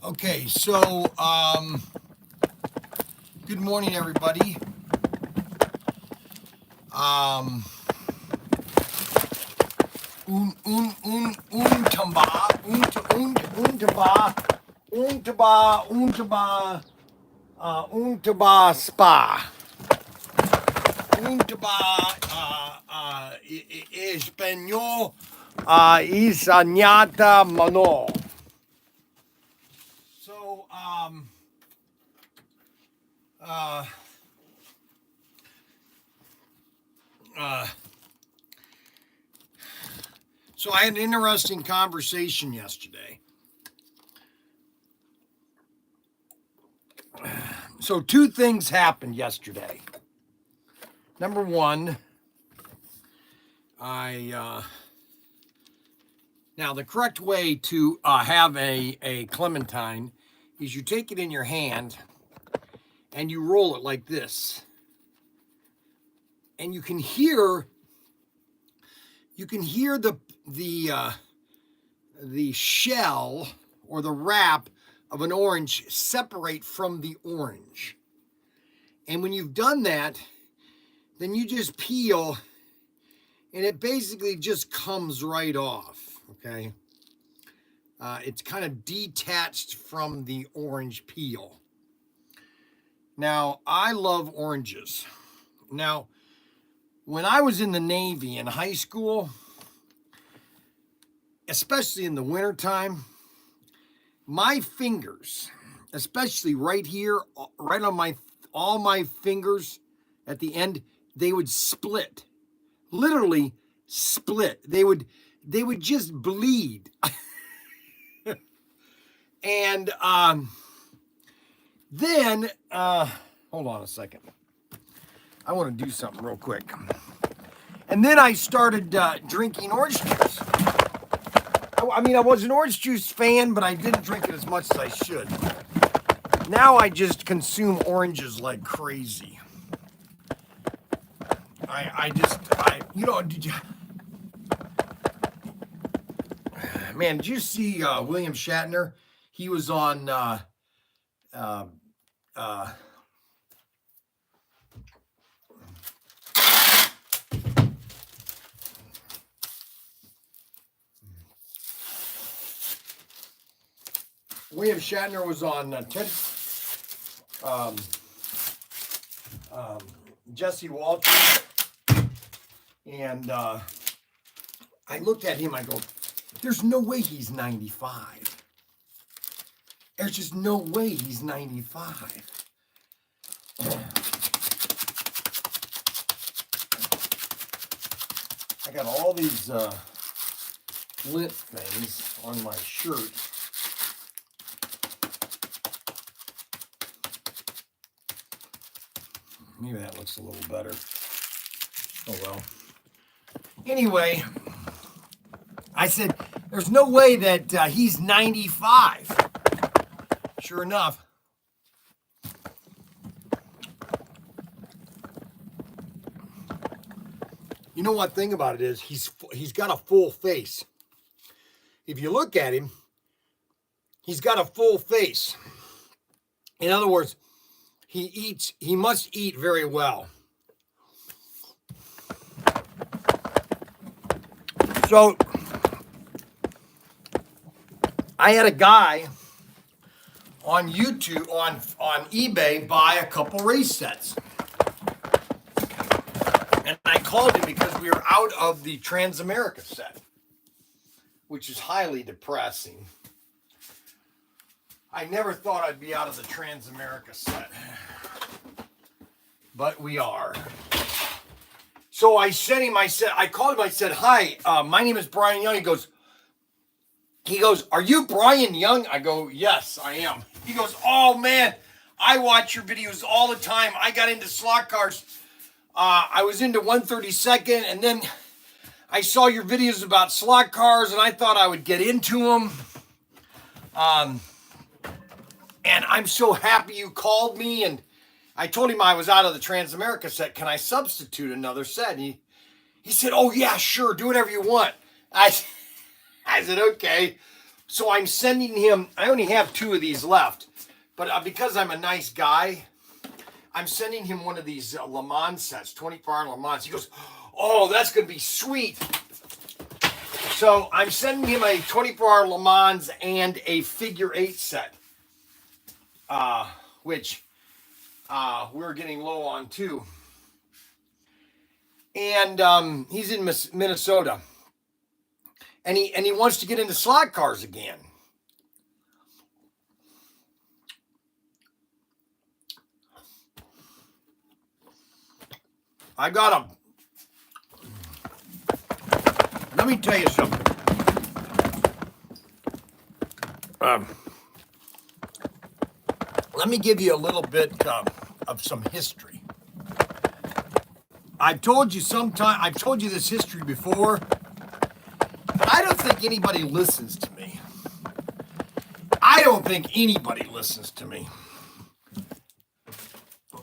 Okay, so good morning, everybody. Untaba spa. Español, Isañata Mano. So, so I had an interesting conversation yesterday. So two things happened yesterday. Number one, now the correct way to have a clementine is you take it in your hand and you roll it like this. And you can hear the shell or the wrap of an orange separate from the orange. And when you've done that, then you just peel and it basically just comes right off, okay? It's kind of detached from the orange peel. Now, I love oranges. Now, when I was in the Navy in high school, especially in the wintertime, my fingers, especially right here, right on all my fingers at the end, they would split, literally split. They would just bleed. And then, hold on a second. I want to do something real quick. And then I started drinking orange juice. I mean, I was an orange juice fan, but I didn't drink it as much as I should. Now I just consume oranges like crazy. Man, did you see William Shatner? He was on, William Shatner was on Jesse Walters, and I looked at him, I go, there's no way he's 95. There's just no way he's 95. I got all these lint things on my shirt. Maybe that looks a little better. Oh well. Anyway, I said, there's no way that he's 95. Sure enough. You know what thing about it is, he's got a full face. If you look at him, he's got a full face. In other words, he must eat very well. So I had a guy on YouTube, on eBay, buy a couple race sets. And I called him because we were out of the Transamerica set, which is highly depressing. I never thought I'd be out of the Transamerica set, but we are. So I called him, I said, hi, my name is Bryan Young. He goes, are you Bryan Young? I go, yes, I am. He goes, oh man, I watch your videos all the time. I got into slot cars. I was into 132nd, and then I saw your videos about slot cars, and I thought I would get into them. And I'm so happy you called me, and I told him I was out of the Transamerica set. Can I substitute another set? And he said, oh, yeah, sure. Do whatever you want. I said, okay. So I'm sending him, I only have 2 of these left, but because I'm a nice guy, I'm sending him one of these Le Mans sets, 24-hour Le Mans. He goes, oh, that's going to be sweet. So I'm sending him a 24-hour Le Mans and a figure 8 set, which we're getting low on too. And he's in Minnesota, and he wants to get into slot cars again. Let me tell you something. Let me give you a little bit of some history. I've told you this history before, but I don't think anybody listens to me.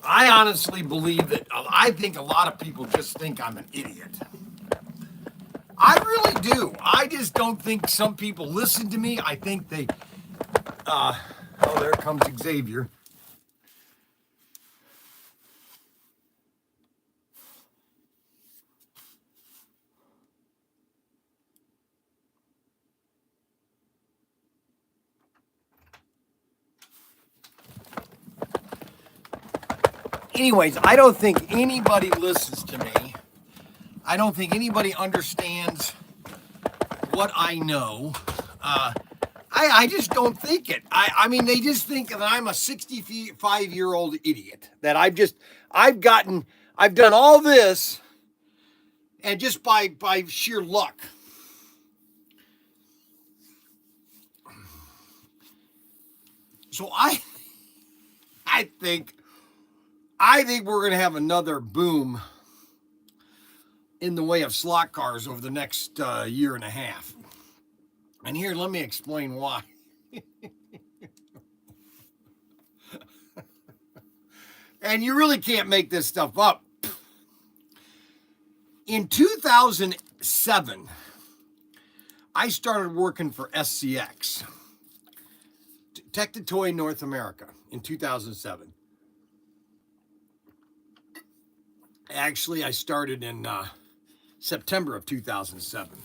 I honestly believe that I think a lot of people just think I'm an idiot. I really do. I just don't think some people listen to me. I think they, oh, there comes Xavier. Anyways, I don't think anybody listens to me. I don't think anybody understands what I know. I just don't think it. I mean, they just think that I'm a 65-year-old idiot. That I've done all this, and just by sheer luck. So I think we're going to have another boom in the way of slot cars over the next year and a half. And here, let me explain why. And you really can't make this stuff up. In 2007, I started working for SCX, Tech to Toy North America, in 2007. Actually, I started in September of 2007.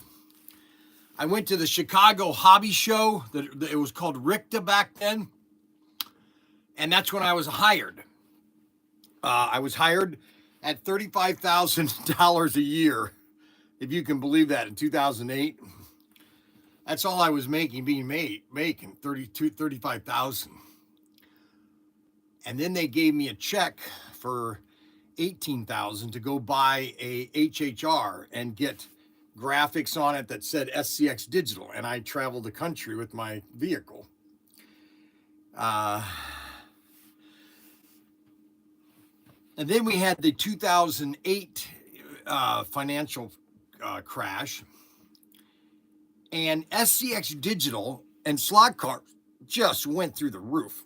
I went to the Chicago Hobby Show. It was called RICTA back then. And that's when I was hired. I was hired at $35,000 a year, if you can believe that, in 2008. That's all I was making $35,000. And then they gave me a check for $18,000 to go buy a HHR and get graphics on it that said SCX Digital, and I traveled the country with my vehicle. And then we had the 2008 financial crash, and SCX Digital and slot cars just went through the roof.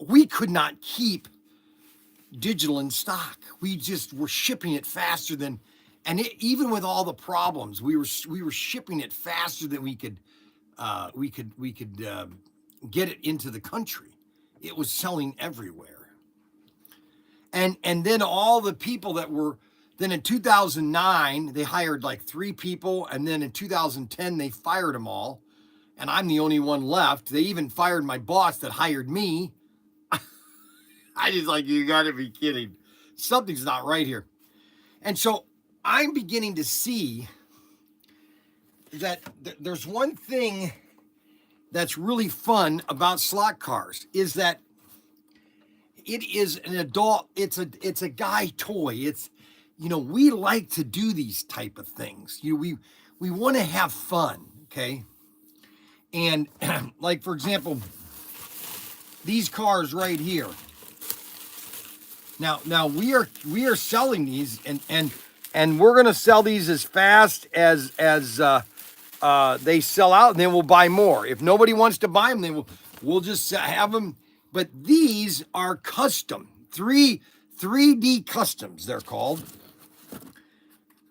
We could not keep digital in stock. We just were shipping it faster than, and even with all the problems, we were shipping it faster than we could get it into the country. It was selling everywhere. And then all the people that were, then in 2009, they hired like 3 people. And then in 2010, they fired them all. And I'm the only one left. They even fired my boss that hired me. I just like, you gotta be kidding. Something's not right here. And so I'm beginning to see that there's one thing that's really fun about slot cars, is that it is an adult, it's a guy toy. It's, we like to do these type of things. We want to have fun, okay? And like, for example, these cars right here. Now we are selling these, and And we're going to sell these as fast as they sell out, and then we'll buy more. If nobody wants to buy them, then we'll just have them. But these are custom, 3D customs, they're called.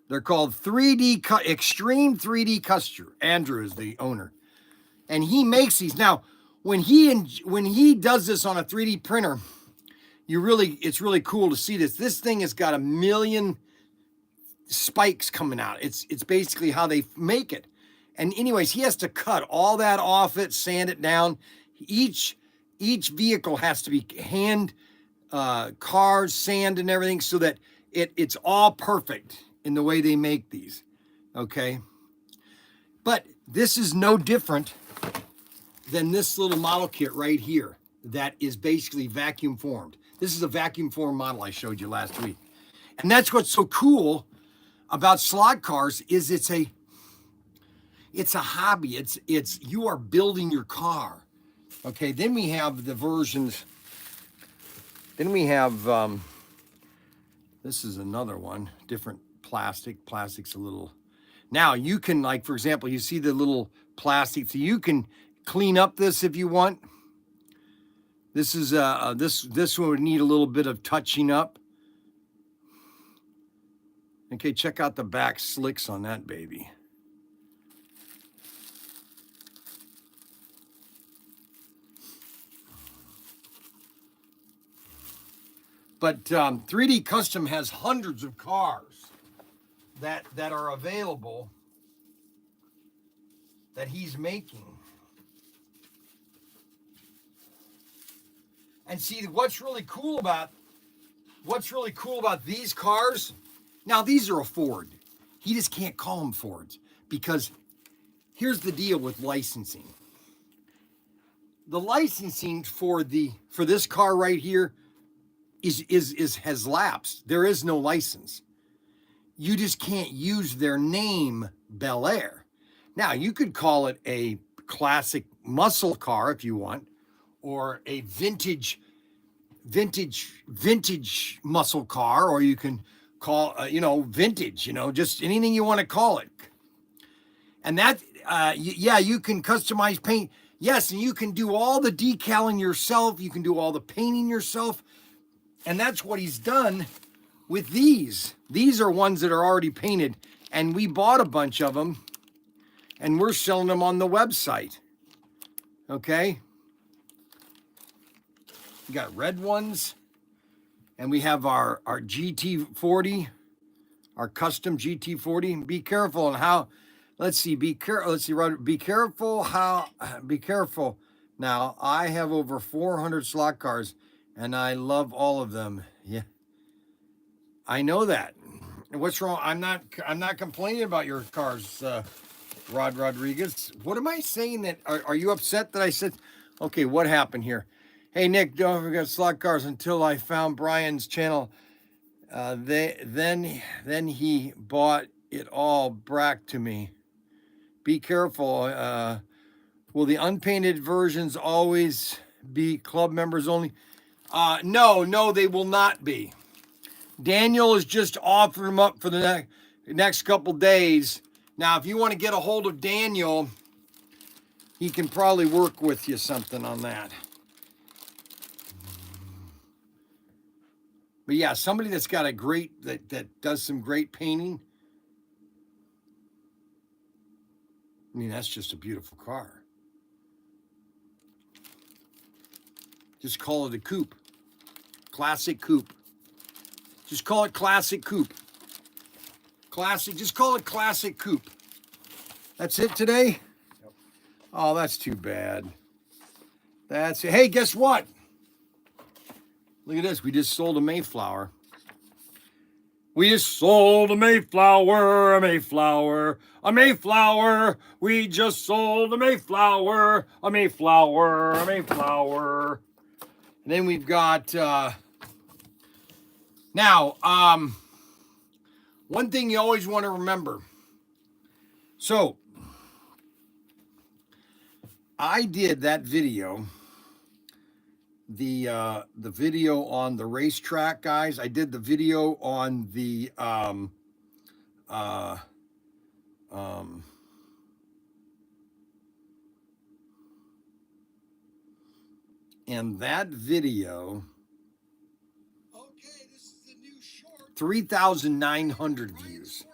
They're called Extreme 3D Custom. Andrew is the owner, and he makes these. Now, when he does this on a 3D printer, it's really cool to see this. This thing has got 1 million spikes coming out. It's basically how they make it. And anyways, he has to cut all that off it, sand it down. Each vehicle has to be hand cars, sand, and everything, so that it's all perfect in the way they make these. Okay, but this is no different than this little model kit right here that is basically vacuum formed. This is a vacuum formed model I showed you last week, and that's what's so cool about slot cars is it's a hobby. It's you are building your car. Okay, then we have the versions. Then we have this is another one, different plastic. Plastic's a little. Now you can, like, for example, you see the little plastic, so you can clean up this if you want. This is this one would need a little bit of touching up. Okay, check out the back slicks on that baby. But 3D Custom has hundreds of cars that are available that he's making. And see, what's really cool about these cars, now these are a Ford. He just can't call them Fords because here's the deal with licensing. The licensing for this car right here has lapsed. There is no license. You just can't use their name, Bel Air. Now, you could call it a classic muscle car if you want, or a vintage muscle car, or you can call vintage, just anything you want to call it. And that you can customize paint. Yes, and you can do all the decaling yourself. You can do all the painting yourself. And that's what he's done with these. These are ones that are already painted, and we bought a bunch of them, and we're selling them on the website. Okay? We got red ones, and we have our GT40, our custom GT40. Be careful on how. Let's see. Be careful. Let's see. Be careful how. Be careful. Now, I have over 400 slot cars, and I love all of them. Yeah, I know that. What's wrong? I'm not complaining about your cars, Rod Rodriguez. What am I saying? That are you upset that I said? Okay, what happened here? Hey Nick, don't forget slot cars until I found Bryan's channel. Then he bought it all back to me. Be careful. Will the unpainted versions always be club members only? No, they will not be. Daniel is just offering them up for the next couple days. Now, if you want to get a hold of Daniel, he can probably work with you something on that. But yeah, somebody that's got a great, that does some great painting. I mean, that's just a beautiful car. Just call it a coupe. Classic coupe. Just call it classic coupe. Classic, just call it classic coupe. That's it today? Yep. Oh, that's too bad. That's it. Hey, guess what? Look at this. We just sold a Mayflower. We just sold a Mayflower, a Mayflower, a Mayflower. We just sold a Mayflower, a Mayflower, a Mayflower. And then we've got, one thing you always want to remember. So, I did that video, the video on the racetrack, guys. I did the video on the and that video, 3,900 views.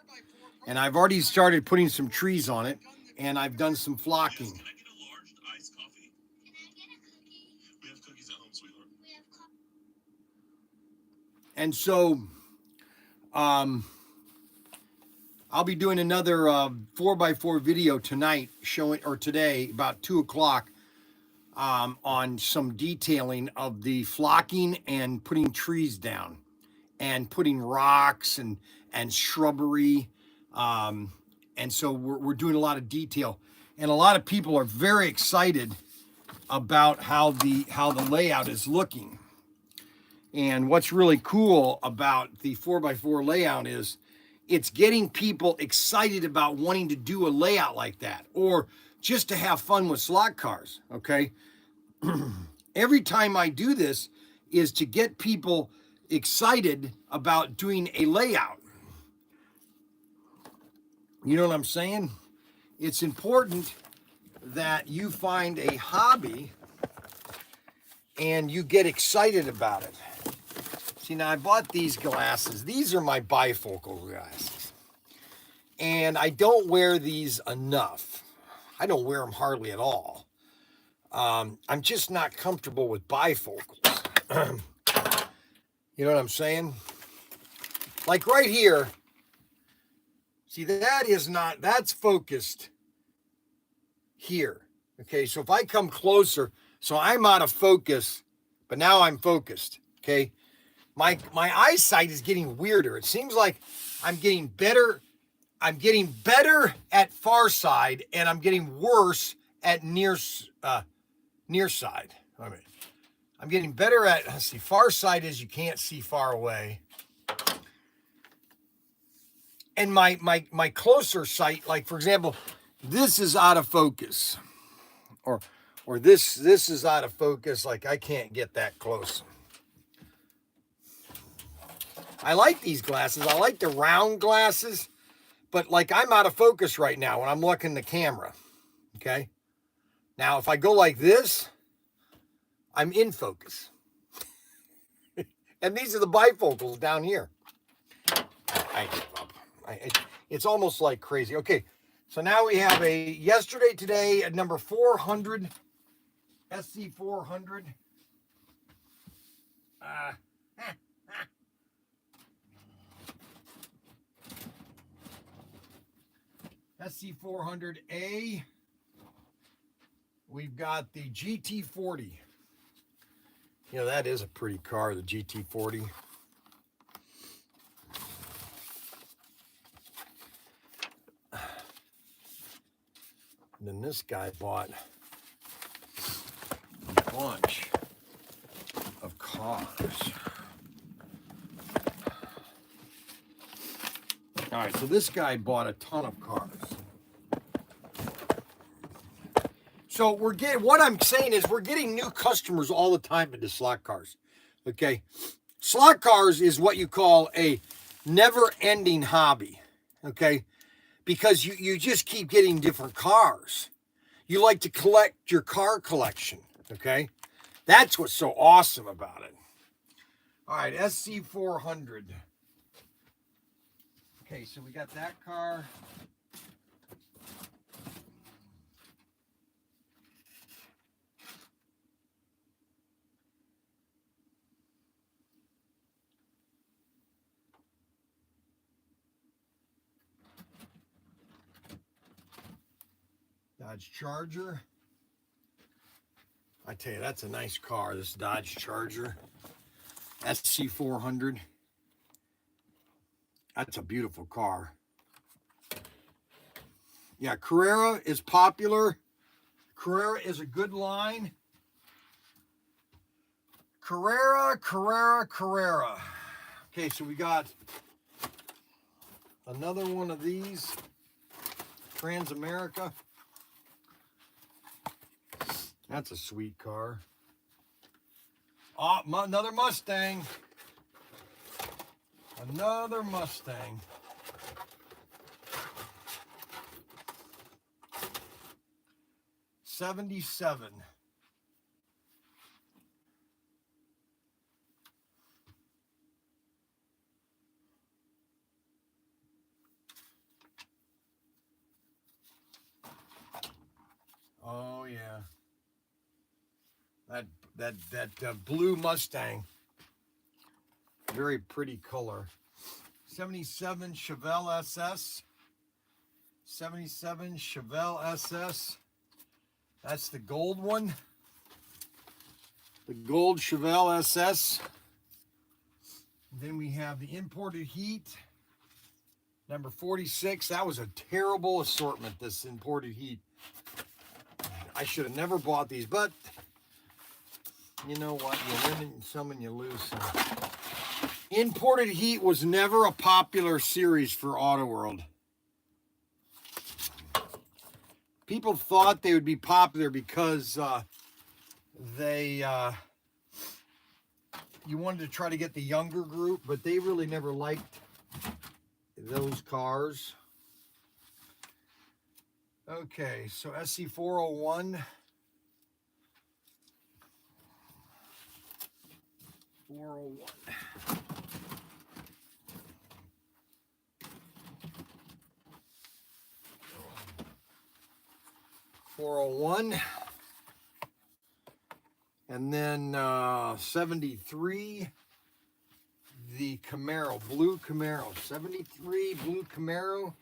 And I've already started putting some trees on it, and I've done some flocking. Yes, can I get a large iced coffee? Can I get a cookie? We have cookies at home, sweetheart. We have coffee. And so, I'll be doing another 4x4 video tonight, today, about 2 o'clock, on some detailing of the flocking and putting trees down and putting rocks and shrubbery. And so we're doing a lot of detail, and a lot of people are very excited about how the layout is looking. And what's really cool about the 4x4 layout is it's getting people excited about wanting to do a layout like that, or just to have fun with slot cars. Okay. Every time I do this is to get people excited about doing a layout. You know what I'm saying? It's important that you find a hobby and you get excited about it. See, now I bought these glasses. These are my bifocal glasses. And I don't wear these enough. I don't wear them hardly at all. I'm just not comfortable with bifocals. You know what I'm saying? Like right here. See, that's focused here. Okay, so if I come closer, so I'm out of focus, but now I'm focused. Okay, my eyesight is getting weirder. It seems like I'm getting better. I'm getting better at far side, and I'm getting worse at near side. I mean, I'm getting better at, let's see, far side is you can't see far away. And my closer sight, like for example, this is out of focus, or this is out of focus. Like I can't get that close. I like these glasses. I like the round glasses, but like I'm out of focus right now when I'm looking at the camera. Okay. Now if I go like this, I'm in focus. And these are the bifocals down here. I give up. It's almost like crazy. Okay, so now we have a yesterday, today at number 400, SC400. SC400A. We've got the GT40. You know, that is a pretty car, the GT40. And then this guy bought a bunch of cars. All right, so this guy bought a ton of cars. So what I'm saying is we're getting new customers all the time into slot cars. Okay, slot cars is what you call a never-ending hobby. Okay. Because you just keep getting different cars. You like to collect your car collection, okay? That's what's so awesome about it. All right, SC400. Okay, so we got that car. Dodge Charger. I tell you, that's a nice car, this Dodge Charger. SC400. That's a beautiful car. Yeah, Carrera is popular. Carrera is a good line. Carrera. Okay, so we got another one of these. Transamerica. That's a sweet car. Oh, another Mustang. Another Mustang. 77. Oh yeah. That blue Mustang. Very pretty color. 77 Chevelle SS. 77 Chevelle SS. That's the gold one. The gold Chevelle SS. Then we have the imported heat. Number 46. That was a terrible assortment, this imported heat. I should have never bought these, but you know what? You win some and you lose some. Imported heat was never a popular series for Auto World. People thought they would be popular because you wanted to try to get the younger group, but they really never liked those cars. Okay, so SC401. 401. 401. And then 73, the Camaro, blue Camaro. 73, blue Camaro.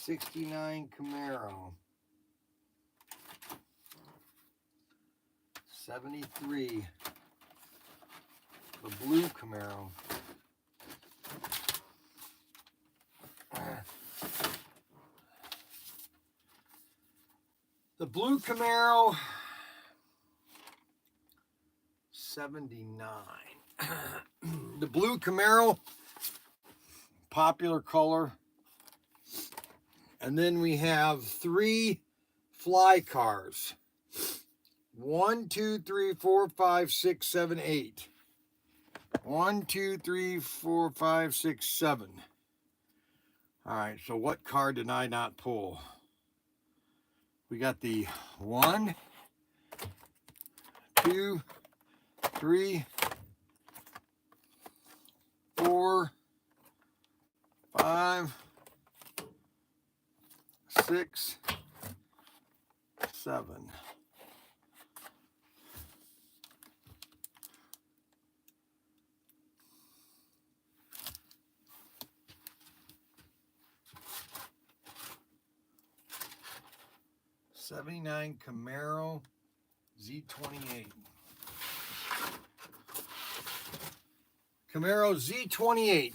'69 Camaro. 73, the blue Camaro. The blue Camaro, 79. The blue Camaro, popular color. And then we have 3 fly cars. 1, 2, 3, 4, 5, 6, 7, 8. 1, 2, 3, 4, 5, 6, 7. All right, so what car did I not pull? We got the 1, 2, 3, 4, 5, 6, 7. '79 Camaro Z28. Camaro Z28.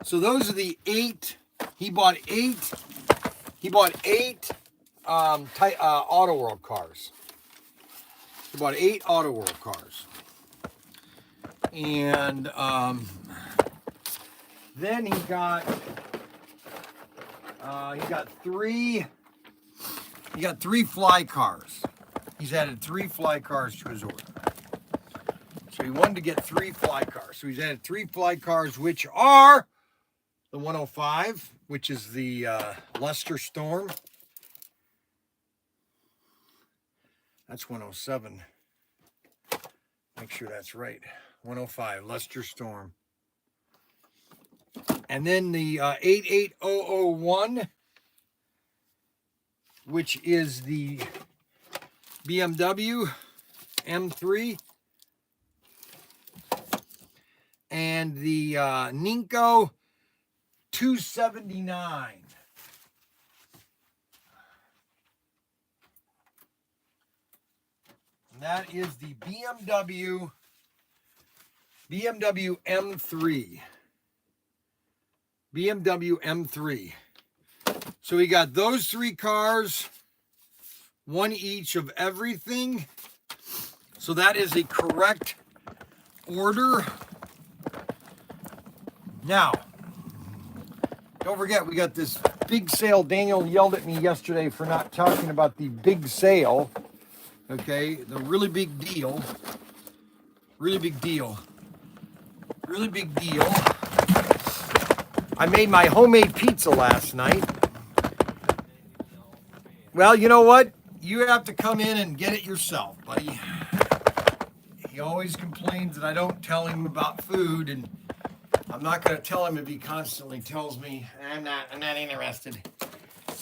So those are the 8. He bought 8 Auto World cars. He bought 8 Auto World cars. And then he got 3 fly cars. He's added 3 fly cars to his order. So he wanted to get 3 fly cars. So he's added 3 fly cars, which are the 105, which is the Luster Storm. That's 107. Make sure that's right. 105, Luster Storm. And then the 88001, which is the BMW M3. And the Ninko 279. And that is the BMW M3. BMW M3. So we got those 3 cars, 1 each of everything. So that is a correct order. Now, don't forget, we got this big sale. Daniel yelled at me yesterday for not talking about the big sale. Okay, the really big deal. Really big deal. Really big deal. I made my homemade pizza last night. Well, you know what? You have to come in and get it yourself, buddy. He always complains that I don't tell him about food, and I'm not going to tell him if he constantly tells me I'm not interested.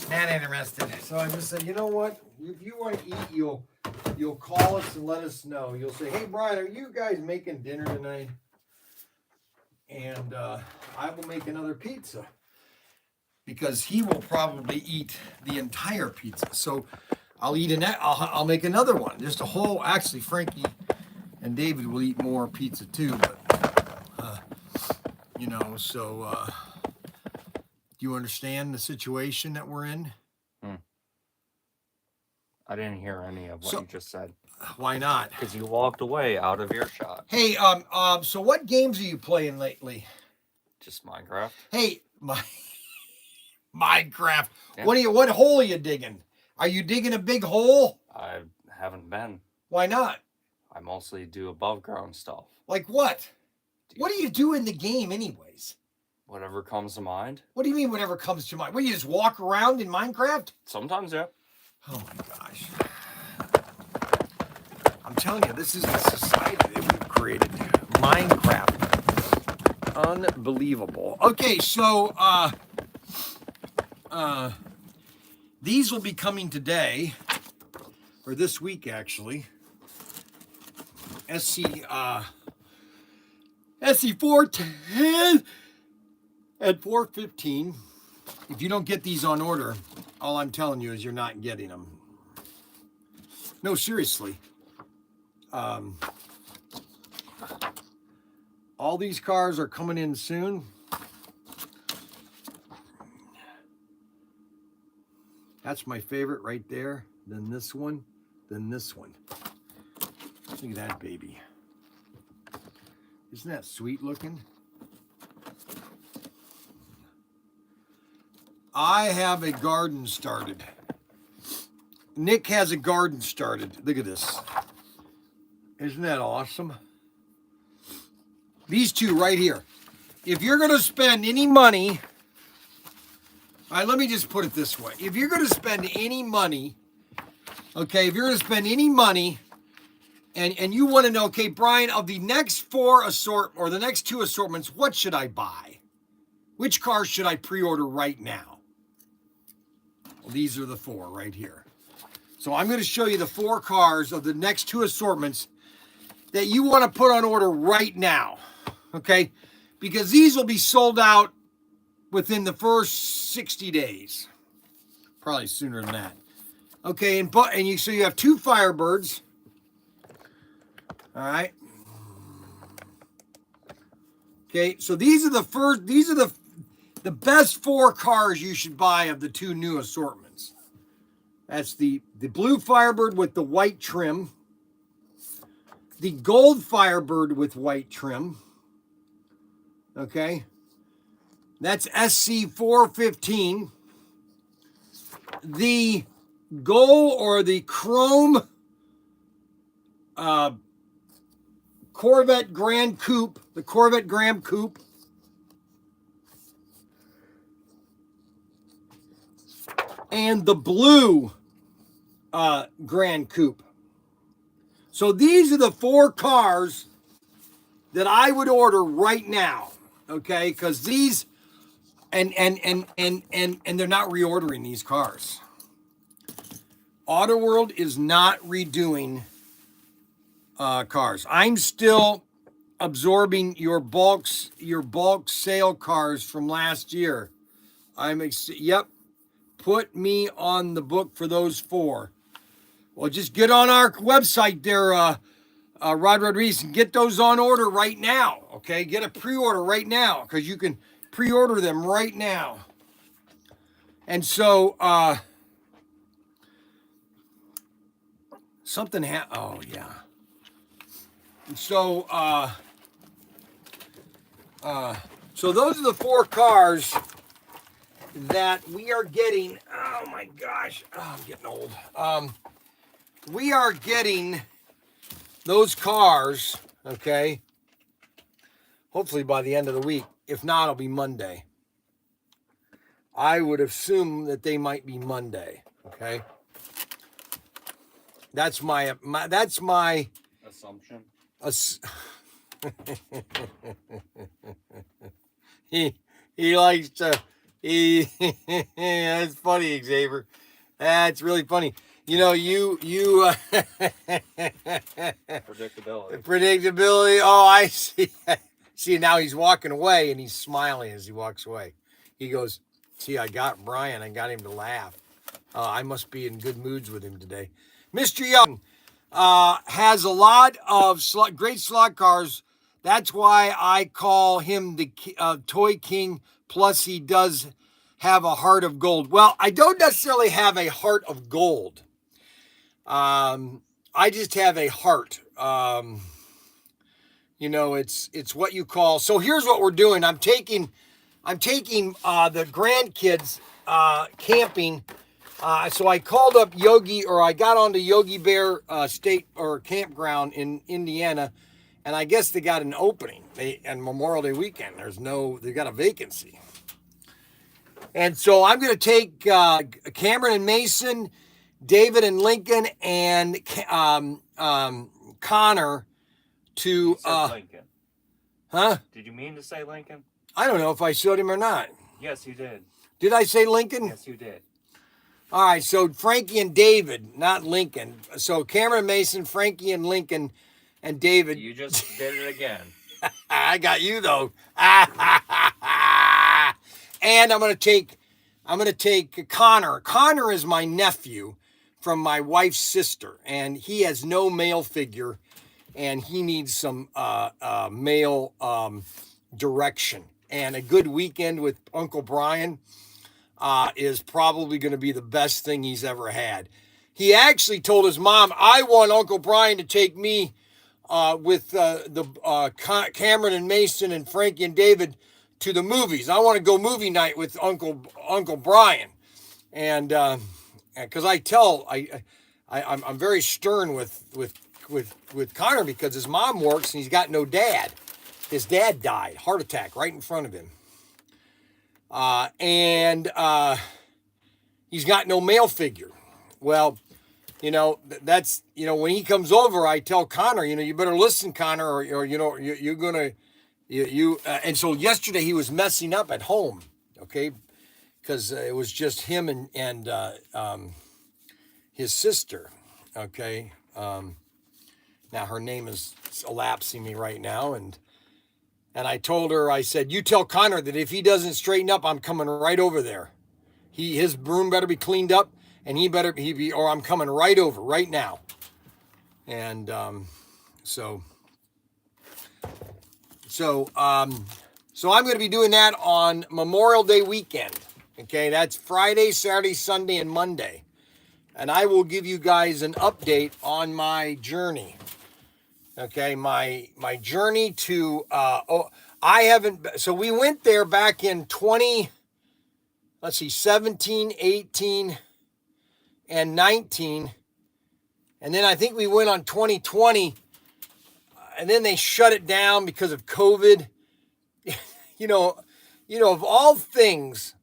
Not interested. So I just said, you know what? If you want to eat, you'll call us and let us know. You'll say, hey, Bryan, are you guys making dinner tonight? And I will make another pizza because he will probably eat the entire pizza. So I'll make another one. Just a whole. Actually, Frankie and David will eat more pizza too. But so do you understand the situation that we're in? I didn't hear any of what you just said. Why not? Because you walked away out of earshot. Hey, so what games are you playing lately? Just Minecraft. Hey, Minecraft. Yeah. What hole are you digging? Are you digging a big hole? I haven't been. Why not? I mostly do above ground stuff. Like what? What do you do in the game anyways? Whatever comes to mind. What do you mean whatever comes to mind? What, you just walk around in Minecraft? Sometimes, yeah. Oh my gosh. I'm telling you, this is the society that we've created. Minecraft. Unbelievable. Okay, so these will be coming today, or this week actually. SC410 at 415. If you don't get these on order, all I'm telling you is you're not getting them. No, seriously. All these cars are coming in soon. That's my favorite right there. Then this one. Then this one. Look at that baby. Isn't that sweet looking? I have a garden started. Nick has a garden started. Look at this. Isn't that awesome? These two right here. If you're going to spend any money, all right, let me just put it this way. If you're going to spend any money, okay, if you're going to spend any money and you want to know, okay, Bryan, of the next the next two assortments, what should I buy? Which car should I pre-order right now? Well, these are the four right here. So I'm going to show you the four cars of the next two assortments that you want to put on order right now, okay? Because these will be sold out within the first 60 days. Probably sooner than that. Okay, so you have two Firebirds. All right. Okay, so these are the best four cars you should buy of the two new assortments. That's the blue Firebird with the white trim, the gold Firebird with white trim. Okay. That's SC415. The gold or the chrome Corvette Grand Coupe, the Corvette Grand Coupe. And the blue Grand Coupe. So these are the four cars that I would order right now, okay? Because these, and they're not reordering these cars. Auto World is not redoing cars. I'm still absorbing your bulk sale cars from last year. Yep. Put me on the book for those four. Well, just get on our website there, Rod Rodriguez, and get those on order right now, okay? Get a pre-order right now because you can pre-order them right now. And so, oh, yeah. And so So those are the 4 cars that we are getting. Oh my gosh, I'm getting old. We are getting those cars, okay, hopefully by the end of the week. If not, it'll be Monday. I would assume that they might be Monday, okay? That's my Assumption. he likes to that's funny, Xavier. That's really funny. Predictability. Oh, I see. See, now he's walking away and he's smiling as he walks away. He goes, see, I got Bryan. I got him to laugh. I must be in good moods with him today. Mr. Young has a lot of great slot cars. That's why I call him the Toy King. Plus, he does have a heart of gold. Well, I don't necessarily have a heart of gold. I just have a heart. It's what you call. So here's what we're doing. I'm taking the grandkids camping. So I called up I got onto Yogi Bear State or Campground in Indiana, and I guess they got an opening. And Memorial Day weekend, they got a vacancy. And so I'm going to take Cameron and Mason, David and Lincoln, and Connor to. You said Lincoln. Huh? Did you mean to say Lincoln? I don't know if I showed him or not. Yes, you did. Did I say Lincoln? Yes, you did. All right, so Frankie and David, not Lincoln. So Cameron, Mason, Frankie and Lincoln, and David. You just did it again. I got you though. And I'm gonna take Connor. Connor is my nephew from my wife's sister, and he has no male figure, and he needs some male direction. And a good weekend with Uncle Bryan is probably going to be the best thing he's ever had. He actually told his mom, I want Uncle Bryan to take me with Cameron and Mason and Frankie and David to the movies. I want to go movie night with Uncle Bryan. And because I'm very stern with Connor because his mom works and he's got no dad. His dad died, heart attack, right in front of him. And he's got no male figure. Well, that's, when he comes over, I tell Connor, you better listen, Connor, or you're going to, and so yesterday he was messing up at home, okay? Because it was just him and his sister, okay? Now her name is elapsing me right now, and I told her, I said, you tell Connor that if he doesn't straighten up, I'm coming right over there. His room better be cleaned up, and or I'm coming right over right now. And so I'm going to be doing that on Memorial Day weekend. Okay, that's Friday, Saturday, Sunday, and Monday. And I will give you guys an update on my journey. Okay, my journey to, so we went there back in 17, 18, and 19. And then I think we went on 2020, and then they shut it down because of COVID. Of all things,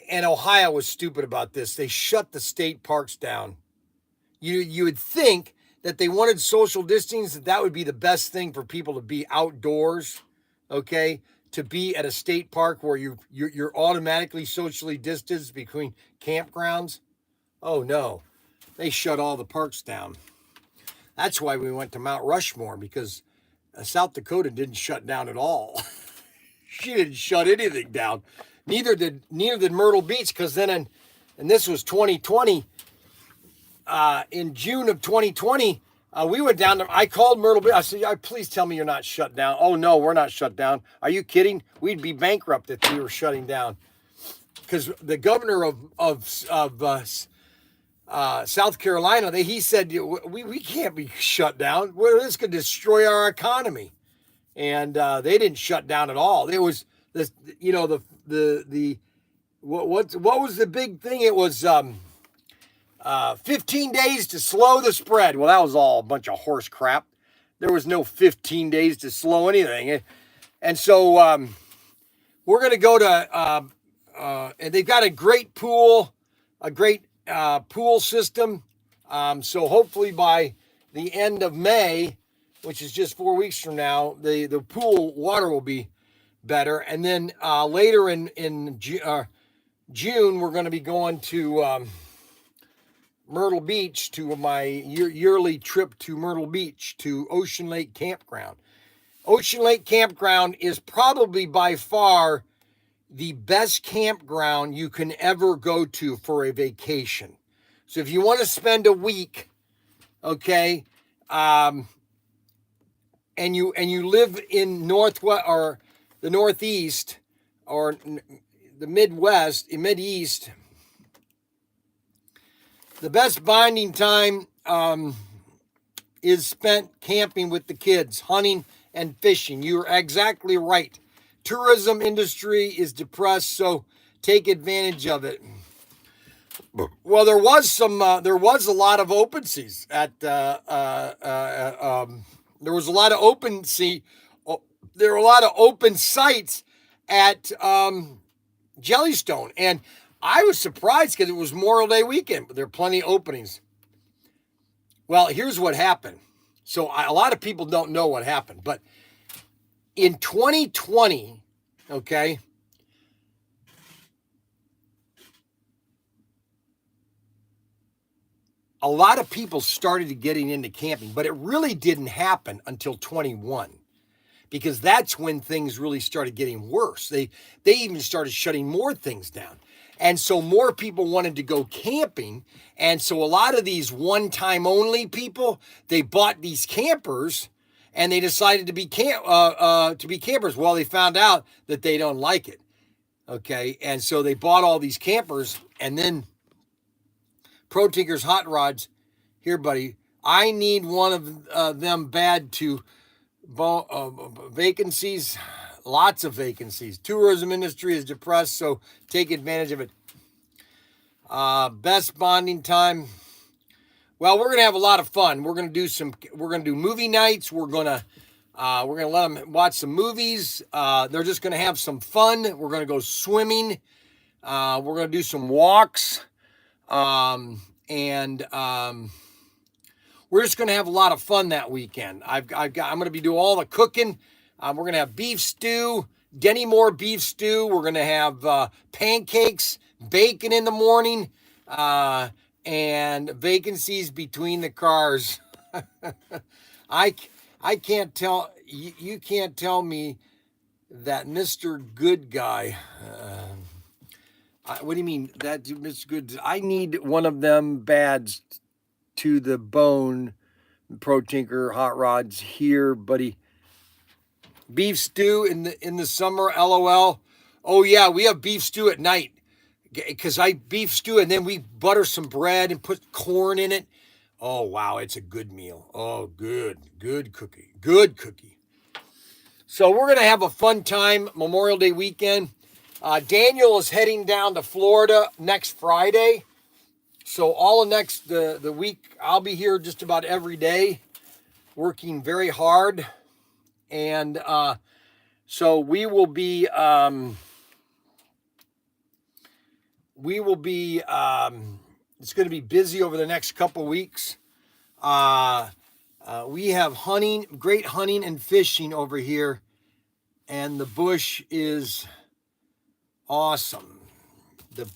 and Ohio was stupid about this, they shut the state parks down. You would think that they wanted social distancing, that would be the best thing for people to be outdoors, okay? To be at a state park where you're automatically socially distanced between campgrounds. Oh no, they shut all the parks down. That's why we went to Mount Rushmore, because South Dakota didn't shut down at all. She didn't shut anything down. Neither did Myrtle Beach, because then, and this was 2020, in June of 2020, we went down to, I called Myrtle Beach. I said, please tell me you're not shut down. Oh, no, we're not shut down. Are you kidding? We'd be bankrupt if we were shutting down. Because the governor of South Carolina, he said, we can't be shut down. This could destroy our economy. and they didn't shut down at all. It was this, you know, the what was the big thing? It was 15 days to slow the spread. Well, that was all a bunch of horse crap. There was no 15 days to slow anything, and so we're going to go to and they've got a great pool system. So hopefully by the end of May, which is just 4 weeks from now, the pool water will be better. And then later in June, we're going to be going to Myrtle Beach, to my yearly trip to Myrtle Beach, to Ocean Lake Campground. Ocean Lake Campground is probably by far the best campground you can ever go to for a vacation. So if you want to spend a week, okay, and you live in Northwest or the Northeast or the Mideast, the best bonding time is spent camping with the kids, hunting and fishing. You're exactly right. Tourism industry is depressed, so take advantage of it. Well, there was a lot of open seas at there was a lot of open sites at Jellystone, and I was surprised because it was Memorial Day weekend, but there are plenty of openings. Well, here's what happened. So a lot of people don't know what happened, but in 2020, okay, a lot of people started getting into camping, but it really didn't happen until 21, because that's when things really started getting worse. They even started shutting more things down. And so more people wanted to go camping. And so a lot of these one-time only people, they bought these campers and they decided to be campers. Well, they found out that they don't like it. Okay. And so they bought all these campers, and then ProTinker's hot rods. Here, buddy, I need one of them bad to vacancies. Lots of vacancies. Tourism industry is depressed, so take advantage of it. Best bonding time. Well, we're gonna have a lot of fun. We're gonna do movie nights. We're gonna let them watch some movies. They're just gonna have some fun. We're gonna go swimming. We're gonna do some walks. We're just gonna have a lot of fun that weekend. I'm gonna be doing all the cooking. We're going to have beef stew, Denny Moore beef stew. We're going to have pancakes, bacon in the morning, and vacancies between the cars. I can't tell, you can't tell me that Mr. Good Guy, what do you mean, that Mr. Good? I need one of them bads to the bone, ProTinker hot rods here, buddy. Beef stew in the summer, LOL. Oh yeah, we have beef stew at night, because I beef stew and then we butter some bread and put corn in it. Oh wow, it's a good meal. Oh, good cookie, good cookie. So we're gonna have a fun time Memorial Day weekend. Daniel is heading down to Florida next Friday, so all of the week I'll be here just about every day, working very hard. And so we will be it's going to be busy over the next couple weeks. We have great hunting and fishing over here, and the bush is awesome. The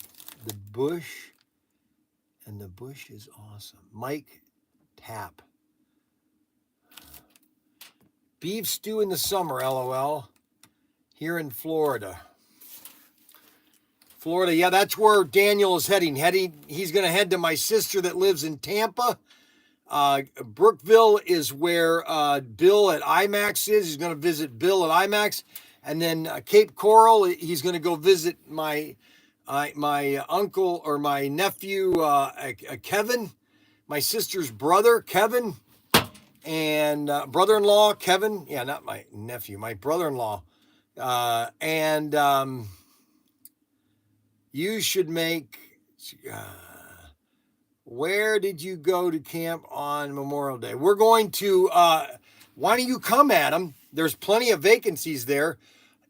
bush is awesome. Mike Tapp. Beef stew in the summer, LOL, here in Florida. Yeah, that's where Daniel is heading. He's going to head to my sister that lives in Tampa. Brookville is where Bill at IMAX is. He's going to visit Bill at IMAX. And then Cape Coral, he's going to go visit my uncle or my nephew, Kevin, my sister's brother, Kevin. and brother-in-law, Kevin. Yeah, not my nephew, my brother-in-law. And you should make... where did you go to camp on Memorial Day? We're going to... why don't you come, Adam? There's plenty of vacancies there.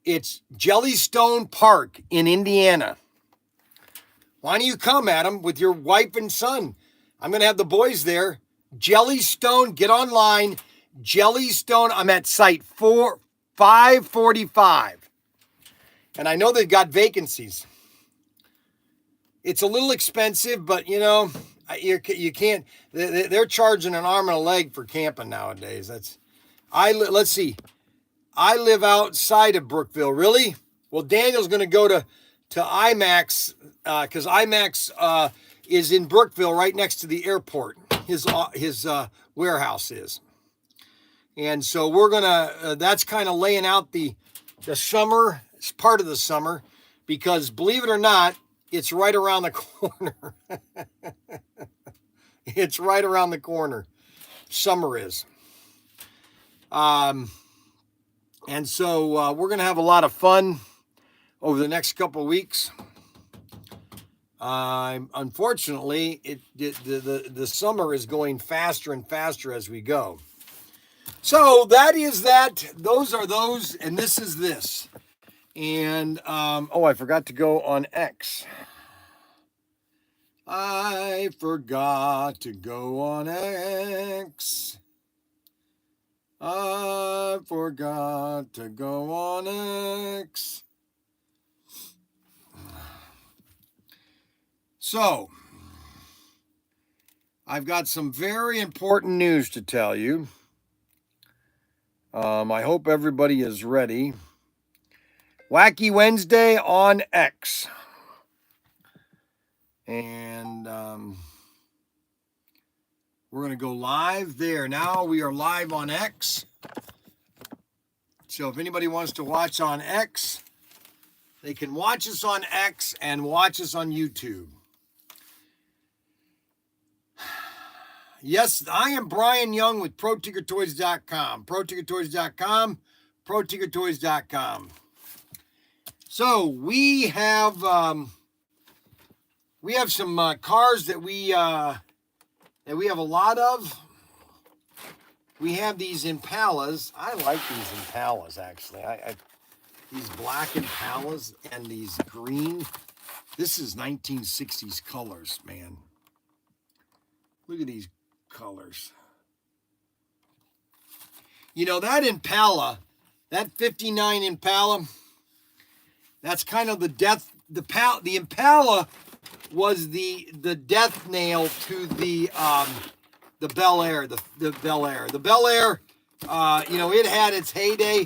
It's Jellystone Park in Indiana. Why don't you come, Adam, with your wife and son? I'm going to have the boys there. Jellystone, get online. Jellystone, I'm at site 545. And I know they've got vacancies. It's a little expensive, but, you know, you can't. They're charging an arm and a leg for camping nowadays. Let's see. I live outside of Brookville. Really? Well, Daniel's going to go to IMAX because IMAX is in Brookville, right next to the airport. His warehouse is, and so we're gonna. That's kind of laying out the summer. It's part of the summer because, believe it or not, it's right around the corner. It's right around the corner. Summer is. And so we're going to have a lot of fun over the next couple of weeks. Unfortunately, the summer is going faster and faster as we go. So that is that. Those are those, and this is this. And, I forgot to go on X. I forgot to go on X. I forgot to go on X. So, I've got some very important news to tell you. I hope everybody is ready. Wacky Wednesday on X. And we're going to go live there. Now we are live on X. So if anybody wants to watch on X, they can watch us on X and watch us on YouTube. Yes, I am Bryan Young with ProTinkerToys.com. ProTinkerToys.com. ProTinkerToys.com. So we have some cars that we have a lot of. We have these Impalas. I like these Impalas actually. These black Impalas and these green. This is 1960s colors, man. Look at these colors. You know, that Impala, that 59 Impala, that's kind of the death. The Impala was the death nail to the Bel Air. The Bel Air. The Bel Air, it had its heyday.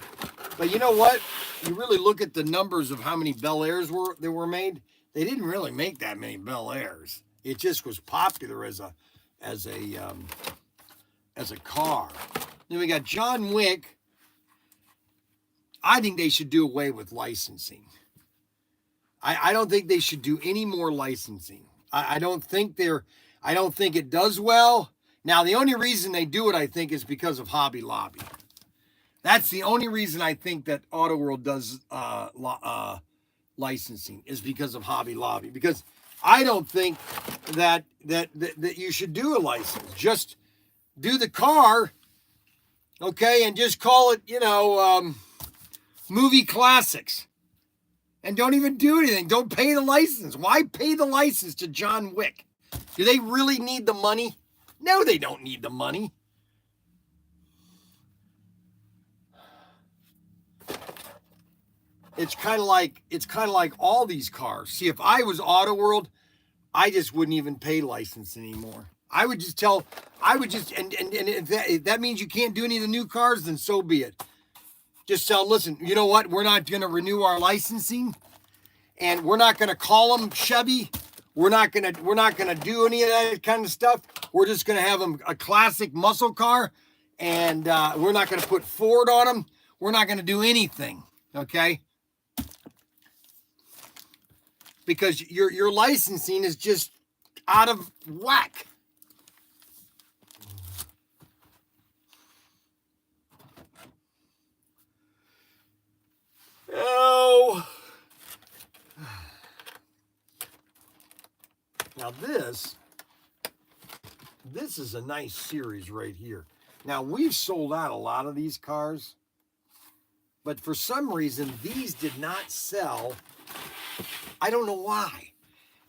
But you know what? You really look at the numbers of how many Bel Airs were made. They didn't really make that many Bel Airs. It just was popular as a car. Then we got John Wick. I think they should do away with licensing. I don't think they should do any more licensing. I don't think it does well. Now, the only reason they do it, I think, is because of Hobby Lobby. That's the only reason I think that Auto World does licensing is because of Hobby Lobby. Because I don't think that you should do a license. Just do the car, okay, and just call it, movie classics. And don't even do anything. Don't pay the license. Why pay the license to John Wick? Do they really need the money? No, they don't need the money. It's kind of like all these cars. See, if I was Auto World, I just wouldn't even pay license anymore. And if that means you can't do any of the new cars, then so be it. Just tell, listen, you know what? We're not going to renew our licensing, and we're not going to call them Chevy. We're not going to do any of that kind of stuff. We're just going to have them a classic muscle car, and we're not going to put Ford on them. We're not going to do anything, okay? Because your licensing is just out of whack. Now this is a nice series right here. Now we've sold out a lot of these cars, but for some reason these did not sell. I don't know why.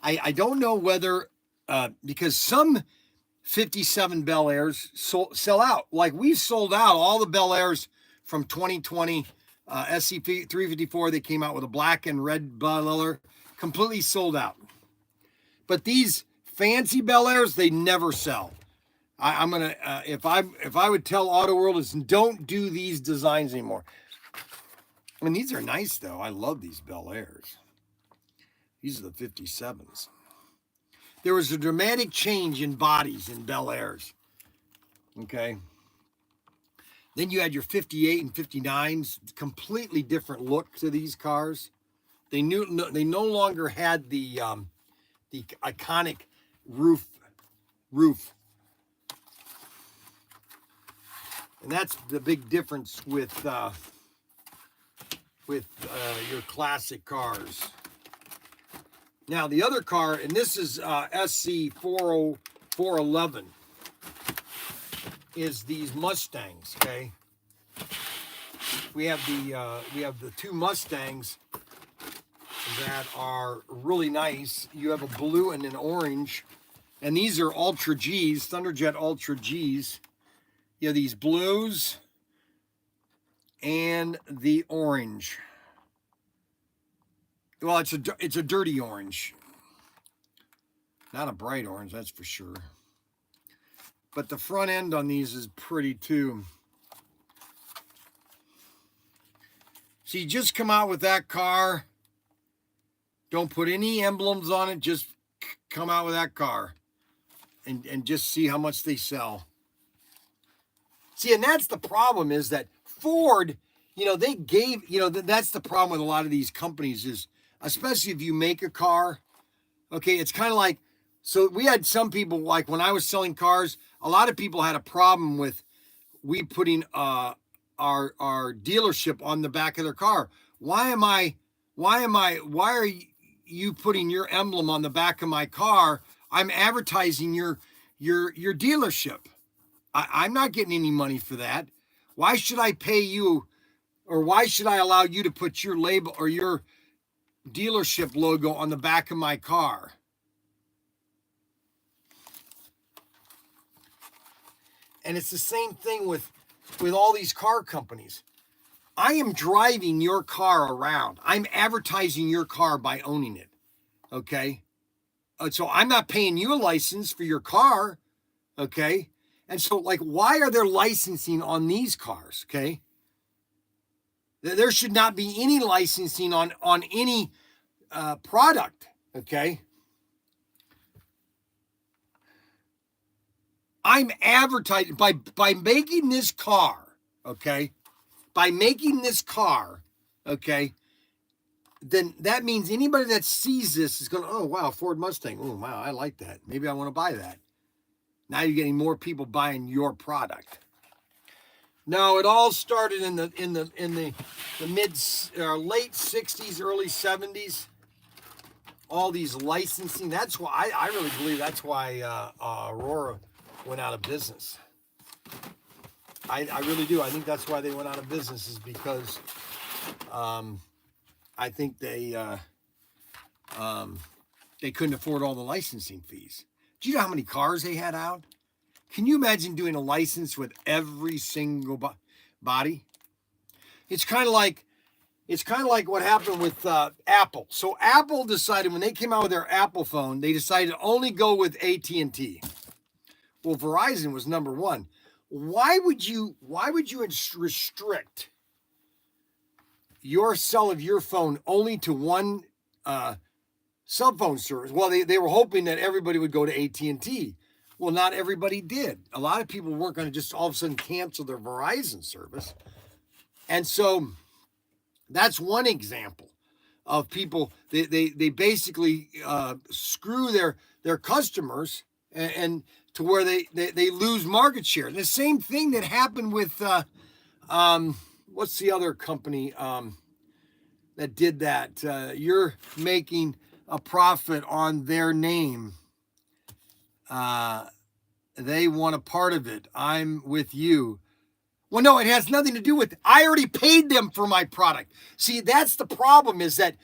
I don't know whether because some 57 Bel Airs sell out. Like we've sold out all the Bel Airs from 2020 SC 354. They came out with a black and red color, completely sold out. But these fancy Bel Airs, they never sell. I'm gonna if I would tell Auto World is don't do these designs anymore. I mean, these are nice though. I love these Bel Airs. These are the 57s. There was a dramatic change in bodies in Bel Airs. Okay. Then you had your 58 and 59s, completely different look to these cars. They no longer had the iconic roof. And that's the big difference with your classic cars. Now the other car, and this is SC 411, is these Mustangs. Okay, we have the two Mustangs that are really nice. You have a blue and an orange, and these are Ultra Gs, Thunderjet Ultra Gs. You have these blues and the orange. Well, it's a dirty orange. Not a bright orange, that's for sure. But the front end on these is pretty too. So you just come out with that car. Don't put any emblems on it. Just come out with that car. And just see how much they sell. See, and that's the problem is that Ford, they gave, that's the problem with a lot of these companies is, especially if you make a car, okay, it's kind of like, so we had some people, like when I was selling cars, a lot of people had a problem with we putting our dealership on the back of their car. Why are you putting your emblem on the back of my car? I'm advertising your dealership. I'm not getting any money for that. Why should I pay you, or why should I allow you to put your label or your dealership logo on the back of my car? And it's the same thing with all these car companies. I am driving your car around. I'm advertising your car by owning it. Okay? So I'm not paying you a license for your car. Okay? And so, like, why are there licensing on these cars? Okay? There should not be any licensing on any product. Okay? I'm advertising by making this car. Okay? By making this car. Okay? Then that means anybody that sees this is going, oh, wow, Ford Mustang. Oh, wow, I like that. Maybe I want to buy that. Now you're getting more people buying your product. No, it all started in the mid late 60s, early 70s. All these licensing. That's why I really believe that's why Aurora went out of business. I really do. I think that's why they went out of business is because I think they couldn't afford all the licensing fees. Do you know how many cars they had out? Can you imagine doing a license with every single body? It's kind of like what happened with Apple. So Apple decided when they came out with their Apple phone, they decided to only go with AT&T. Well, Verizon was number one. Why would you restrict your sell of your phone only to one cell phone service? Well, they were hoping that everybody would go to AT&T. Well, not everybody did. A lot of people weren't going to just all of a sudden cancel their Verizon service. And so that's one example of people, they basically screw their customers and to where they lose market share. And the same thing that happened with, what's the other company that did that? You're making a profit on their name. They want a part of it. I'm with you. Well, no, it has nothing to do with it. I already paid them for my product. See, that's the problem, is that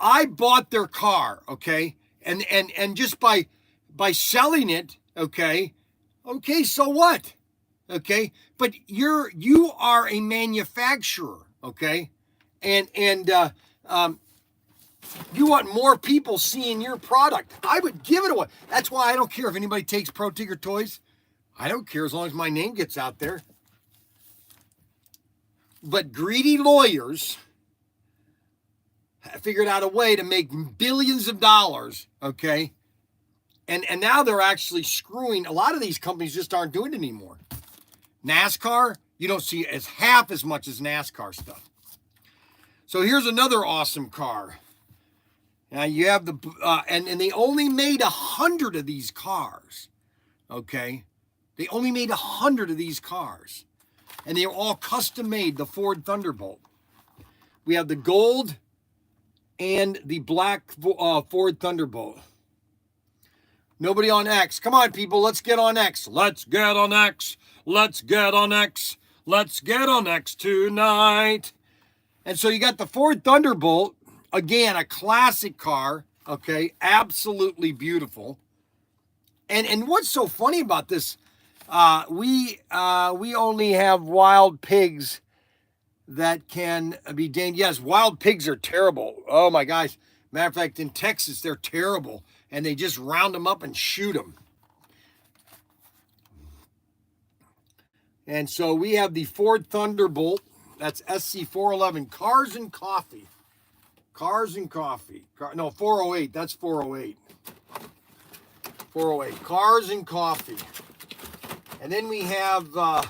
I bought their car, okay? And just by selling it, okay, so what? Okay? But you are a manufacturer, okay? And you want more people seeing your product. I would give it away. That's why I don't care if anybody takes ProTinkerToys. I don't care as long as my name gets out there. But greedy lawyers figured out a way to make billions of dollars, okay? And now they're actually screwing. A lot of these companies just aren't doing it anymore. NASCAR, you don't see as half as much as NASCAR stuff. So here's another awesome car. Now you have the, and they only made 100 of these cars, okay? They only made 100 of these cars. And they were all custom made, the Ford Thunderbolt. We have the gold and the black Ford Thunderbolt. Nobody on X. Come on, people, let's get on X. Let's get on X. Let's get on X. Let's get on X tonight. And so you got the Ford Thunderbolt. Again, a classic car, okay? Absolutely beautiful. And what's so funny about this, we only have wild pigs that can be dangerous. Yes, wild pigs are terrible. Oh my gosh. Matter of fact, in Texas, they're terrible. And they just round them up and shoot them. And so we have the Ford Thunderbolt. That's SC411. Cars and Coffee. Cars and Coffee. No, 408. That's 408. 408. Cars and Coffee. And then we have the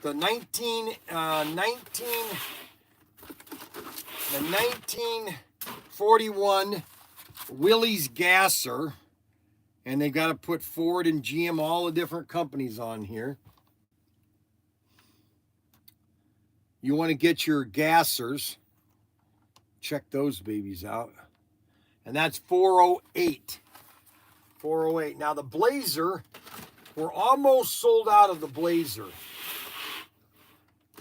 1941 Willys Gasser. And they got to put Ford and GM, all the different companies on here. You want to get your gassers. Check those babies out. And that's 408. 408. Now the Blazer, we're almost sold out of the Blazer.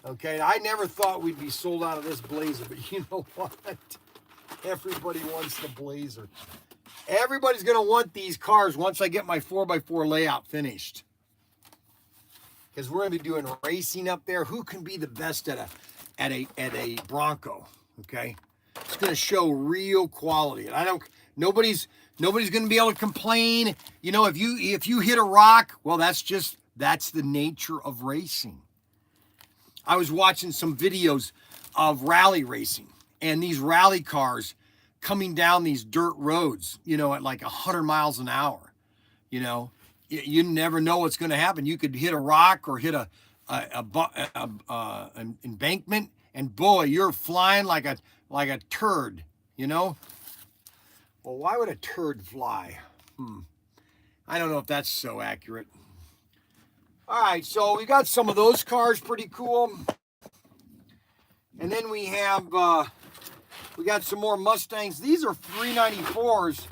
Okay, I never thought we'd be sold out of this Blazer, but you know what? Everybody wants the Blazer. Everybody's going to want these cars once I get my 4x4 layout finished. Because we're going to be doing racing up there. Who can be the best at a Bronco? Okay, it's going to show real quality. And nobody's going to be able to complain. You know, if you hit a rock, well, that's the nature of racing. I was watching some videos of rally racing, and these rally cars coming down these dirt roads, you know, at like 100 miles an hour. You know, you never know what's going to happen. You could hit a rock or hit an embankment, and boy, you're flying like a turd, you know? Well, why would a turd fly? I don't know if that's so accurate. All right, so we got some of those cars, pretty cool. And then we have, we got some more Mustangs. These are 394s,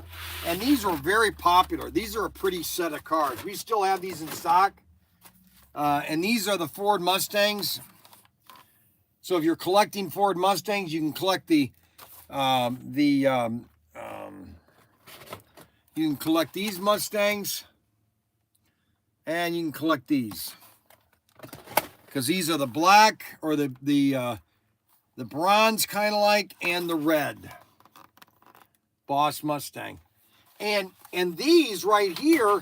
and these are very popular. These are a pretty set of cars. We still have these in stock. And these are the Ford Mustangs. So if you're collecting Ford Mustangs, you can collect you can collect these Mustangs, and you can collect these, because these are the black, or the bronze kind of like, and the red Boss Mustang, and these right here.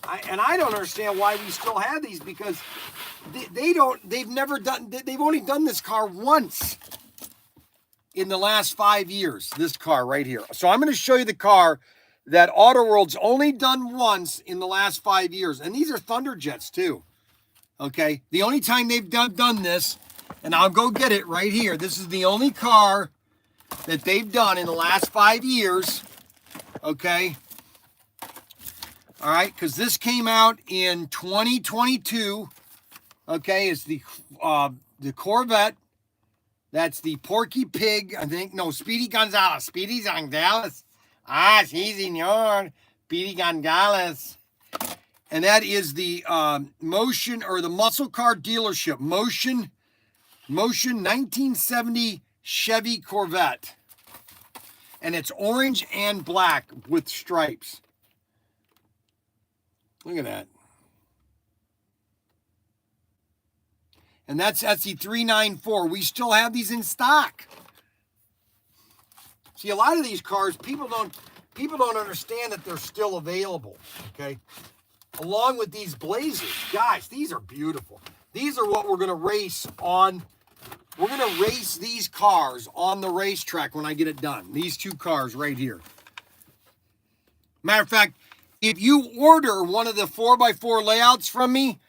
I don't understand why we still have these, because they've only done this car once in the last 5 years, this car right here. So I'm going to show you the car that Auto World's only done once in the last 5 years. And these are Thunderjets too. Okay. The only time they've done this, and I'll go get it right here. This is the only car that they've done in the last 5 years. Okay. All right, because this came out in 2022. Okay, it's the Corvette. That's the Porky Pig, I think. No, Speedy Gonzales. Speedy Gonzales. Ah, sí, señor. Speedy Gonzalez. And that is the Motion or the Muscle Car Dealership. Motion 1970 Chevy Corvette. And it's orange and black with stripes. Look at that. And that's SC394. We still have these in stock. See, a lot of these cars, people don't understand that they're still available, okay? Along with these Blazers. Guys, these are beautiful. These are what we're going to race on. We're going to race these cars on the racetrack when I get it done. These two cars right here. Matter of fact, if you order one of the 4x4 layouts from me,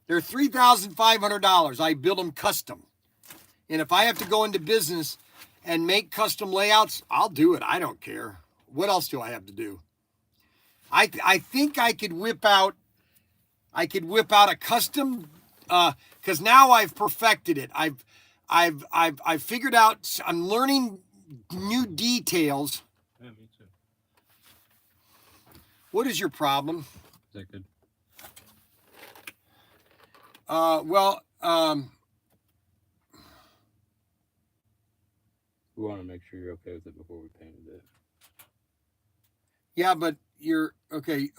they're $3,500. I build them custom. And if I have to go into business and make custom layouts, I'll do it. I don't care. What else do I have to do? I think I could whip out a custom, because now I've perfected it. I've figured out, I'm learning new details. Yeah, me too. What is your problem? Is that good? We want to make sure you're okay with it before we painted it. Yeah, but you're okay.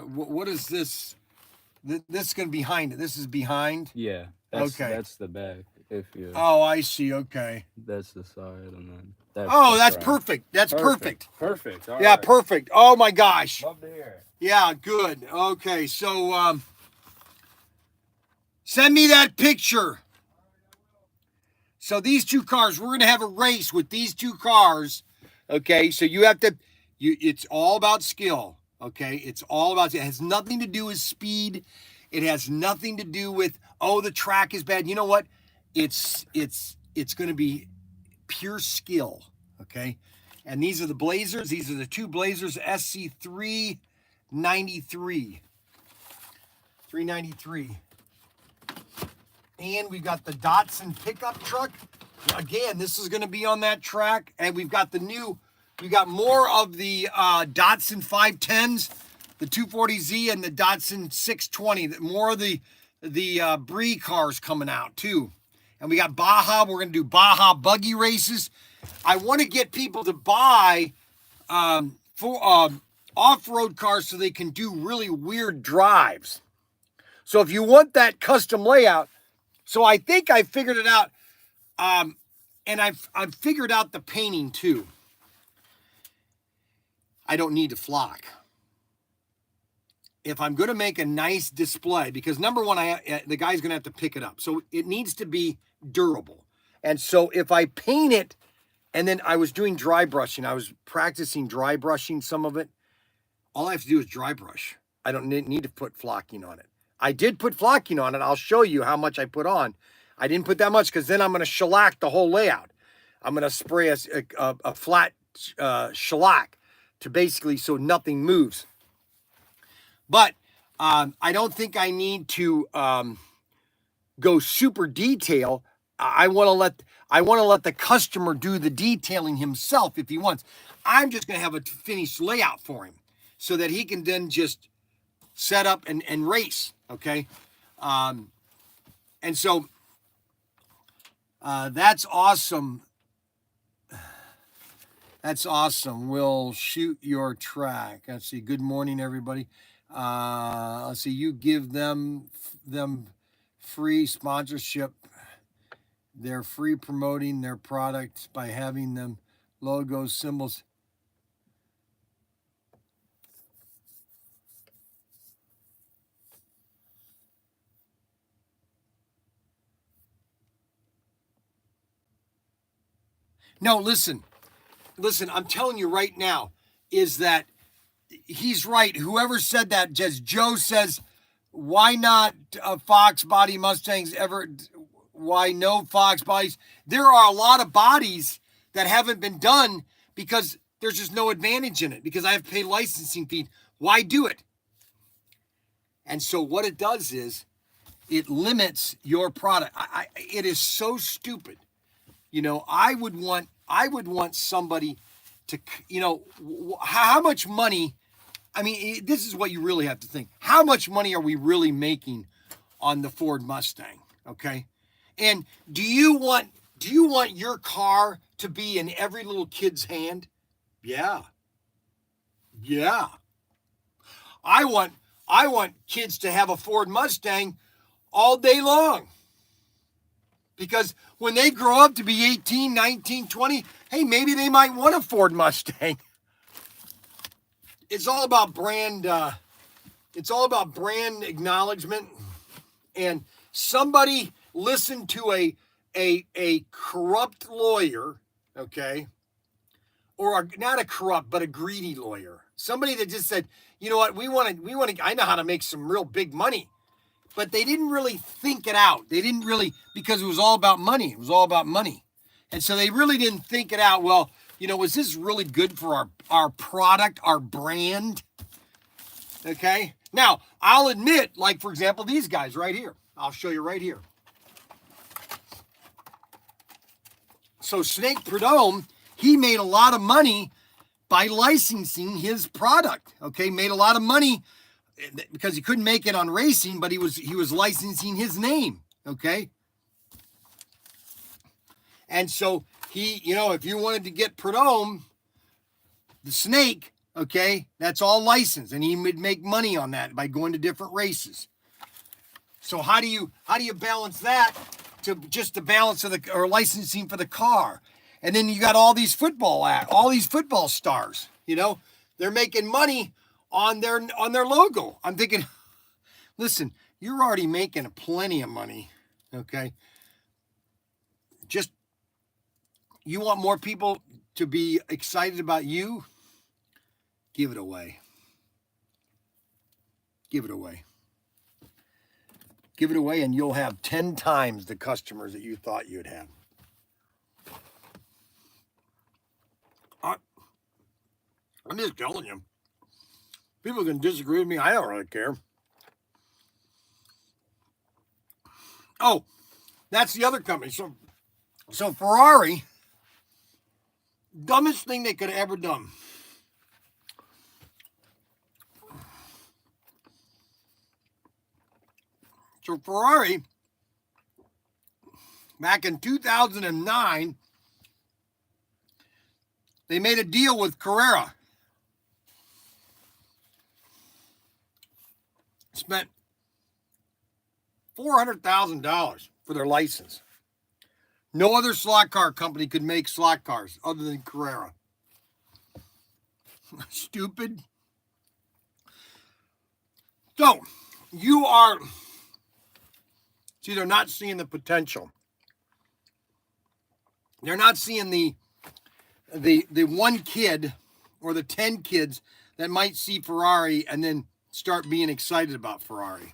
What is this? This is going to be behind it. This is behind. Yeah. Okay. That's the back. If you. Oh, I see. Okay. That's the side, and then. That's That's front. perfect. That's perfect. Perfect. All Yeah, right. perfect. Oh my gosh. Love to hear it. Yeah, good. Okay, so send me that picture. So these two cars, we're gonna have a race with these two cars. Okay, so you have to. It's all about skill. Okay, it's all about. It has nothing to do with speed. It has nothing to do with the track is bad. You know what? It's going to be pure skill. Okay, and these are the Blazers. These are the two Blazers SC393. 393. And we've got the Datsun pickup truck. Again, this is going to be on that track. And we've got we got more of the Datsun 510s, the 240Z and the Datsun 620. More of the Bree cars coming out too. And we got Baja. We're going to do Baja buggy races. I want to get people to buy off-road cars so they can do really weird drives. So if you want that custom layout, so I think I figured it out, and I've figured out the painting too. I don't need to flock. If I'm going to make a nice display, because number one, the guy's going to have to pick it up. So it needs to be durable. And so if I paint it, and then I was doing dry brushing. I was practicing dry brushing some of it. All I have to do is dry brush. I don't need to put flocking on it. I did put flocking on it. I'll show you how much I put on. I didn't put that much because then I'm going to shellac the whole layout. I'm going to spray a flat shellac to basically so nothing moves. But I don't think I need to go super detail. I want to let the customer do the detailing himself if he wants. I'm just going to have a finished layout for him so that he can then just set up and race. Okay. And so that's awesome. That's awesome. We'll shoot your track. Let's see. Good morning, everybody. Let's see. You give them free sponsorship. They're free promoting their products by having them logos, symbols. No, listen, I'm telling you right now, is that he's right. Whoever said that, just Joe says, why not Fox body Mustangs ever? Why no Fox bodies? There are a lot of bodies that haven't been done because there's just no advantage in it because I have to pay licensing fee. Why do it? And so what it does is it limits your product. It is so stupid. You know, I would want somebody to, you know, how much money I mean, this is what you really have to think. How much money are we really making on the Ford Mustang? Okay. And do you want your car to be in every little kid's hand? Yeah. Yeah. I want kids to have a Ford Mustang all day long. Because when they grow up to be 18, 19, 20, hey, maybe they might want a Ford Mustang. It's all about brand acknowledgement. And somebody listened to a corrupt lawyer, okay? Or not a corrupt, but a greedy lawyer. Somebody that just said, you know what, we want to, I know how to make some real big money. But they didn't really think it out. They didn't really, because it was all about money. It was all about money. And so they really didn't think it out. Well, you know, was this really good for our product, our brand? Okay. Now, I'll admit, like, for example, these guys right here. I'll show you right here. So Snake Prudhomme, he made a lot of money by licensing his product. Okay. Made a lot of money because he couldn't make it on racing, but he was licensing his name, okay? And so he, you know, if you wanted to get Prudhomme, the snake, okay, that's all licensed, and he would make money on that by going to different races. So how do you balance that to just the balance of or licensing for the car? And then you got all these football stars, you know, they're making money on their logo. I'm thinking, listen, you're already making plenty of money, okay? Just, you want more people to be excited about you? Give it away. Give it away. Give it away and you'll have 10 times the customers that you thought you'd have. I'm just telling you. People can disagree with me. I don't really care. Oh, that's the other company. So Ferrari, dumbest thing they could have ever done. So Ferrari, back in 2009, they made a deal with Carrera. Spent $400,000 for their license. No other slot car company could make slot cars other than Carrera. Stupid. So, they're not seeing the potential. They're not seeing the one kid or the 10 kids that might see Ferrari and then start being excited about Ferrari.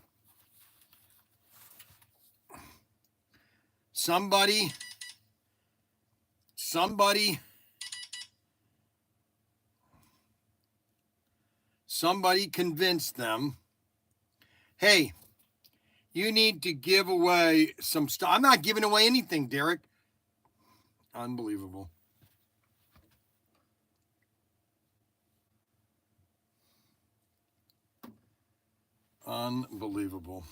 Somebody convinced them, hey, you need to give away some stuff. I'm not giving away anything, Derek. Unbelievable. Unbelievable.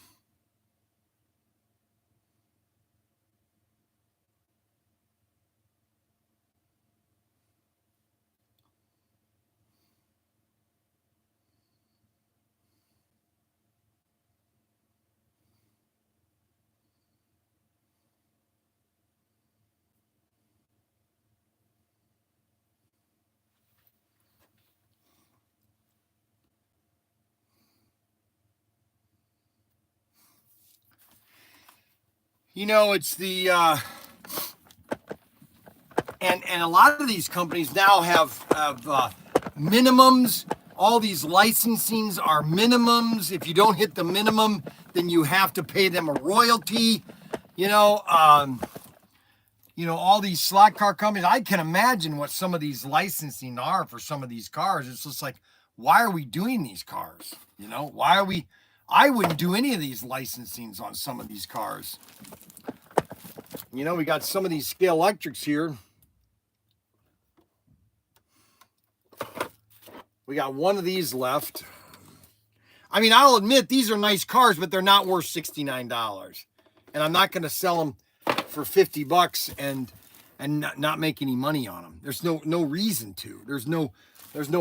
You know, it's the and a lot of these companies now have minimums. All these licensings are minimums. If you don't hit the minimum, then you have to pay them a royalty. You know, all these slot car companies. I can imagine what some of these licensing are for some of these cars. It's just like, why are we doing these cars? You know, why are we? I wouldn't do any of these licensings on some of these cars. You know, we got some of these scale electrics here. We got one of these left. I mean, I'll admit these are nice cars, but they're not worth $69. And I'm not going to sell them for $50 and not make any money on them. There's no reason to. There's no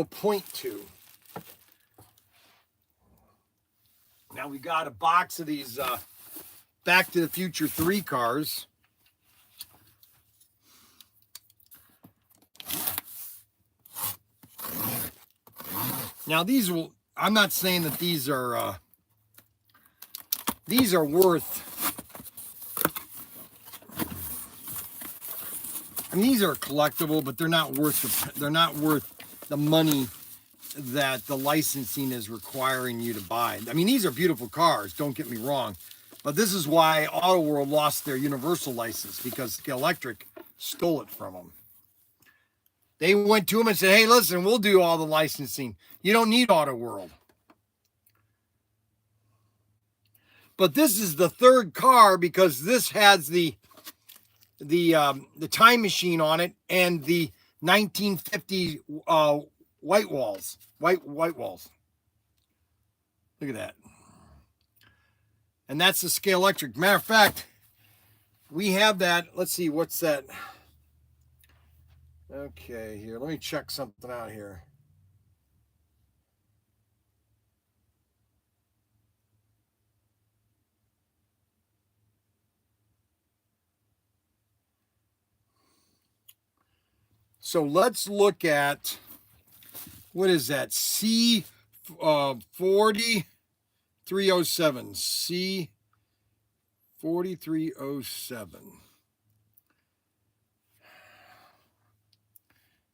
point to. Now we got a box of these Back to the Future 3 cars. Now these will, I'm not saying that these are worth, I mean, these are collectible, but they're not worth the money that the licensing is requiring you to buy. I mean, these are beautiful cars, don't get me wrong, but this is why Auto World lost their Universal license, because Scale Electric stole it from them. They went to them and said, hey, listen, we'll do all the licensing. You don't need Auto World. But this is the third car because this has the time machine on it and the 1950 white walls. White walls. Look at that. And that's the Scale Electric. Matter of fact, we have that. Let's see, what's that? Okay, here, let me check something out here. So let's look at, what is that? C 4307. C 4307.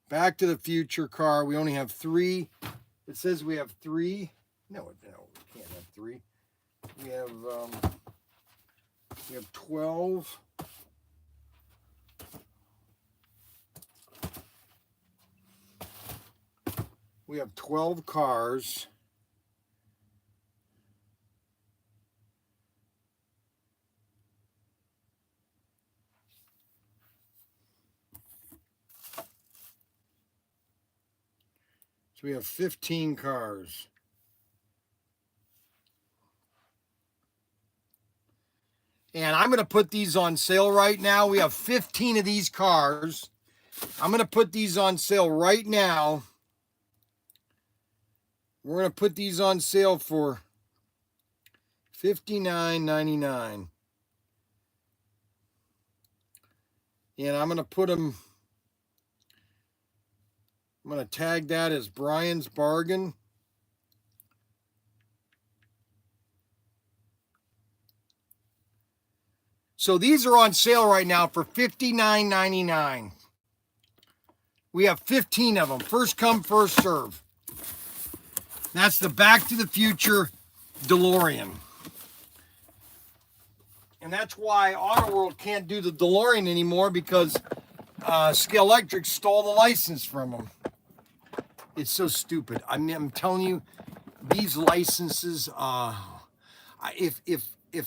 Back to the Future car. We only have 3. It says we have 3. No, we can't have 3. We have 12. We have 12 cars. So we have 15 cars. And I'm going to put these on sale right now. We have 15 of these cars. I'm going to put these on sale right now. We're going to put these on sale for $59.99. And I'm going to put them, I'm going to tag that as Bryan's Bargain. So these are on sale right now for $59.99. We have 15 of them. First come, first serve. That's the Back to the Future DeLorean. And that's why Auto World can't do the DeLorean anymore, because Scale Electric stole the license from them. It's so stupid. I mean, I'm telling you, these licenses, if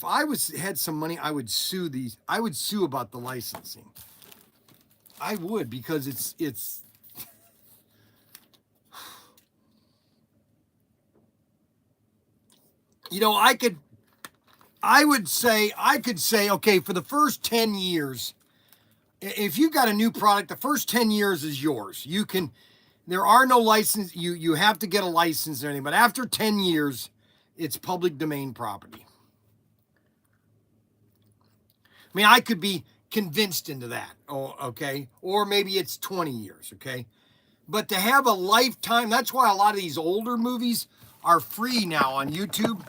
I had some money, I would sue these. I would sue about the licensing. I would, because it's you know, I could say, okay, for the first 10 years, if you got a new product, the first 10 years is yours. You can, there are no license, you have to get a license or anything, but after 10 years, it's public domain property. I mean, I could be convinced into that, okay? Or maybe it's 20 years, okay? But to have a lifetime, that's why a lot of these older movies are free now on YouTube.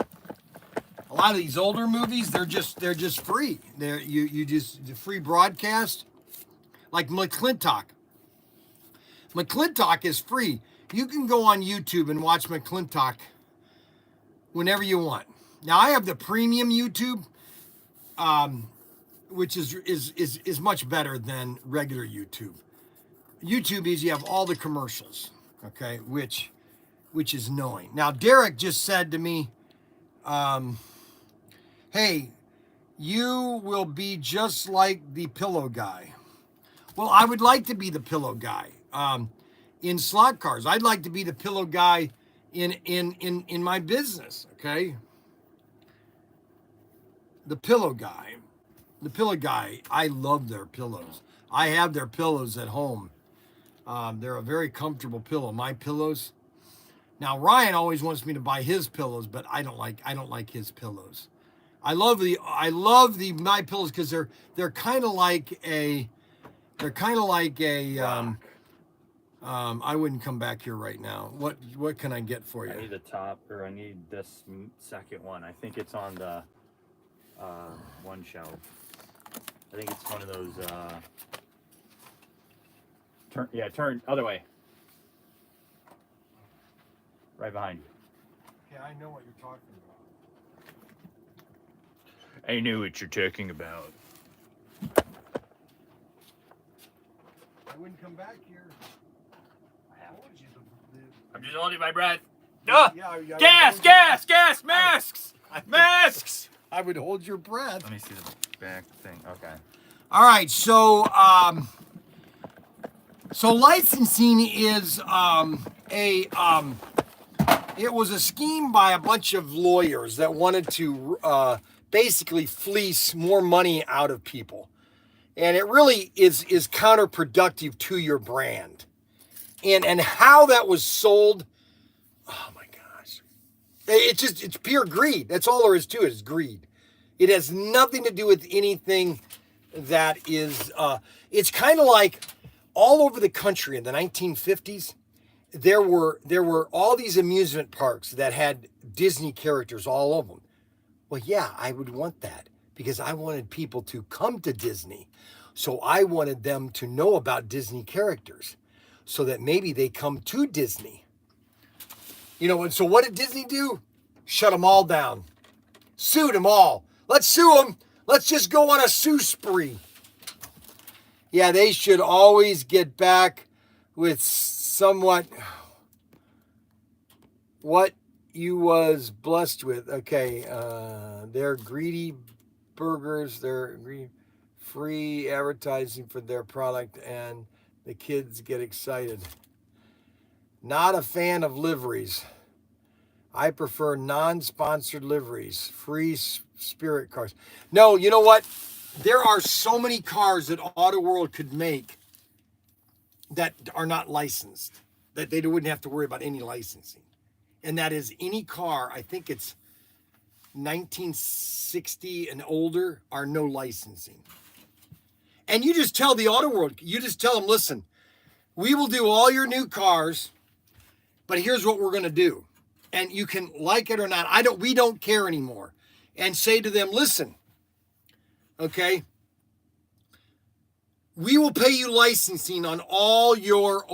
A lot of these older movies, they're just free. You just free broadcast. Like McClintock. McClintock is free. You can go on YouTube and watch McClintock whenever you want. Now I have the premium YouTube, which is much better than regular YouTube. YouTube is you have all the commercials, okay, which is annoying. Now Derek just said to me, hey, you will be just like the pillow guy. Well, I would like to be the pillow guy. in slot cars. I'd like to be the pillow guy in my business, okay? The pillow guy. The pillow guy, I love their pillows. I have their pillows at home. They're a very comfortable pillow. My pillows. Now Ryan always wants me to buy his pillows, but I don't like his pillows. I love the my pillows because they're kind of like a I wouldn't come back here right now. What can I get for you? I need the top, or I need this second one. I think it's on the one shelf. I think it's one of those. Turn other way. Right behind you. Yeah, I know what you're talking about. I knew what you're talking about. I wouldn't come back here. I told you I'm just holding my breath. yeah, Gas! Masks! Masks! I would hold your breath. Let me see the back thing. Okay. All right, so licensing is it was a scheme by a bunch of lawyers that wanted to basically fleece more money out of people, and it really is counterproductive to your brand, and how that was sold. Oh my gosh, it's pure greed. That's all there is to it, is greed. It has nothing to do with anything that is, it's kind of like all over the country in the 1950s, there were all these amusement parks that had Disney characters all of them. Well, yeah, I would want that because I wanted people to come to Disney. So I wanted them to know about Disney characters so that maybe they come to Disney. You know, and so what did Disney do? Shut them all down. Sued them all. Let's sue them. Let's just go on a sue spree. Yeah, they should always get back with somewhat what you was blessed with. Okay, they're greedy burgers. They're greedy, free advertising for their product, and the kids get excited. Not a fan of liveries. I prefer non-sponsored liveries, free spirit cars. No, you know what? There are so many cars that Auto World could make that are not licensed, that they wouldn't have to worry about any licensing. And that is any car, I think it's 1960 and older, are no licensing. And you just tell the Auto World, you just tell them, listen, we will do all your new cars, but here's what we're going to do. And you can like it or not. We don't care anymore. And say to them, listen, okay, we will pay you licensing on all your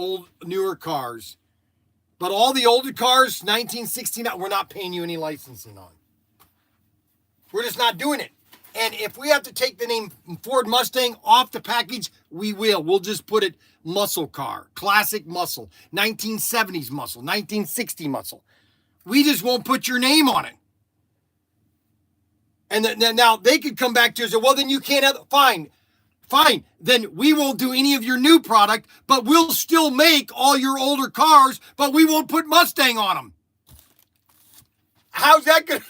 newer cars, but all the older cars, 1969, we're not paying you any licensing on. We're just not doing it. And if we have to take the name Ford Mustang off the package, we will. We'll just put it muscle car, classic muscle, 1970s muscle, 1960 muscle. We just won't put your name on it. And then now they could come back to us and say, well, then you can't have, fine. Then we won't do any of your new product, but we'll still make all your older cars, but we won't put Mustang on them. How's that going to,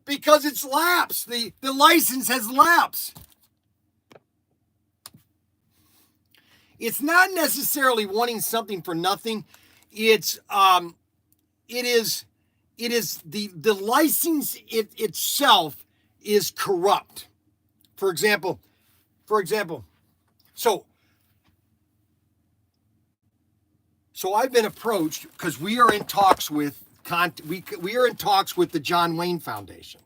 because it's lapsed. The license has lapsed. It's not necessarily wanting something for nothing. It is the license itself is corrupt. For example, so I've been approached because we are in talks with the John Wayne Foundation.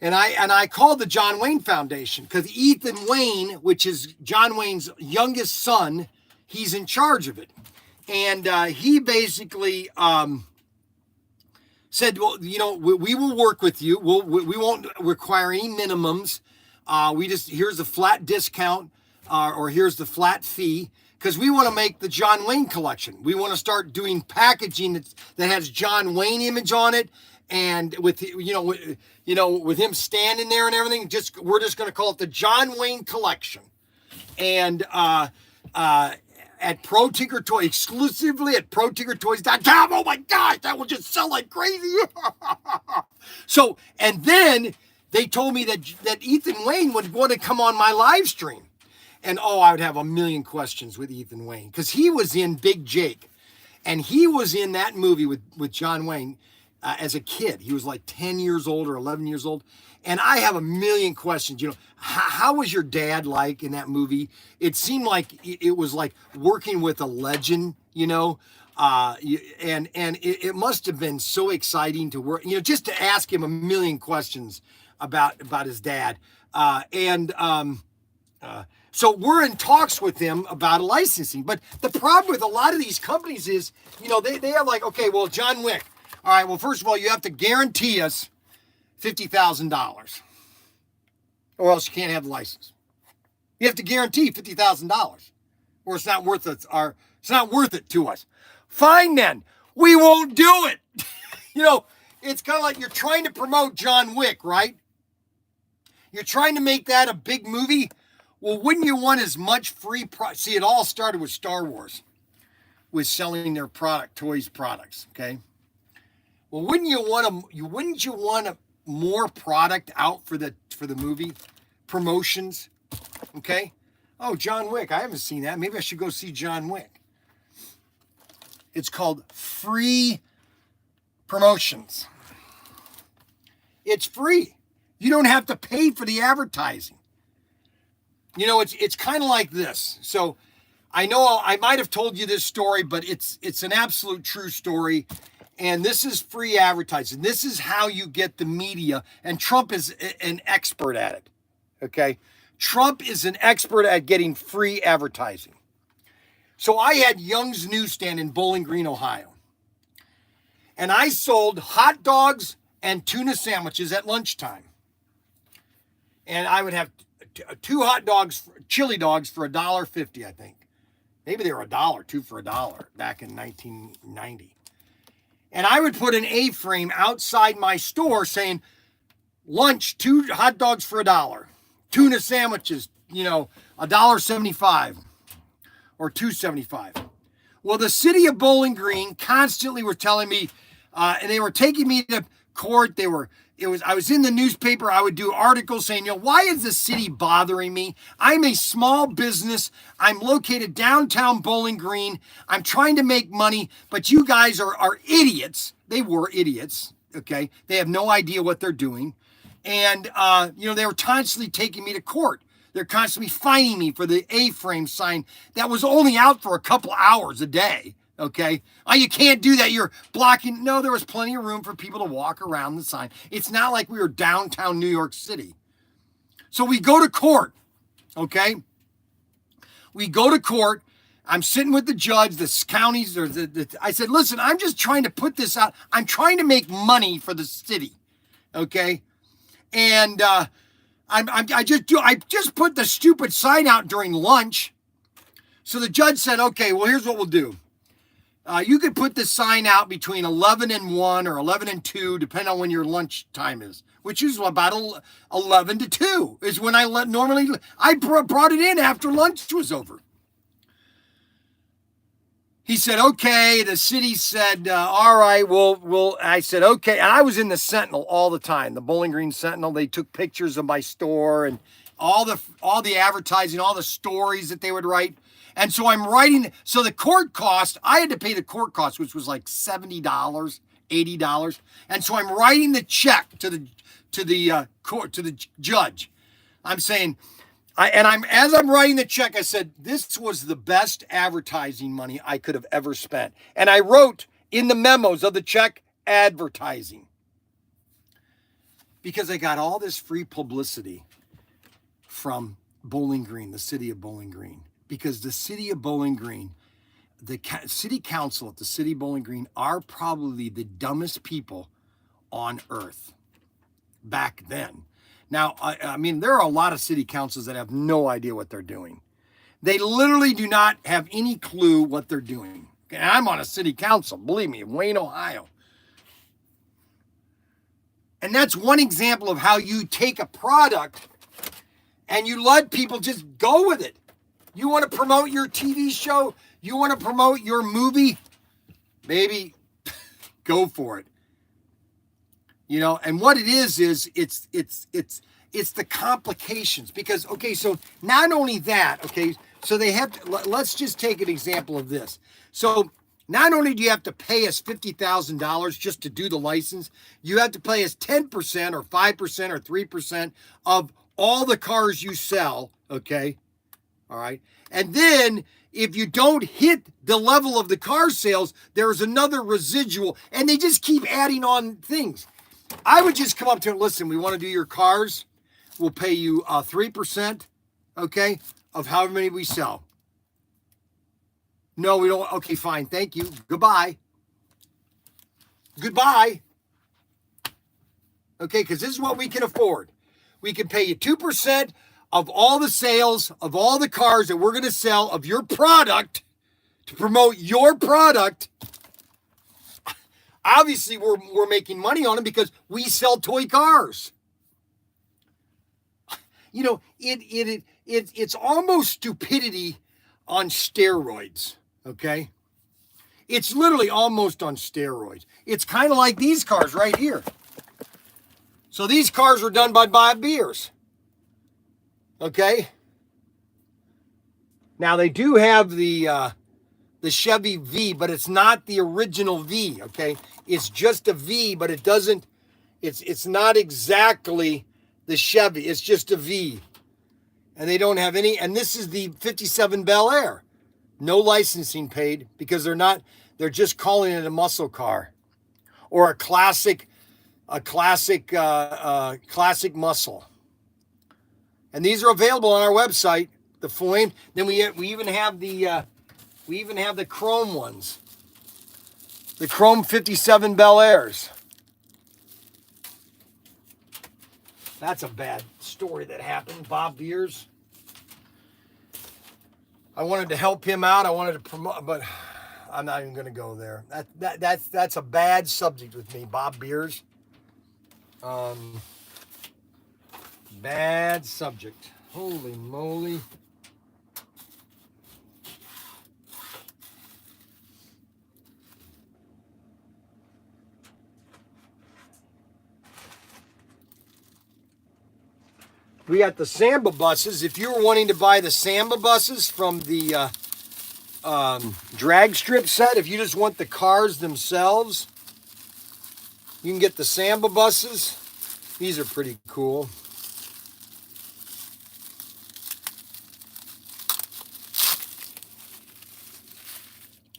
And I called the John Wayne Foundation because Ethan Wayne, which is John Wayne's youngest son, he's in charge of it. And he basically said, well, you know, we will work with you. We won't require any minimums. Here's the flat discount or here's the flat fee, because we want to make the John Wayne collection. We want to start doing packaging that has John Wayne image on it, and with with him standing there and everything. We're just going to call it the John Wayne collection, and at ProTinkerToys, exclusively at ProTinkerToys.com. Oh my gosh, that will just sell like crazy. So, and then they told me that Ethan Wayne would want to come on my live stream. And I would have a million questions with Ethan Wayne because he was in Big Jake. And he was in that movie with John Wayne as a kid. He was like 10 years old or 11 years old. And I have a million questions. You know, how was your dad like in that movie? It seemed like it was like working with a legend, you know. And it must have been so exciting to work, you know, just to ask him a million questions about his dad. So we're in talks with them about a licensing. But the problem with a lot of these companies is, you know, they have like, okay, well, John Wick. All right, well, first of all, you have to guarantee us $50,000 or else you can't have the license. You have to guarantee $50,000 or it's not worth it. It's not worth it to us. Fine then, we won't do it. You know, it's kind of like you're trying to promote John Wick, right? You're trying to make that a big movie. Well, wouldn't you want as much free See, it all started with Star Wars, with selling their toys products, okay? Well, wouldn't you want more product out for the movie? Promotions, okay? Oh, John Wick, I haven't seen that. Maybe I should go see John Wick. It's called free promotions. It's free. You don't have to pay for the advertising. You know, it's kind of like this. So I know I might have told you this story, but it's an absolute true story. And this is free advertising. This is how you get the media. And Trump is an expert at it. Okay? Trump is an expert at getting free advertising. So I had Young's Newsstand in Bowling Green, Ohio. And I sold hot dogs and tuna sandwiches at lunchtime. And I would have 2 hot dogs, chili dogs for $1.50, I think. Maybe they were $1, 2 for $1 back in 1990. And I would put an A-frame outside my store saying, lunch, 2 hot dogs for $1. Tuna sandwiches, you know, $1.75 or $2.75. Well, the city of Bowling Green constantly were telling me, and they were taking me to court. I was in the newspaper. I would do articles saying, you know, why is the city bothering me? I'm a small business. I'm located downtown Bowling Green. I'm trying to make money, but you guys are idiots. They were idiots. Okay. They have no idea what they're doing. And, you know, they were constantly taking me to court. They're constantly fining me for the A-frame sign that was only out for a couple hours a day. Okay. Oh, you can't do that. You're blocking. No, there was plenty of room for people to walk around the sign. It's not like we were downtown New York City. So we go to court. Okay. We go to court. I'm sitting with the judge, the counties, or I said, listen, I'm just trying to put this out. I'm trying to make money for the city. Okay. And, I just put the stupid sign out during lunch. So the judge said, okay, well, here's what we'll do. You could put this sign out between 11 and 1 or 11 and 2, depending on when your lunch time is, which is about 11 to 2 is when I brought it in after lunch was over. He said, okay. The city said, all right, I said, okay. And I was in the Sentinel all the time, the Bowling Green Sentinel. They took pictures of my store and all the advertising, all the stories that they would write. And so I'm writing. So the court cost, I had to pay the court cost, which was like $70, $80. And so I'm writing the check to the judge. I'm saying, as I'm writing the check, I said, this was the best advertising money I could have ever spent. And I wrote in the memos of the check, advertising. Because I got all this free publicity from Bowling Green, the city of Bowling Green. Because the city of Bowling Green, the city council at the city of Bowling Green are probably the dumbest people on earth back then. Now, I mean, there are a lot of city councils that have no idea what they're doing. They literally do not have any clue what they're doing. And I'm on a city council, believe me, in Wayne, Ohio. And that's one example of how you take a product and you let people just go with it. You want to promote your TV show? You want to promote your movie? Maybe go for it. You know, and what it is it's the complications. Because, okay, so not only that, okay, so they have to, let's just take an example of this. So not only do you have to pay us $50,000 just to do the license, you have to pay us 10% or 5% or 3% of all the cars you sell, okay? All right. And then if you don't hit the level of the car sales, there's another residual, and they just keep adding on things. I would just come up to it, listen, we want to do your cars. We'll pay you 3%, okay, of however many we sell. No, we don't. Okay, fine. Thank you. Goodbye. Goodbye. Okay, because this is what we can afford. We can pay you 2% of all the sales of all the cars that we're going to sell of your product to promote your product. Obviously, we're making money on it because we sell toy cars. You know, it's almost stupidity on steroids, okay? It's literally almost on steroids. It's kind of like these cars right here. So these cars were done by Bob Beers, okay? Now, they do have the Chevy V, but it's not the original V, okay? It's just a V, but it doesn't, it's not exactly the Chevy. It's just a V. And they don't have any, and this is the 57 Bel Air. No licensing paid because they're just calling it a muscle car or a classic muscle. And these are available on our website, the flame. Then we even have the chrome ones. The chrome 57 Bel Airs. That's a bad story that happened. Bob Beers. I wanted to help him out. I wanted to promote, but I'm not even going to go there. That's a bad subject with me. Bob Beers. Bad subject. Holy moly. We got the Samba buses. If you were wanting to buy the Samba buses from the drag strip set, if you just want the cars themselves, you can get the Samba buses. These are pretty cool.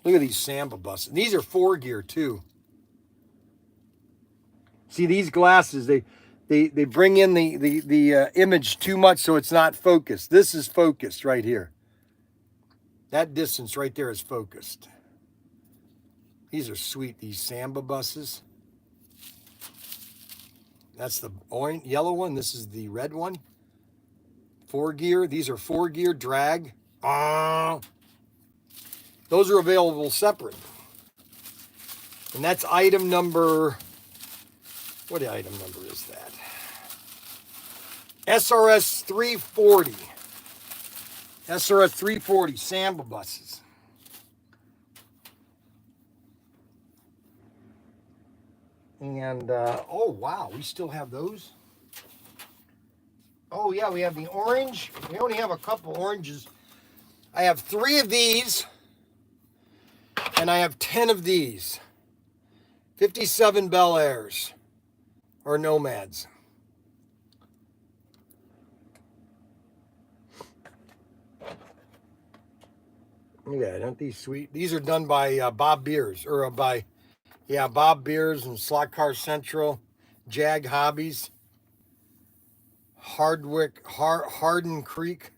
Look at these Samba buses. These are 4-gear too. See these glasses, they bring in the image too much so it's not focused. This is focused right here. That distance right there is focused. These are sweet, these Samba buses. That's the orange, yellow one. This is the red one. 4-gear. These are 4-gear drag. Those are available separate. And that's item number, what item number is that? SRS 340. SRS 340 Samba buses. And, oh, wow, we still have those. Oh, yeah, we have the orange. We only have a couple oranges. I have 3 of these, and I have 10 of these. 57 Bel Airs, or Nomads. Look at that, aren't these sweet? These are done by Bob Beers, or by, yeah, Bob Beers and Slot Car Central, Jag Hobbies, Hardin Creek.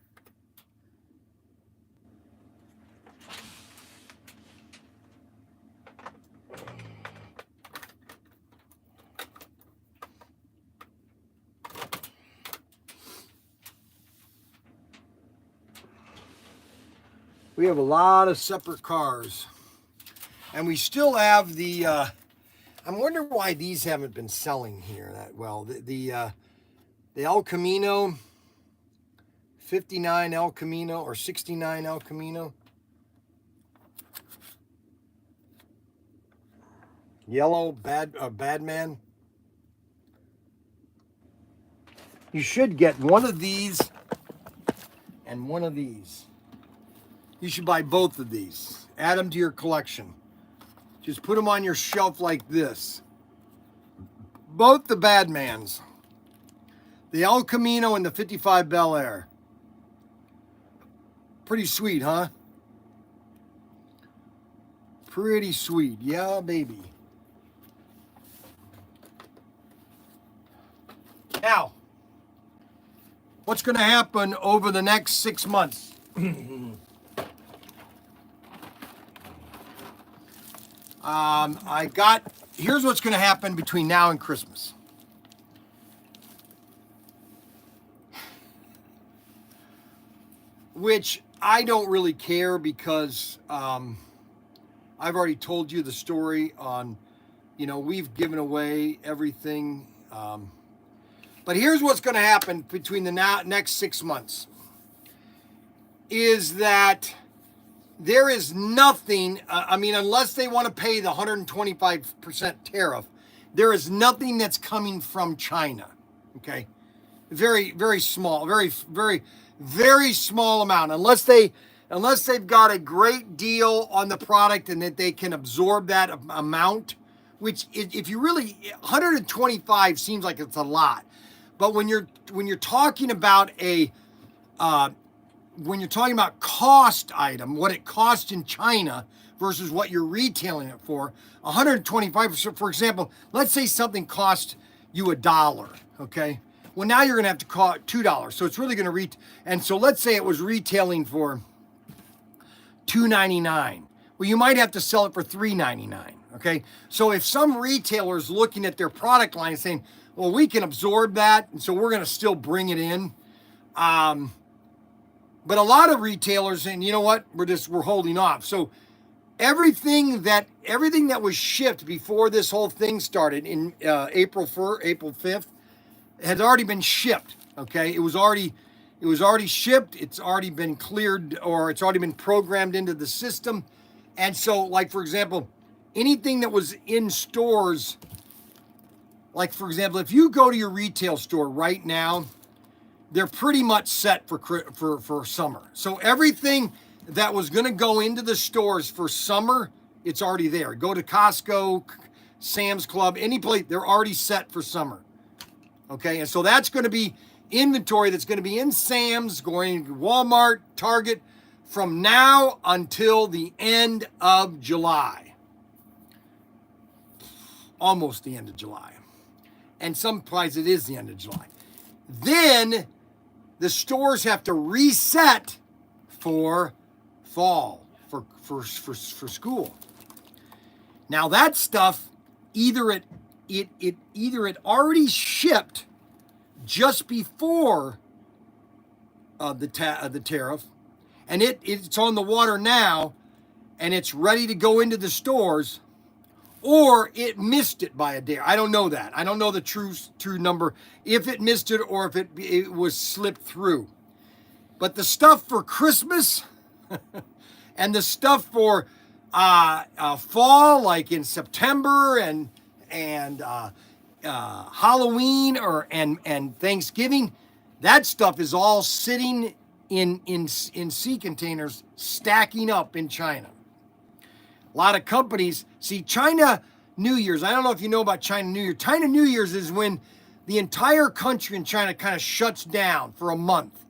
We have a lot of separate cars. And we still have the, I'm wondering why these haven't been selling here that well. The El Camino, 59 El Camino or 69 El Camino. Yellow bad man. You should get one of these and one of these. You should buy both of these. Add them to your collection. Just put them on your shelf like this. Both the Badmans. The El Camino and the 55 Bel Air. Pretty sweet, huh? Pretty sweet. Yeah, baby. Now, what's going to happen over the next 6 months? Here's what's going to happen between now and Christmas. Which I don't really care because I've already told you the story on, we've given away everything. But here's what's going to happen between the next 6 months. Is that there is nothing, unless they want to pay the 125% tariff, there is nothing that's coming from China, okay? Very, very small, very, very, very small amount. Unless they've got a great deal on the product and that they can absorb that amount, which if you really, 125 seems like it's a lot. But when you're talking about when you're talking about cost item, what it costs in China versus what you're retailing it for, 125%, for example, let's say something cost you $1, okay? Well, now you're gonna have to cost $2. So it's really gonna and so let's say it was retailing for $2.99. Well, you might have to sell it for $3.99, okay? So if some retailer is looking at their product line and saying, well, we can absorb that, and so we're gonna still bring it in. But a lot of retailers, and you know what? We're holding off. So everything that was shipped before this whole thing started in April 5th, has already been shipped. Okay, it was already shipped. It's already been cleared, or it's already been programmed into the system. And so, like for example, anything that was in stores, like for example, if you go to your retail store right now, they're pretty much set for summer. So everything that was going to go into the stores for summer, it's already there. Go to Costco, Sam's Club, any place, they're already set for summer. Okay, and so that's going to be inventory that's going to be in Sam's, going to Walmart, Target, from now until the end of July. Almost the end of July. And some places it is the end of July. Then the stores have to reset for fall, for school. Now that stuff, either it already shipped just before the tariff, and it's on the water now, and it's ready to go into the stores, or it missed it by a day. I don't know that. I don't know the true number, if it missed it or if it was slipped through. But the stuff for Christmas and the stuff for fall, like in September and Halloween and Thanksgiving, that stuff is all sitting in sea containers, stacking up in China. A lot of companies, see, China New Year's, I don't know if you know about China New Year. China New Year's is when the entire country in China kind of shuts down for a month.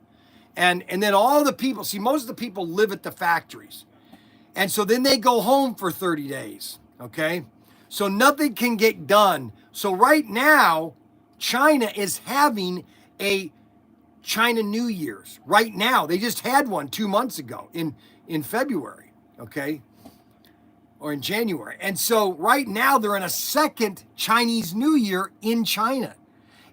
And then all the people, see, most of the people live at the factories. And so then they go home for 30 days, okay? So nothing can get done. So right now, China is having a China New Year's. Right now, they just had one 2 months ago in February, okay? Or in January. And so right now they're in a second Chinese New Year in China.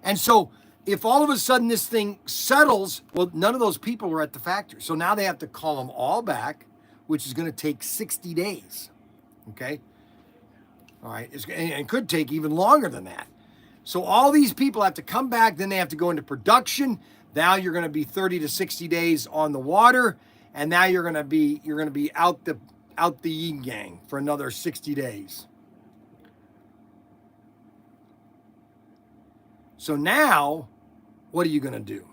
And so if all of a sudden this thing settles, well, none of those people were at the factory. So now they have to call them all back, which is going to take 60 days. Okay? All right. It could take even longer than that. So all these people have to come back, then they have to go into production. Now you're going to be 30 to 60 days on the water, and now you're going to be out the yin yang for another 60 days. So now, what are you going to do?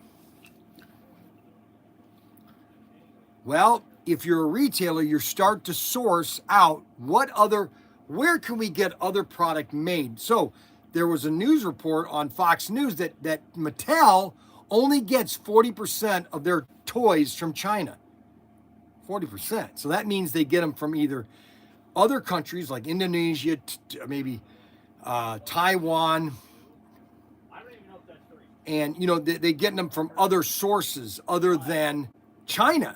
Well, if you're a retailer, you start to source out where can we get other product made? So there was a news report on Fox News that Mattel only gets 40% of their toys from China. 40%. So that means they get them from either other countries like Indonesia, maybe Taiwan, and they're getting them from other sources other than China.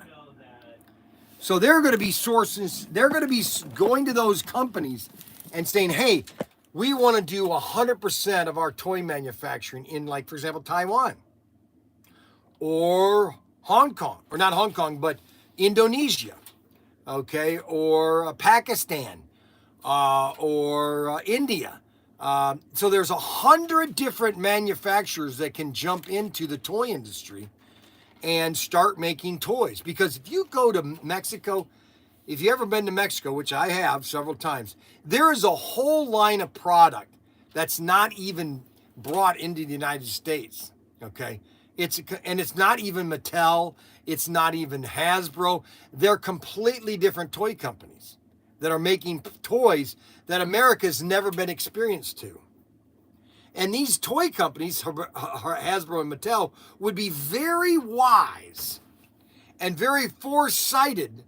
So they're going to be going to those companies and saying, hey, we want to do 100% of our toy manufacturing in, like, for example, Taiwan or Hong Kong, or not Hong Kong, but Indonesia, okay, or Pakistan, or India. So there's 100 different manufacturers that can jump into the toy industry and start making toys. Because if you go to Mexico, if you've ever been to Mexico, which I have several times, there is a whole line of product that's not even brought into the United States, okay? It's not even Mattel, it's not even Hasbro. They're completely different toy companies that are making toys that America's never been experienced to. And these toy companies, Hasbro and Mattel, would be very wise and very foresighted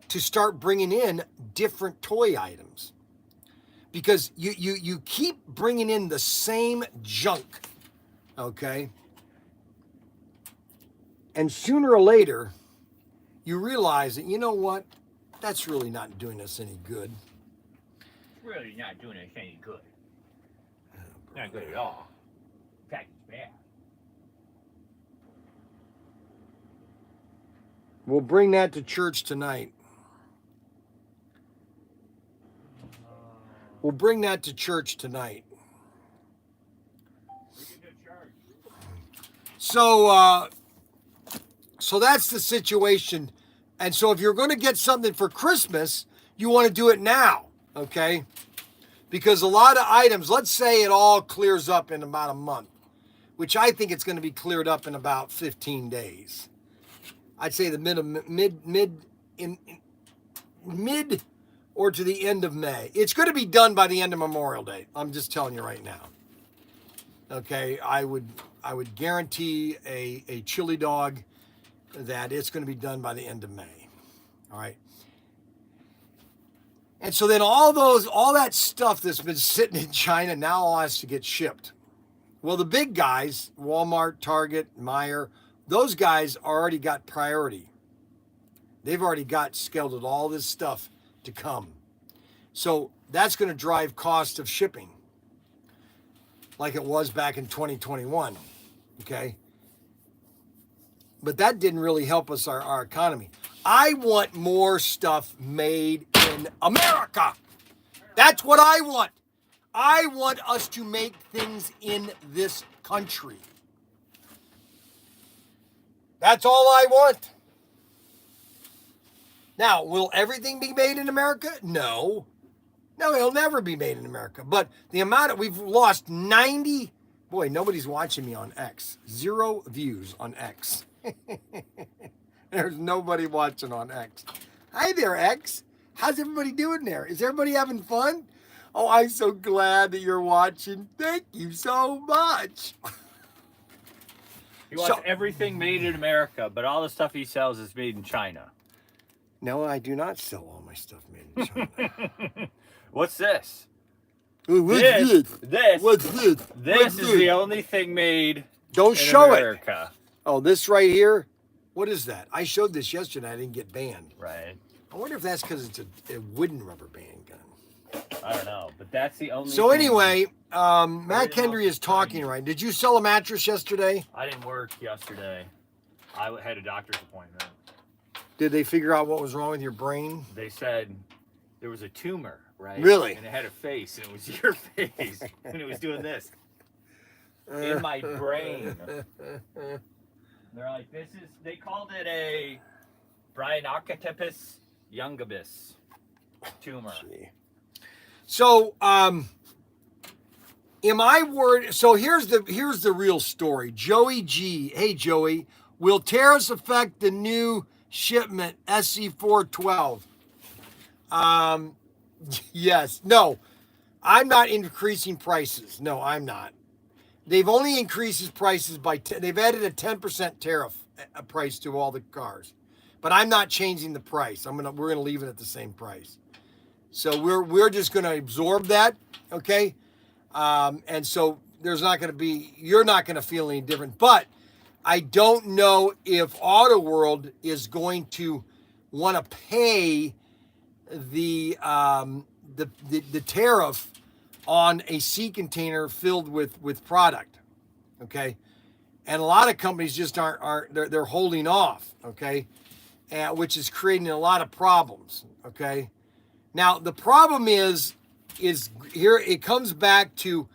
to start bringing in different toy items. Because you keep bringing in the same junk, okay? And sooner or later, you realize that, you know what? That's really not doing us any good. Really not doing us any good. Not good at all. In fact, it's bad. We'll bring that to church tonight. We'll bring that to church tonight. So that's the situation. And so if you're going to get something for Christmas, you want to do it now, okay? Because a lot of items, let's say it all clears up in about a month, which I think it's going to be cleared up in about 15 days. I'd say the mid or to the end of May. It's going to be done by the end of Memorial Day. I'm just telling you right now. Okay, I would guarantee a chili dog that it's going to be done by the end of May. All right. And so then all that stuff that's been sitting in China now all has to get shipped. Well, the big guys, Walmart, Target, Meijer, those guys already got priority. They've already got scheduled all this stuff to come. So that's going to drive cost of shipping like it was back in 2021, okay? But that didn't really help us, our economy. I want more stuff made in America. That's what I want. I want us to make things in this country. That's all I want. Now, will everything be made in America? No. No, it'll never be made in America. But the amount we've lost 90, boy, nobody's watching me on X. 0 views on X. There's nobody watching on X. Hi there, X. How's everybody doing there? Is everybody having fun? Oh, I'm so glad that you're watching. Thank you so much. He wants everything made in America, but all the stuff he sells is made in China. No, I do not sell all my stuff made in China. What's this? What's this? This. What's this? This is the only thing made Don't in show America. it. Oh, this right here? What is that? I showed this yesterday. I didn't get banned. Right. I wonder if that's because it's a wooden rubber band gun. I don't know, but that's the only So thing. Anyway, Matt Kendry is talking right. Did you sell a mattress yesterday? I didn't work yesterday. I had a doctor's appointment. Did they figure out what was wrong with your brain? They said there was a tumor, right? Really? And it had a face, and it was your face, and it was doing this in my brain. They're like, they called it a Bryan-Octopus youngibus tumor. So, Am I worried? So here's the real story. Joey G. Hey Joey, will tariffs affect the new shipment SC412? Yes. No. I'm not increasing prices. No, I'm not. They've only increased his prices by they've added a 10% tariff price to all the cars. But I'm not changing the price. We're gonna leave it at the same price. So we're just gonna absorb that, okay? And so there's not gonna be, you're not gonna feel any different. But I don't know if Auto World is going to want to pay the tariff on a sea container filled with product, okay? And a lot of companies just they're holding off, okay? Which is creating a lot of problems, okay? Now, the problem is here it comes back to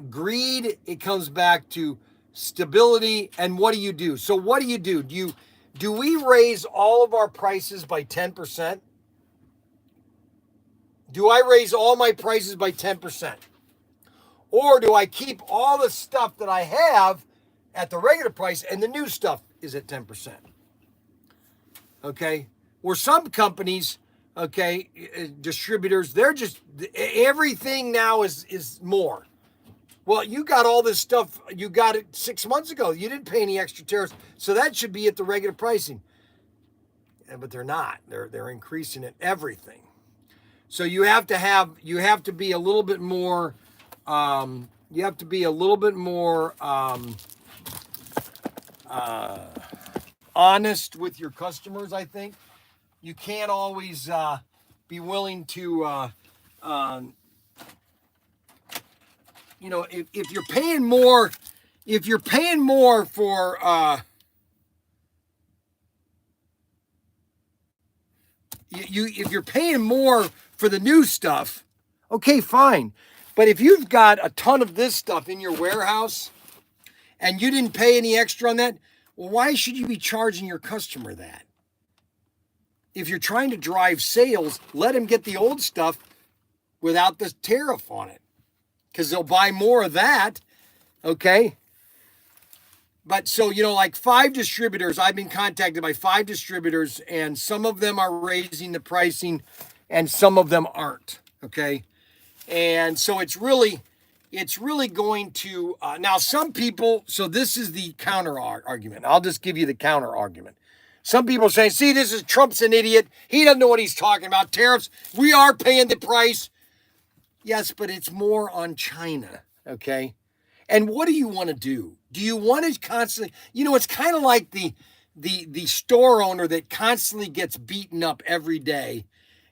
greed, it comes back to stability, and what do? So what do? Do we raise all of our prices by 10%? Do I raise all my prices by 10%? Or do I keep all the stuff that I have at the regular price and the new stuff is at 10%? Okay? Or some companies, okay, distributors, they're just, everything now is more. Well, you got all this stuff, you got it 6 months ago. You didn't pay any extra tariffs, so that should be at the regular pricing. But they're not. They're increasing it, everything. So you have to be a little bit more, honest with your customers, I think. You can't always be willing to, if you're paying more, for, if you're paying more for the new stuff, okay, fine. But if you've got a ton of this stuff in your warehouse and you didn't pay any extra on that, well, why should you be charging your customer that? If you're trying to drive sales, let them get the old stuff without the tariff on it, because they'll buy more of that, okay? But so, like 5 distributors, I've been contacted by 5 distributors, and some of them are raising the pricing and some of them aren't, okay? And so it's really going to, now some people, so this is the counter argument. I'll just give you the counter argument. Some people are saying, see, this is Trump's an idiot. He doesn't know what he's talking about. Tariffs, we are paying the price. Yes, but it's more on China, okay? And what do you want to do? Do you want to constantly, it's kind of like the store owner that constantly gets beaten up every day.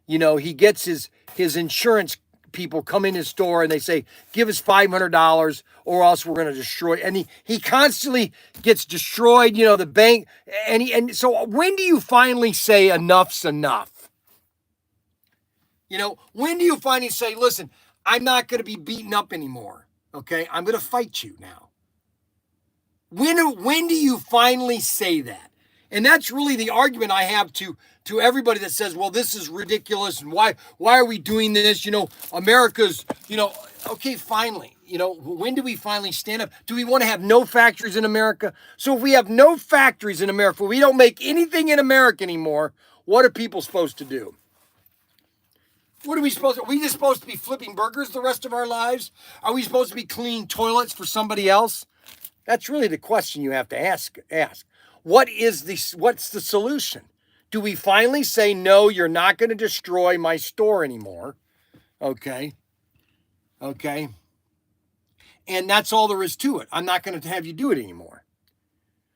He gets his insurance people come in his store and they say, give us $500 or else we're going to destroy. And he constantly gets destroyed, the bank. And so when do you finally say enough's enough? When do you finally say, listen, I'm not going to be beaten up anymore. Okay, I'm going to fight you now. When do you finally say that? And that's really the argument I have to everybody that says, well, this is ridiculous and why are we doing this? America's, okay, finally, when do we finally stand up? Do we want to have no factories in America? So if we have no factories in America, we don't make anything in America anymore, what are people supposed to do? What are we supposed to? Are we just supposed to be flipping burgers the rest of our lives? Are we supposed to be cleaning toilets for somebody else? That's really the question you have to ask. What's the solution? Do we finally say, no, you're not going to destroy my store anymore? Okay. And that's all there is to it. I'm not going to have you do it anymore.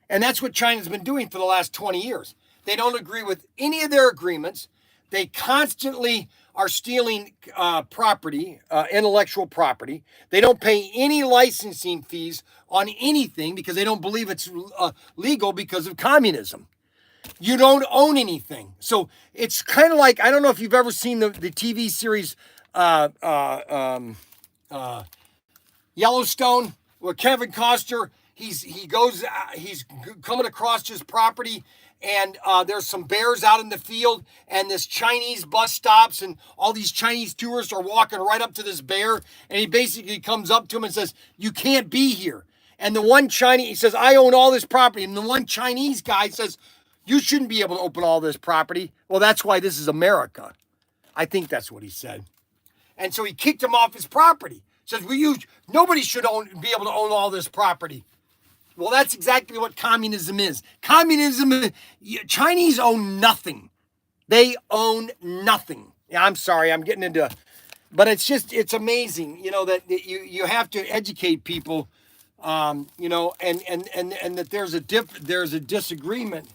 And that's what China's been doing for the last 20 years. They don't agree with any of their agreements. They constantly are stealing property, intellectual property. They don't pay any licensing fees on anything because they don't believe it's legal because of communism. You don't own anything. So it's kind of like, I don't know if you've ever seen the TV series Yellowstone, where Kevin Costner, he's coming across his property and there's some bears out in the field, and this Chinese bus stops, and all these Chinese tourists are walking right up to this bear, and he basically comes up to him and says, "You can't be here." And the one Chinese, he says, "I own all this property," and the one Chinese guy says, "You shouldn't be able to open all this property." "Well, that's why this is America." I think that's what he said. And so he kicked him off his property. Says, nobody should be able to own all this property. Well, that's exactly what communism is. Communism, Chinese own nothing. They own nothing. Yeah, I'm sorry, I'm getting into, but it's amazing, that you have to educate people, and that there's a disagreement.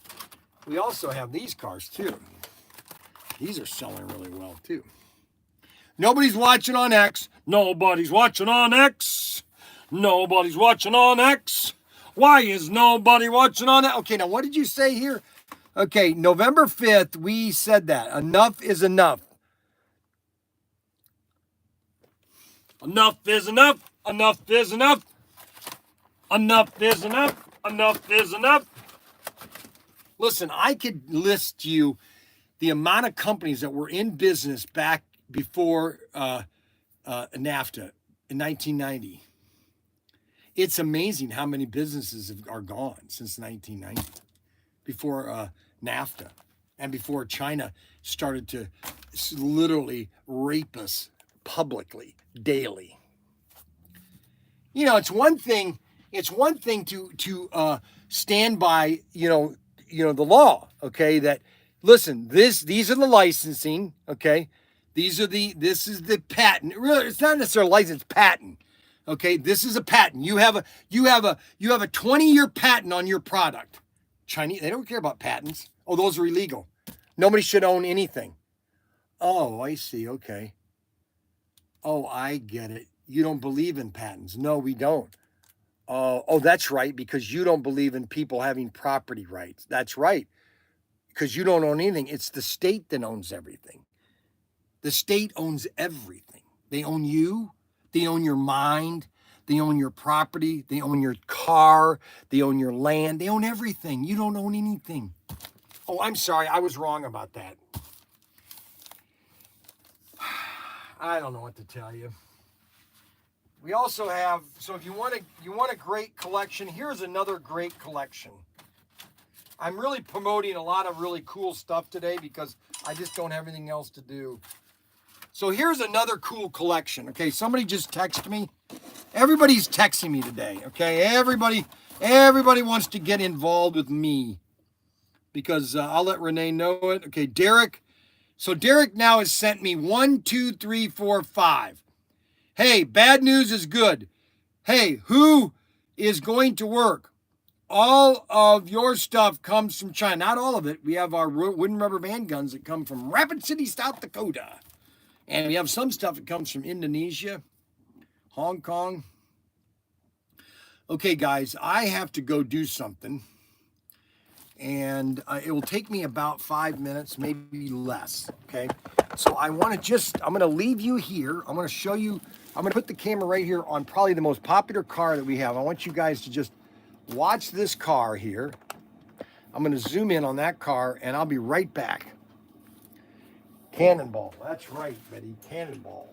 We also have these cars too. These are selling really well too. Nobody's watching on X. Nobody's watching on X. Nobody's watching on X. Why is nobody watching on it? Okay, now what did you say here? Okay, November 5th, we said that. Enough is enough. Enough is enough. Enough is enough. Enough is enough. Enough is enough. Listen, I could list you the amount of companies that were in business back before NAFTA in 1990. It's amazing how many businesses are gone since 1990, before NAFTA, and before China started to literally rape us publicly, daily. It's one thing to stand by, the law, okay, that, listen, these are the licensing, okay, this is the patent. Really, it's not necessarily a license, patent. Okay, this is a patent. You have a 20-year patent on your product. Chinese, they don't care about patents. Oh, those are illegal. Nobody should own anything. Oh, I see. Okay. Oh, I get it. You don't believe in patents. No, we don't. Oh, that's right, because you don't believe in people having property rights. That's right, because you don't own anything. It's the state that owns everything. The state owns everything. They own you. They own your mind. They own your property. They own your car. They own your land. They own everything. You don't own anything. Oh, I'm sorry. I was wrong about that. I don't know what to tell you. We also have, so if you want a great collection, here's another great collection. I'm really promoting a lot of really cool stuff today because I just don't have anything else to do. So here's another cool collection. Okay, somebody just texted me. Everybody's texting me today. Okay, everybody wants to get involved with me because I'll let Renee know it. Okay, Derek. So Derek now has sent me 1, 2, 3, 4, 5. Hey, bad news is good. Hey, who is going to work? All of your stuff comes from China. Not all of it. We have our wooden rubber band guns that come from Rapid City, South Dakota. And we have some stuff that comes from Indonesia, Hong Kong. Okay, guys, I have to go do something. And it will take me about 5 minutes, maybe less, okay? So I'm going to leave you here. I'm going to show you, I'm going to put the camera right here on probably the most popular car that we have. I want you guys to just watch this car here. I'm going to zoom in on that car, and I'll be right back. Cannonball. That's right, Betty. Cannonball.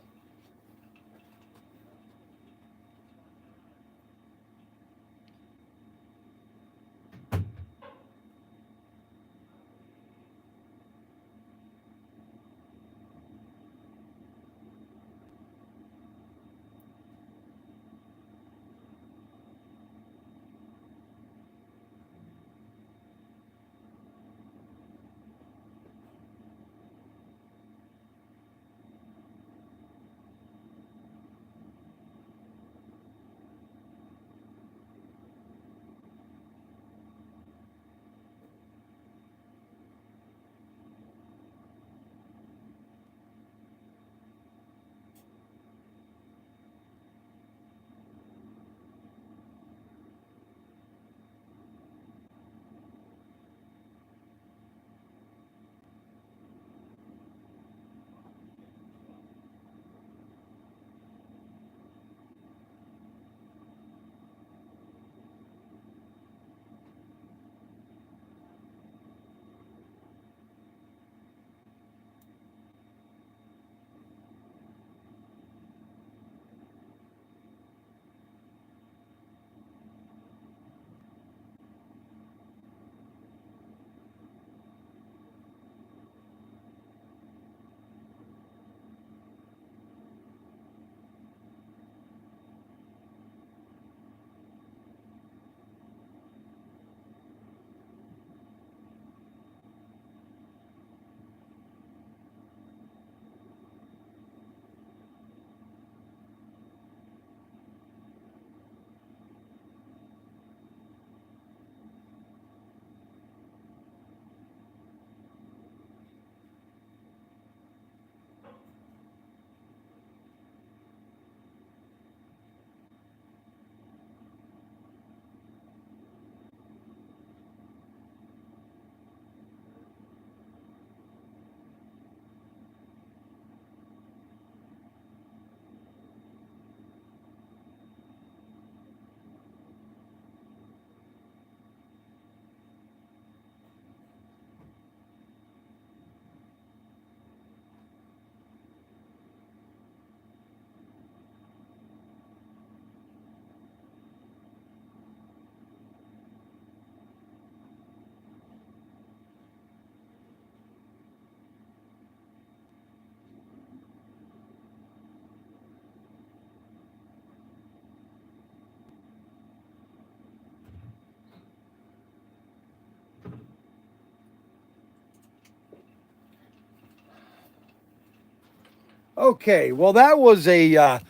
Okay, well that was a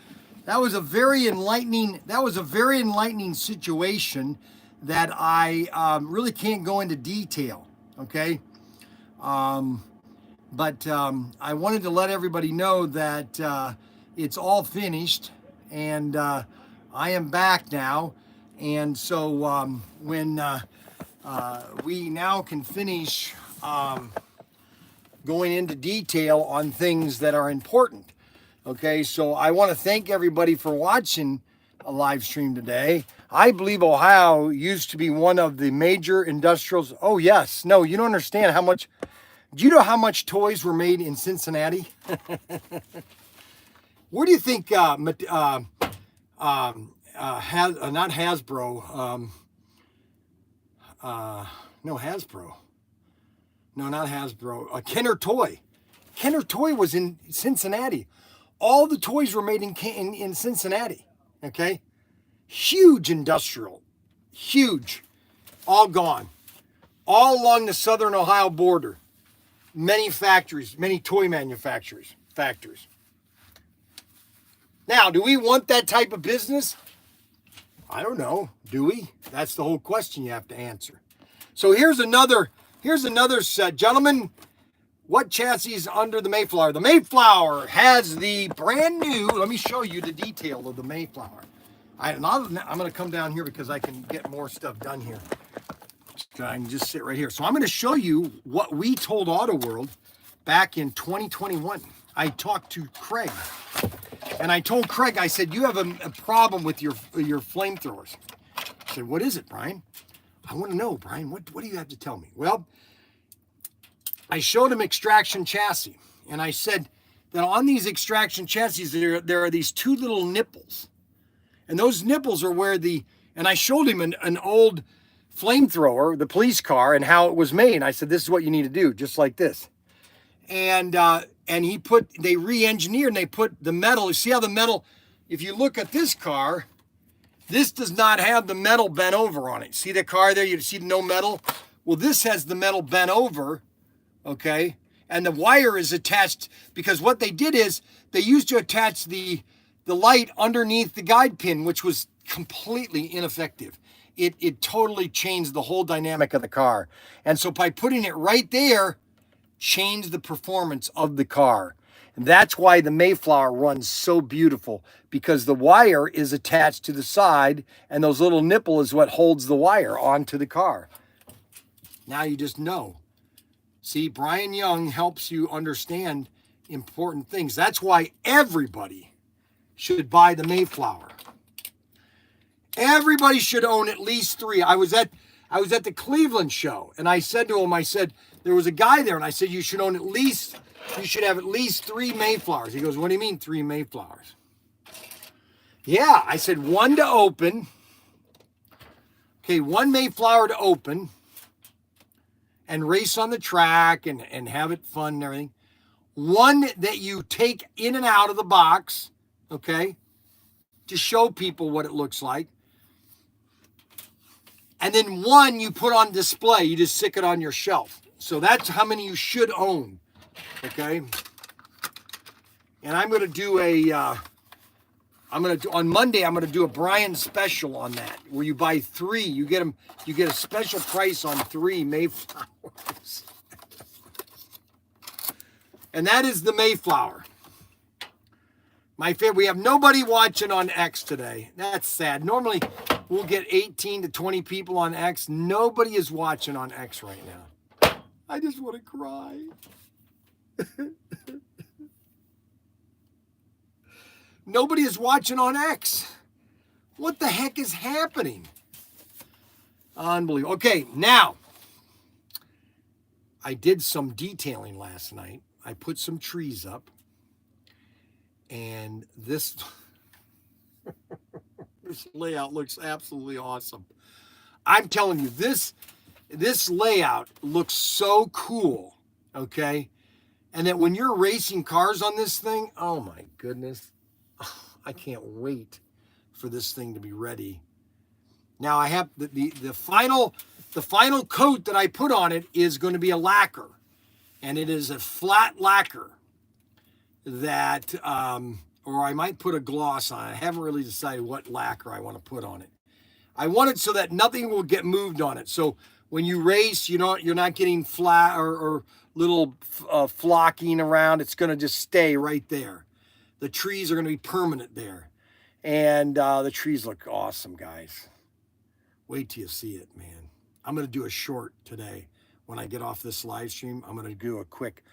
very enlightening situation that I really can't go into detail. Okay, but I wanted to let everybody know that it's all finished, and I am back now, and so when we now can finish going into detail on things that are important. Okay, so I want to thank everybody for watching a live stream today. I believe Ohio used to be one of the major industrials. Oh yes, no, you don't understand how much. Do you know how much toys were made in Cincinnati? Where do you think? Not Hasbro. No, Hasbro. No, not Hasbro. Kenner Toy. Kenner Toy was in Cincinnati. All the toys were made in Cincinnati. Okay, huge industrial, huge, all gone, all along the southern Ohio border. Many factories, many toy manufacturers, factories. Now, do we want that type of business? I don't know. Do we? That's the whole question you have to answer. So here's another set, gentlemen. What chassis is under the Mayflower? The Mayflower has the brand new. Let me show you the detail of the Mayflower. I'm going to come down here because I can get more stuff done here. I can just sit right here. So I'm going to show you what we told Auto World back in 2021. I talked to Craig, and I told Craig, I said, you have a problem with your flamethrowers. I said, what is it, Bryan? I want to know, Bryan, what do you have to tell me? Well, I showed him extraction chassis, and I said that on these extraction chassis, there are these two little nipples. And those nipples are where and I showed him an old flamethrower, the police car, and how it was made. And I said, this is what you need to do, just like this. And they re-engineered, and they put the metal. You see how the metal, if you look at this car, this does not have the metal bent over on it. See the car there? You see no metal? Well, this has the metal bent over. Okay, and the wire is attached, because what they did is they used to attach the light underneath the guide pin, which was completely ineffective. It totally changed the whole dynamic of the car. And so by putting it right there, changed the performance of the car. And that's why the Mayflower runs so beautiful, because the wire is attached to the side, and those little nipple is what holds the wire onto the car. Now you just know. See, Bryan Young helps you understand important things. That's why everybody should buy the Mayflower. Everybody should own at least 3. I was at the Cleveland show, and I said to him, there was a guy there, and I said, you should have at least 3 Mayflowers. He goes, what do you mean 3 Mayflowers? Yeah, I said 1 to open. Okay, 1 Mayflower to open and race on the track and have it fun and everything. 1 that you take in and out of the box, okay, to show people what it looks like. And then 1 you put on display. You just stick it on your shelf. So that's how many you should own, okay? And I'm going to do on Monday, I'm going to do a Bryan special on that, where you buy 3, you get a special price on 3 Mayflowers. And that is the Mayflower. My favorite. We have nobody watching on X today. That's sad. Normally, we'll get 18 to 20 people on X. Nobody is watching on X right now. I just want to cry. Nobody is watching on X. What the heck is happening? Unbelievable. Okay, now, I did some detailing last night. I put some trees up. And this, this layout looks absolutely awesome. I'm telling you, this layout looks so cool, okay? And that when you're racing cars on this thing, oh my goodness, I can't wait for this thing to be ready. Now I have the final coat that I put on it is going to be a lacquer, and it is a flat lacquer. that, or I might put a gloss on it. I haven't really decided what lacquer I want to put on it. I want it so that nothing will get moved on it. So when you race, you're not getting flat or little flocking around. It's going to just stay right there. The trees are going to be permanent there. And the trees look awesome, guys. Wait till you see it, man. I'm going to do a short today. When I get off this live stream, I'm going to do a quick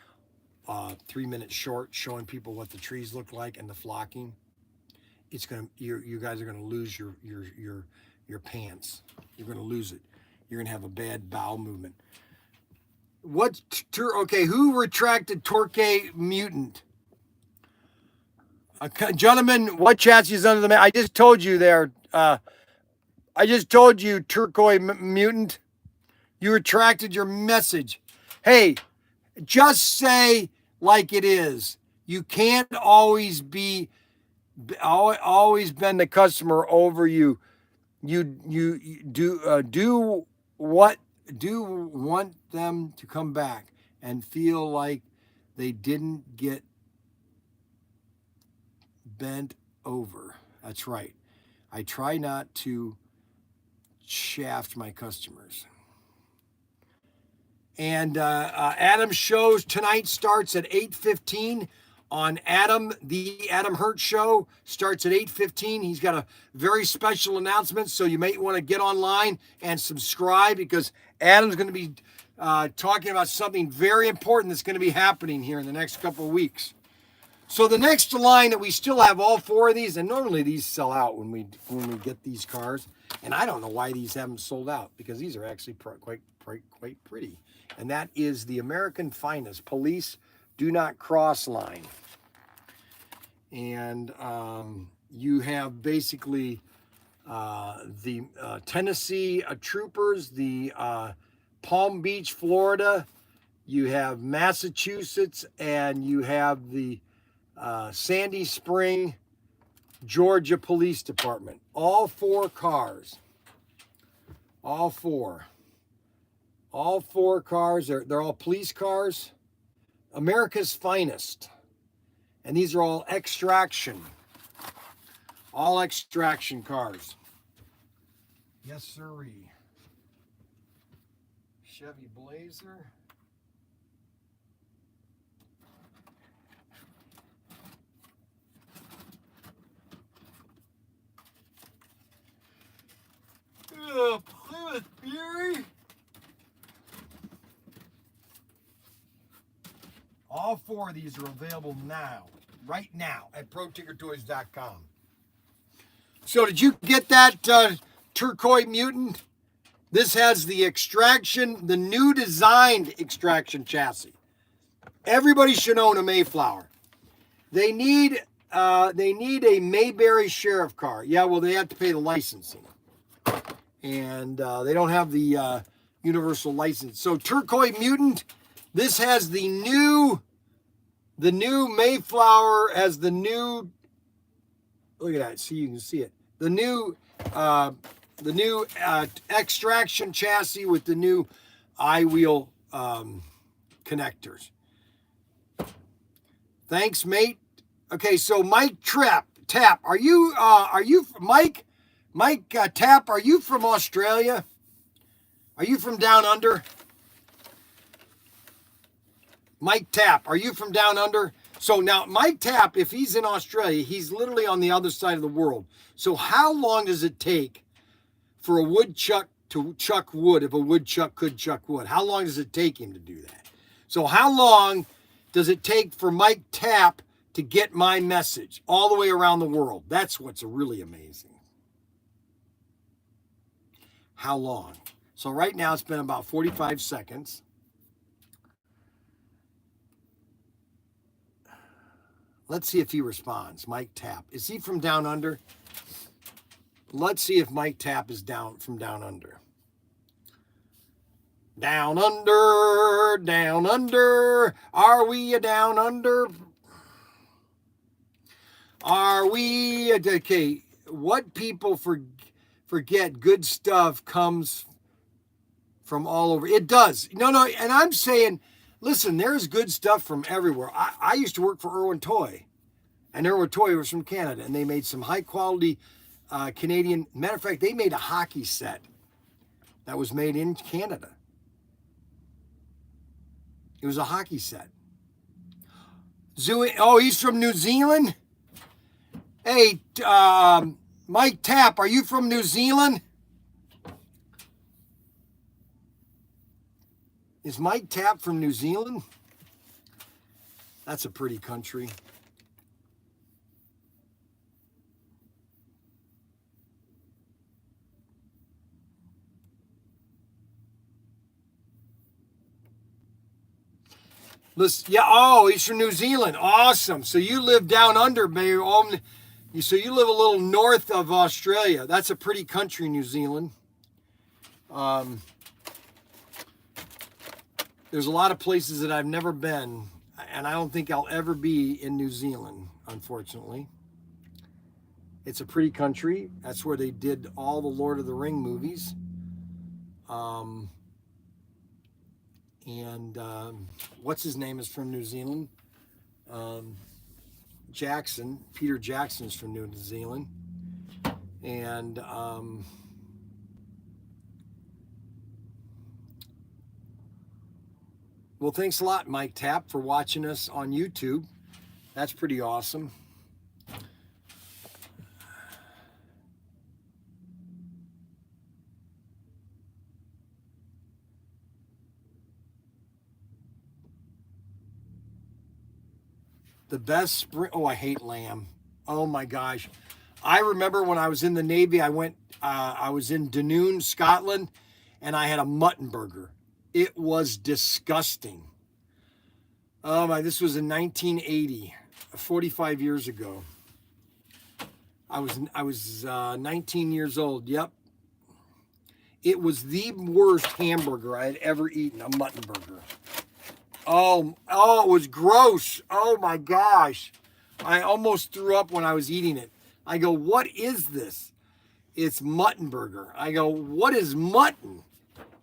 3-minute short showing people what the trees look like and the flocking. It's going to, you guys are going to lose your pants. You're going to lose it. You're going to have a bad bowel movement. Okay, who retracted Torque Mutant? Gentlemen, what chassis is under the mat? I just told you there. I just told you, Turquoise Mutant. You retracted your message. Hey, just say like it is. You can't always bend the customer over you. You do want them to come back and feel like they didn't get bent over. That's right. I try not to shaft my customers. And Adam's shows tonight starts at 8:15 on the Adam Hurt Show starts at 8:15. He's got a very special announcement, so you may want to get online and subscribe because Adam's going to be talking about something very important that's going to be happening here in the next couple of weeks. So the next line that we still have all 4 of these, and normally these sell out when we get these cars, and I don't know why these haven't sold out because these are actually quite pretty. And that is the American Finest Police Do Not Cross line. And you have basically the Tennessee Troopers, the Palm Beach, Florida. You have Massachusetts, and you have the Sandy Spring, Georgia Police Department. All 4 cars. All 4. All 4 cars. They're all police cars. America's Finest. And these are all extraction. All extraction cars. Yes, sirree. Chevy Blazer. Plymouth Fury. All 4 of these are available now, right now, at ProTinkerToys.com. So did you get that Turquoise Mutant? This has the extraction, the new designed extraction chassis. Everybody should own a Mayflower. They need a Mayberry Sheriff car. Yeah, well, they have to pay the licensing. And they don't have the universal license. So Turquoise Mutant, this has the new Mayflower, has the new, look at that, see, you can see it. The new extraction chassis with the new I-wheel connectors. Thanks, mate. Okay, so Mike Tap, are you Mike Tap, are you from Australia? Are you from down under? Mike Tap, are you from down under? So now Mike Tap, if he's in Australia, he's literally on the other side of the world. So how long does it take for a woodchuck to chuck wood if a woodchuck could chuck wood? How long does it take him to do that? So how long does it take for Mike Tap to get my message all the way around the world? That's what's really amazing. How long? So right now it's been about 45 seconds. Let's see if he responds. Mike Tap. Is he from down under? Let's see if Mike Tap is from down under. Down under, down under. Are we a down under? Are we? Okay, what people forget, good stuff comes from all over. It does. No, and I'm saying Listen, there's good stuff from everywhere. I used to work for Irwin Toy, and Irwin Toy was from Canada, and they made some high quality Canadian. Matter of fact, they made a hockey set that was made in Canada. It was a hockey set. Oh, he's from New Zealand? Hey, Mike Tapp, are you from New Zealand? Is Mike Tapp from New Zealand? That's a pretty country. Listen, yeah, oh, he's from New Zealand. Awesome. So you live down under, maybe. So you live a little north of Australia. That's a pretty country, New Zealand. There's a lot of places that I've never been, and I don't think I'll ever be in New Zealand, unfortunately. It's a pretty country. That's where they did all the Lord of the Ring movies. What's his name is from New Zealand? Jackson. Peter Jackson's from New Zealand. And well, thanks a lot, Mike Tapp, for watching us on YouTube. That's pretty awesome. The best spring. Oh, I hate lamb. Oh my gosh. I remember when I was in the Navy, I was in Dunoon, Scotland, and I had a mutton burger. It was disgusting. Oh my, this was in 1980, 45 years ago. I was 19 years old. Yep. It was the worst hamburger I had ever eaten, a mutton burger. Oh, it was gross. Oh my gosh. I almost threw up when I was eating it. I go, what is this? It's mutton burger. I go, what is mutton?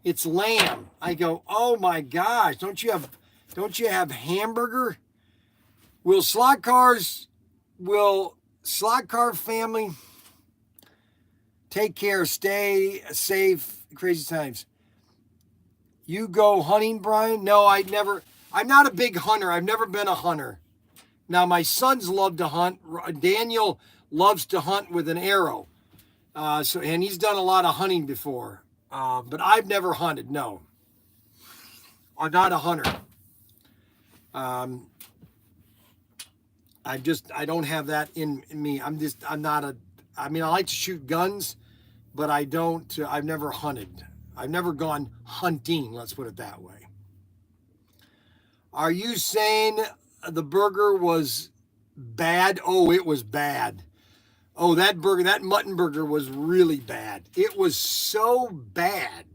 It's lamb. I go, oh my gosh. Don't you have hamburger? Will slot car family take care, stay safe, crazy times. You go hunting, Bryan? No, I'm not a big hunter. I've never been a hunter. Now, my sons love to hunt. Daniel loves to hunt with an arrow. And he's done a lot of hunting before. But I've never hunted, no. I'm not a hunter. I don't have that in me. I like to shoot guns, but I've never hunted. I've never gone hunting, let's put it that way. Are you saying the burger was bad? Oh, it was bad. Oh, that mutton burger was really bad. It was so bad.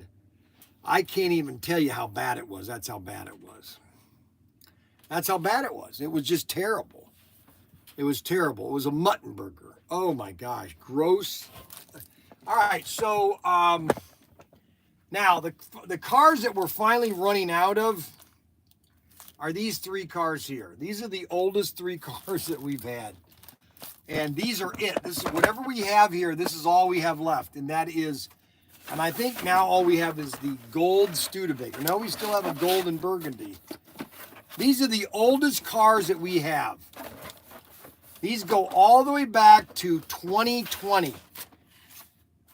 I can't even tell you how bad it was. That's how bad it was. That's how bad it was. It was just terrible. It was terrible. It was a mutton burger. Oh my gosh, gross. All right, so now the cars that we're finally running out of are these three cars here. These are the oldest three cars that we've had. And these are it. This is whatever we have here, this is all we have left. And that is, and I think now all we have is the gold Studebaker. No, we still have a gold and burgundy. These are the oldest cars that we have. These go all the way back to 2020.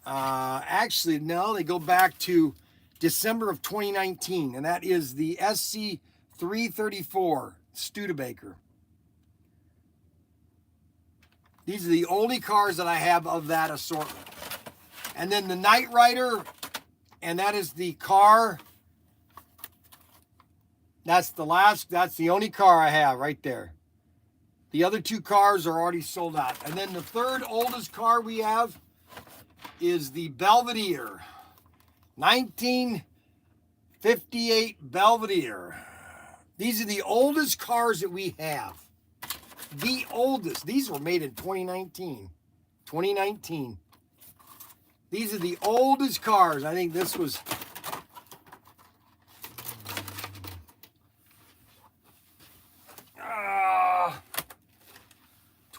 Actually, no, they go back to December of 2019. And that is the SC 334 Studebaker. These are the only cars that I have of that assortment. And then the Knight Rider, and that is the car. That's the only car I have right there. The other two cars are already sold out. And then the third oldest car we have is the Belvedere. 1958 Belvedere. These are the oldest cars that we have. The oldest. These were made in 2019. 2019. These are the oldest cars. I think this was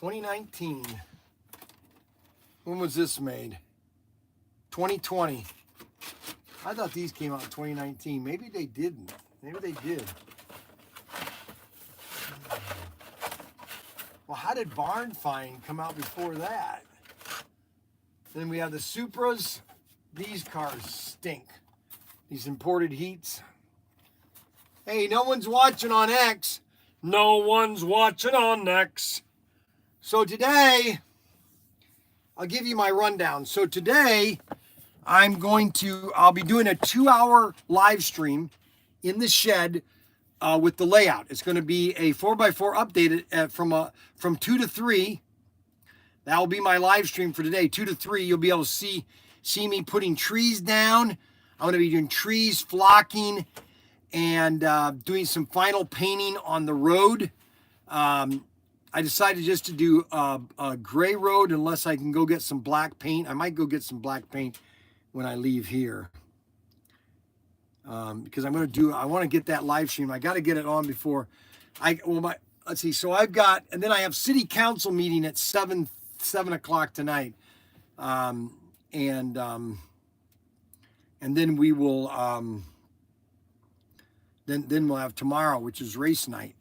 2019. When was this made? 2020. I thought these came out in 2019. Maybe they didn't. Maybe they did. Well, how did Barn Find come out before that? Then we have the Supras. These cars stink. These imported heats. Hey, no one's watching on X. No one's watching on X. So today, I'll give you my rundown. So today, I'll be doing a 2-hour live stream in the shed with the layout. It's going to be a 4x4 updated from 2 to 3. That will be my live stream for today. 2 to 3, you'll be able to see me putting trees down. I'm going to be doing trees, flocking, and doing some final painting on the road. I decided just to do a gray road unless I can go get some black paint. I might go get some black paint when I leave here. Because I want to get that live stream. I got to get it on before let's see. So and then I have city council meeting at 7 o'clock tonight. And then we will, then we'll have tomorrow, which is race night.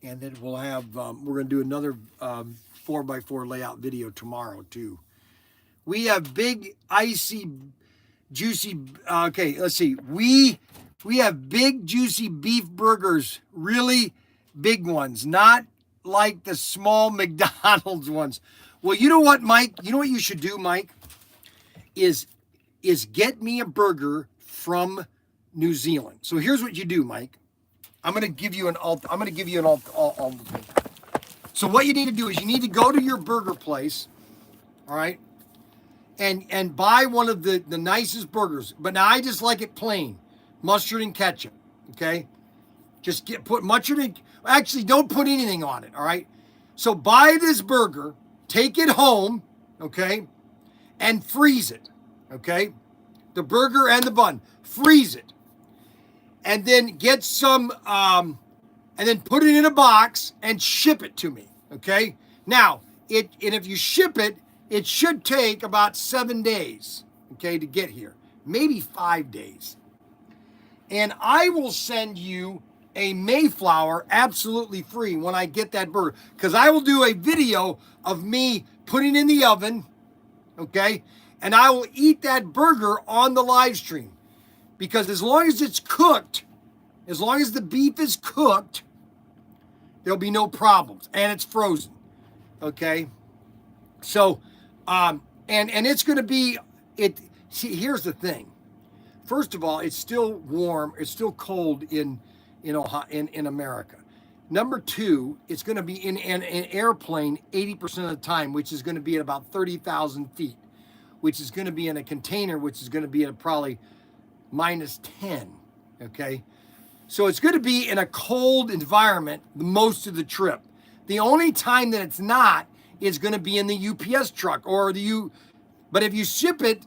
And then we'll have, we're going to do another 4x4 layout video tomorrow too. We have big, icy, juicy, okay, let's see. We have big, juicy beef burgers, really big ones, not like the small McDonald's ones. Well, you know what, Mike? You know what you should do, Mike? Is get me a burger from New Zealand. So here's what you do, Mike. I'm going to give you an thing. So what you need to do is you need to go to your burger place, all right, and buy one of the nicest burgers. But now I just like it plain, mustard and ketchup, okay? Just put mustard and, actually don't put anything on it, all right? So buy this burger, take it home, okay, and freeze it, okay? The burger and the bun, freeze it. And then get some, and then put it in a box and ship it to me, okay? Now, and if you ship it, it should take about 7 days, okay, to get here. Maybe 5 days. And I will send you a Mayflower absolutely free when I get that burger. Because I will do a video of me putting in the oven, okay? And I will eat that burger on the live stream. Because as long as it's cooked, as long as the beef is cooked, there'll be no problems. And it's frozen, okay? So, and it's going to be, see, here's the thing. First of all, it's still warm. It's still cold in America. Number two, it's going to be in an airplane 80% of the time, which is going to be at about 30,000 feet, which is going to be in a container, which is going to be at probably -10, okay? So it's going to be in a cold environment most of the trip. The only time that it's not is going to be in the UPS truck but if you ship it,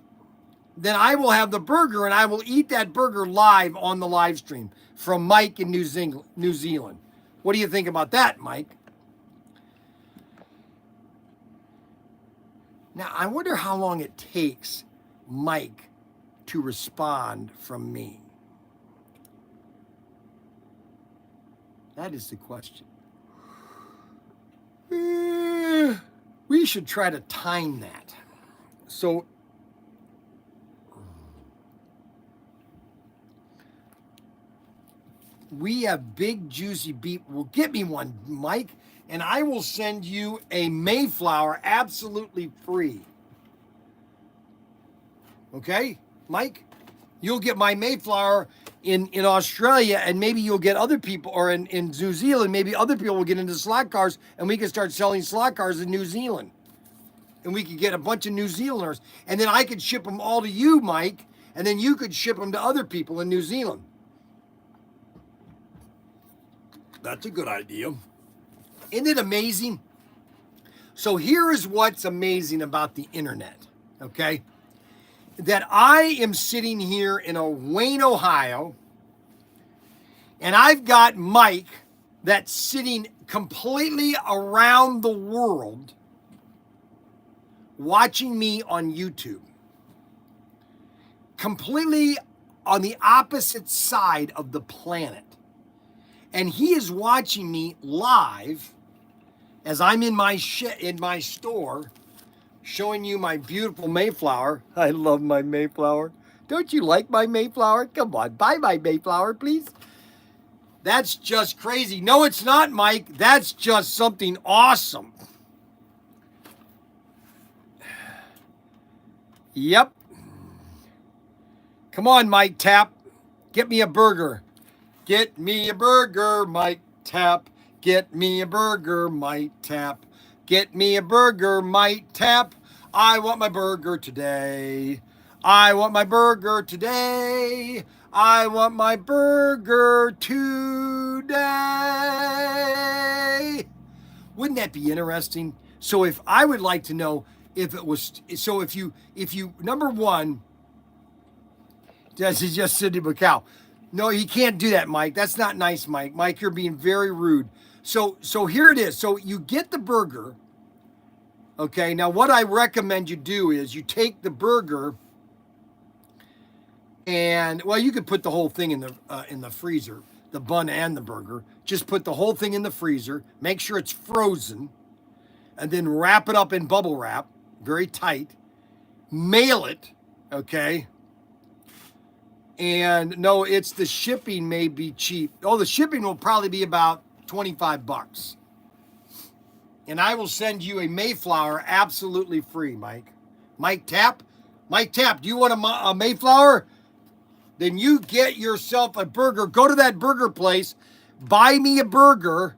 then I will have the burger and I will eat that burger live on the live stream from Mike in New Zealand. What do you think about that, Mike? Now, I wonder how long it takes Mike to respond from me. That is the question. We should try to time that. So, we have big, juicy beef. Well, get me one, Mike, and I will send you a Mayflower absolutely free. Okay, Mike? You'll get my Mayflower in Australia, and maybe you'll get other people, or in New Zealand, maybe other people will get into slot cars, and we can start selling slot cars in New Zealand. And we could get a bunch of New Zealanders, and then I could ship them all to you, Mike, and then you could ship them to other people in New Zealand. That's a good idea. Isn't it amazing? So here is what's amazing about the internet, okay? That I am sitting here in Wayne, Ohio, and I've got Mike that's sitting completely around the world watching me on YouTube. Completely on the opposite side of the planet. And he is watching me live as I'm in my store showing you my beautiful Mayflower. I love my Mayflower. Don't you like my Mayflower? Come on, buy my Mayflower, please. That's just crazy. No, it's not, Mike. That's just something awesome. Yep. Come on, Mike Tap. Get me a burger. Get me a burger, Mike Tap. Get me a burger, Mike Tap. Get me a burger, Mike Tap. I want my burger today. I want my burger today. I want my burger today. Wouldn't that be interesting? So if I would like to know if it was, so if you, number one, this is just Cindy McCow. No, you can't do that, Mike. That's not nice, Mike. Mike, you're being very rude. So here it is. So you get the burger. Okay, now what I recommend you do is you take the burger and, well, you could put the whole thing in the freezer, the bun and the burger. Just put the whole thing in the freezer. Make sure it's frozen, and then wrap it up in bubble wrap, very tight. Mail it, okay? And no, it's the shipping may be cheap. Oh, the shipping will probably be about $25. And I will send you a Mayflower absolutely free, Mike. Mike Tap, do you want a Mayflower? Then you get yourself a burger. Go to that burger place, buy me a burger,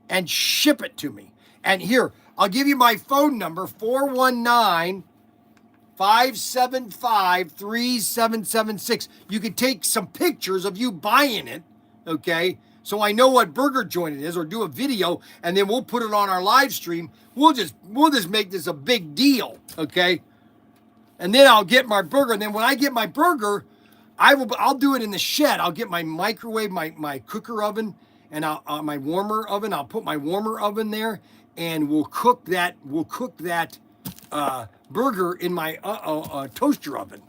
and ship it to me. And here, I'll give you my phone number, 419-575-3776. You can take some pictures of you buying it, okay? So I know what burger joint it is, or do a video, and then we'll put it on our live stream. We'll just make this a big deal, okay? And then I'll get my burger, and then when I get my burger, I'll do it in the shed. I'll get my microwave, my cooker oven, and my warmer oven. I'll put my warmer oven there, and we'll cook that burger in my toaster oven.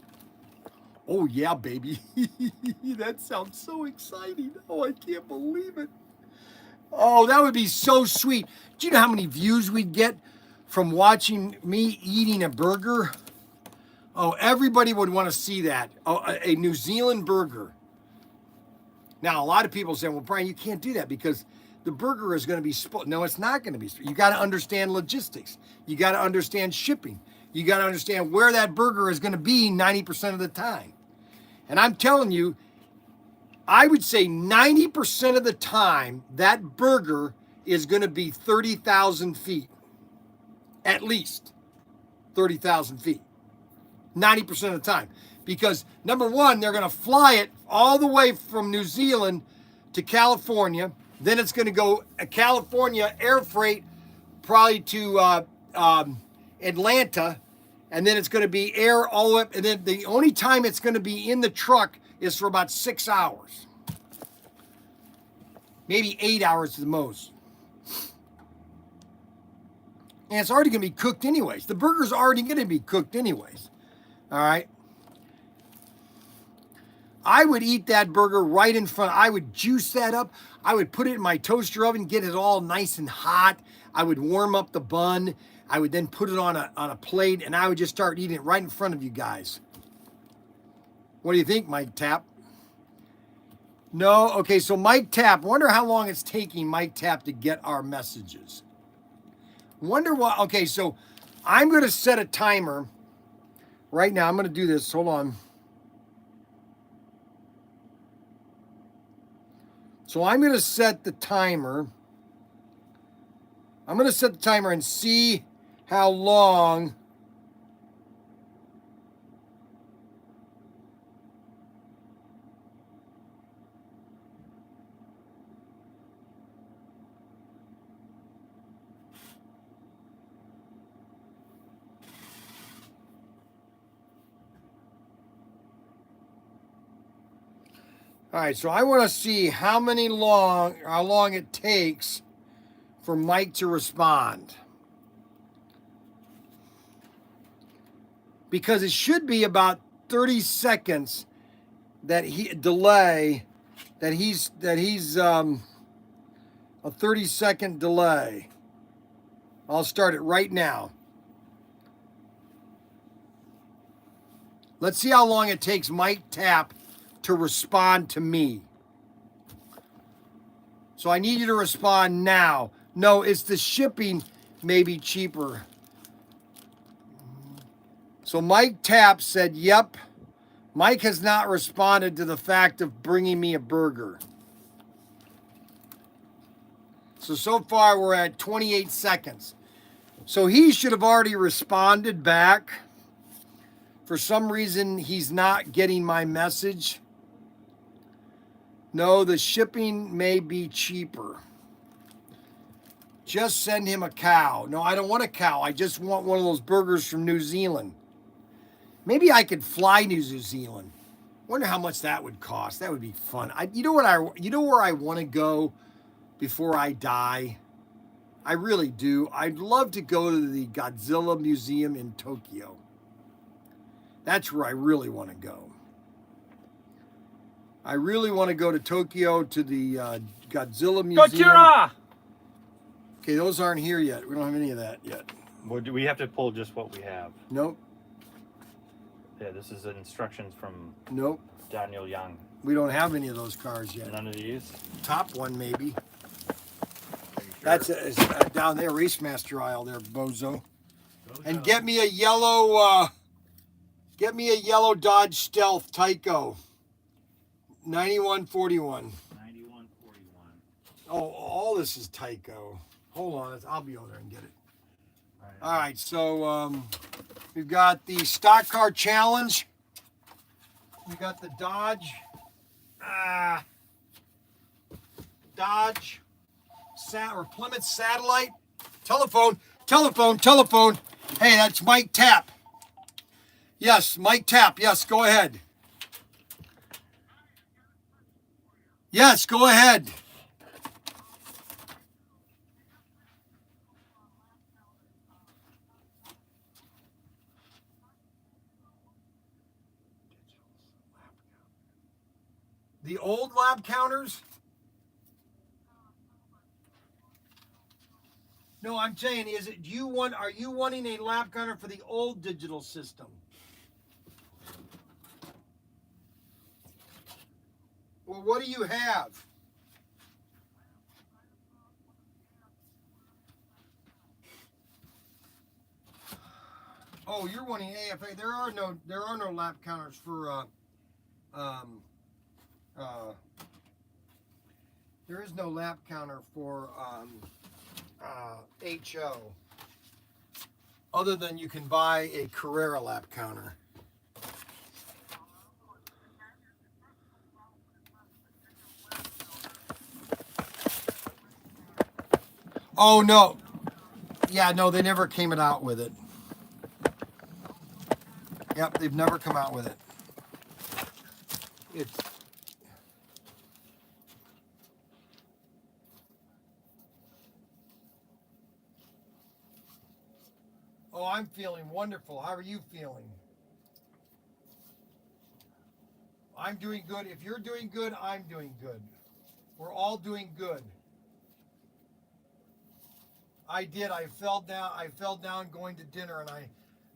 Oh yeah, baby. That sounds so exciting. Oh, I can't believe it. Oh, that would be so sweet. Do you know how many views we'd get from watching me eating a burger? Oh, everybody would want to see that. Oh, a New Zealand burger. Now, a lot of people say, well, Bryan, you can't do that because the burger is going to be spoiled. No, it's not going to be spoiled. You got to understand logistics. You got to understand shipping. You got to understand where that burger is going to be 90% of the time. And I'm telling you, I would say 90% of the time, that burger is going to be 30,000 feet. At least 30,000 feet. 90% of the time. Because number one, they're going to fly it all the way from New Zealand to California. Then it's going to go California air freight probably to Atlanta. And then it's going to be air all the way up. And then the only time it's going to be in the truck is for about 6 hours. Maybe 8 hours at the most. And it's already going to be cooked anyways. The burger's already going to be cooked anyways. All right. I would eat that burger right in front. I would juice that up. I would put it in my toaster oven, get it all nice and hot. I would warm up the bun. I would then put it on a plate, and I would just start eating it right in front of you guys. What do you think, Mike Tap? No? Okay, so Mike Tap, wonder how long it's taking Mike Tap to get our messages. Wonder what, okay, so I'm going to set a timer right now. I'm going to do this. Hold on. So I'm going to set the timer. I'm going to set the timer and see how long All right, so I want to see how long it takes for Mike to respond. Because it should be about 30 seconds that he's a 30-second delay. I'll start it right now. Let's see how long it takes Mike Tapp to respond to me. So I need you to respond now. No, it's the shipping may be cheaper. So Mike Tapp said, yep. Mike has not responded to the fact of bringing me a burger. So far we're at 28 seconds. So he should have already responded back. For some reason, he's not getting my message. No, the shipping may be cheaper. Just send him a cow. No, I don't want a cow. I just want one of those burgers from New Zealand. Maybe I could fly to New Zealand. Wonder how much that would cost. That would be fun. You know where I want to go before I die? I really do. I'd love to go to the Godzilla Museum in Tokyo. That's where I really want to go. I really want to go to Tokyo to the Godzilla Museum. Gojira! Okay, those aren't here yet. We don't have any of that yet. Well, do we have to pull just what we have? Nope. Yeah, this is instructions from Nope. Daniel Young. We don't have any of those cars yet. None of these? Top one, maybe. Are you sure? That's down there, Racemaster aisle there, bozo. And get me a yellow Dodge Stealth Tyco. 9141. 9141. Oh, all this is Tyco. Hold on, I'll be over there and get it. All right, so we've got the Stock Car Challenge. We got the Dodge or Plymouth Satellite. Telephone. Hey, that's Mike Tapp. Yes, Mike Tapp. Yes, go ahead. Yes, go ahead. The old lap counters? No, I'm saying, are you wanting a lap counter for the old digital system? Well, what do you have? Oh, you're wanting AFA. There are no lap counters for there is no lap counter for HO, other than you can buy a Carrera lap counter. Oh no, yeah, no, they never came out with it. Yep, they've never come out with it. It's Oh, I'm feeling wonderful. How are you feeling? I'm doing good. If you're doing good, I'm doing good. We're all doing good. I did. I fell down going to dinner and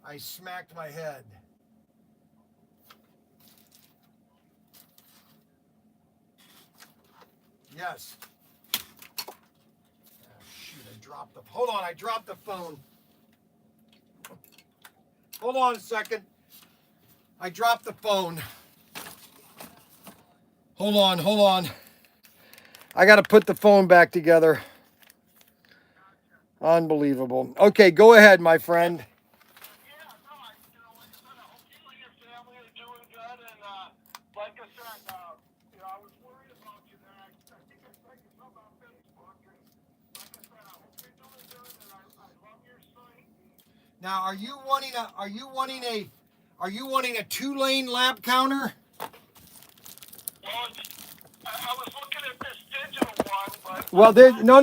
I smacked my head. Yes. Oh, shoot, I dropped the phone. Hold on a second. I dropped the phone. Hold on. I got to put the phone back together. Unbelievable. Okay, go ahead, my friend. Yeah, no, like I said, I hope you and your family are doing good. And like I said, I was worried about you there. I think I sent you something on Facebook. And like I said, I hope you're doing good. And I love your site. Now, are you wanting a 2-lane lap counter? Well, Well, there's no.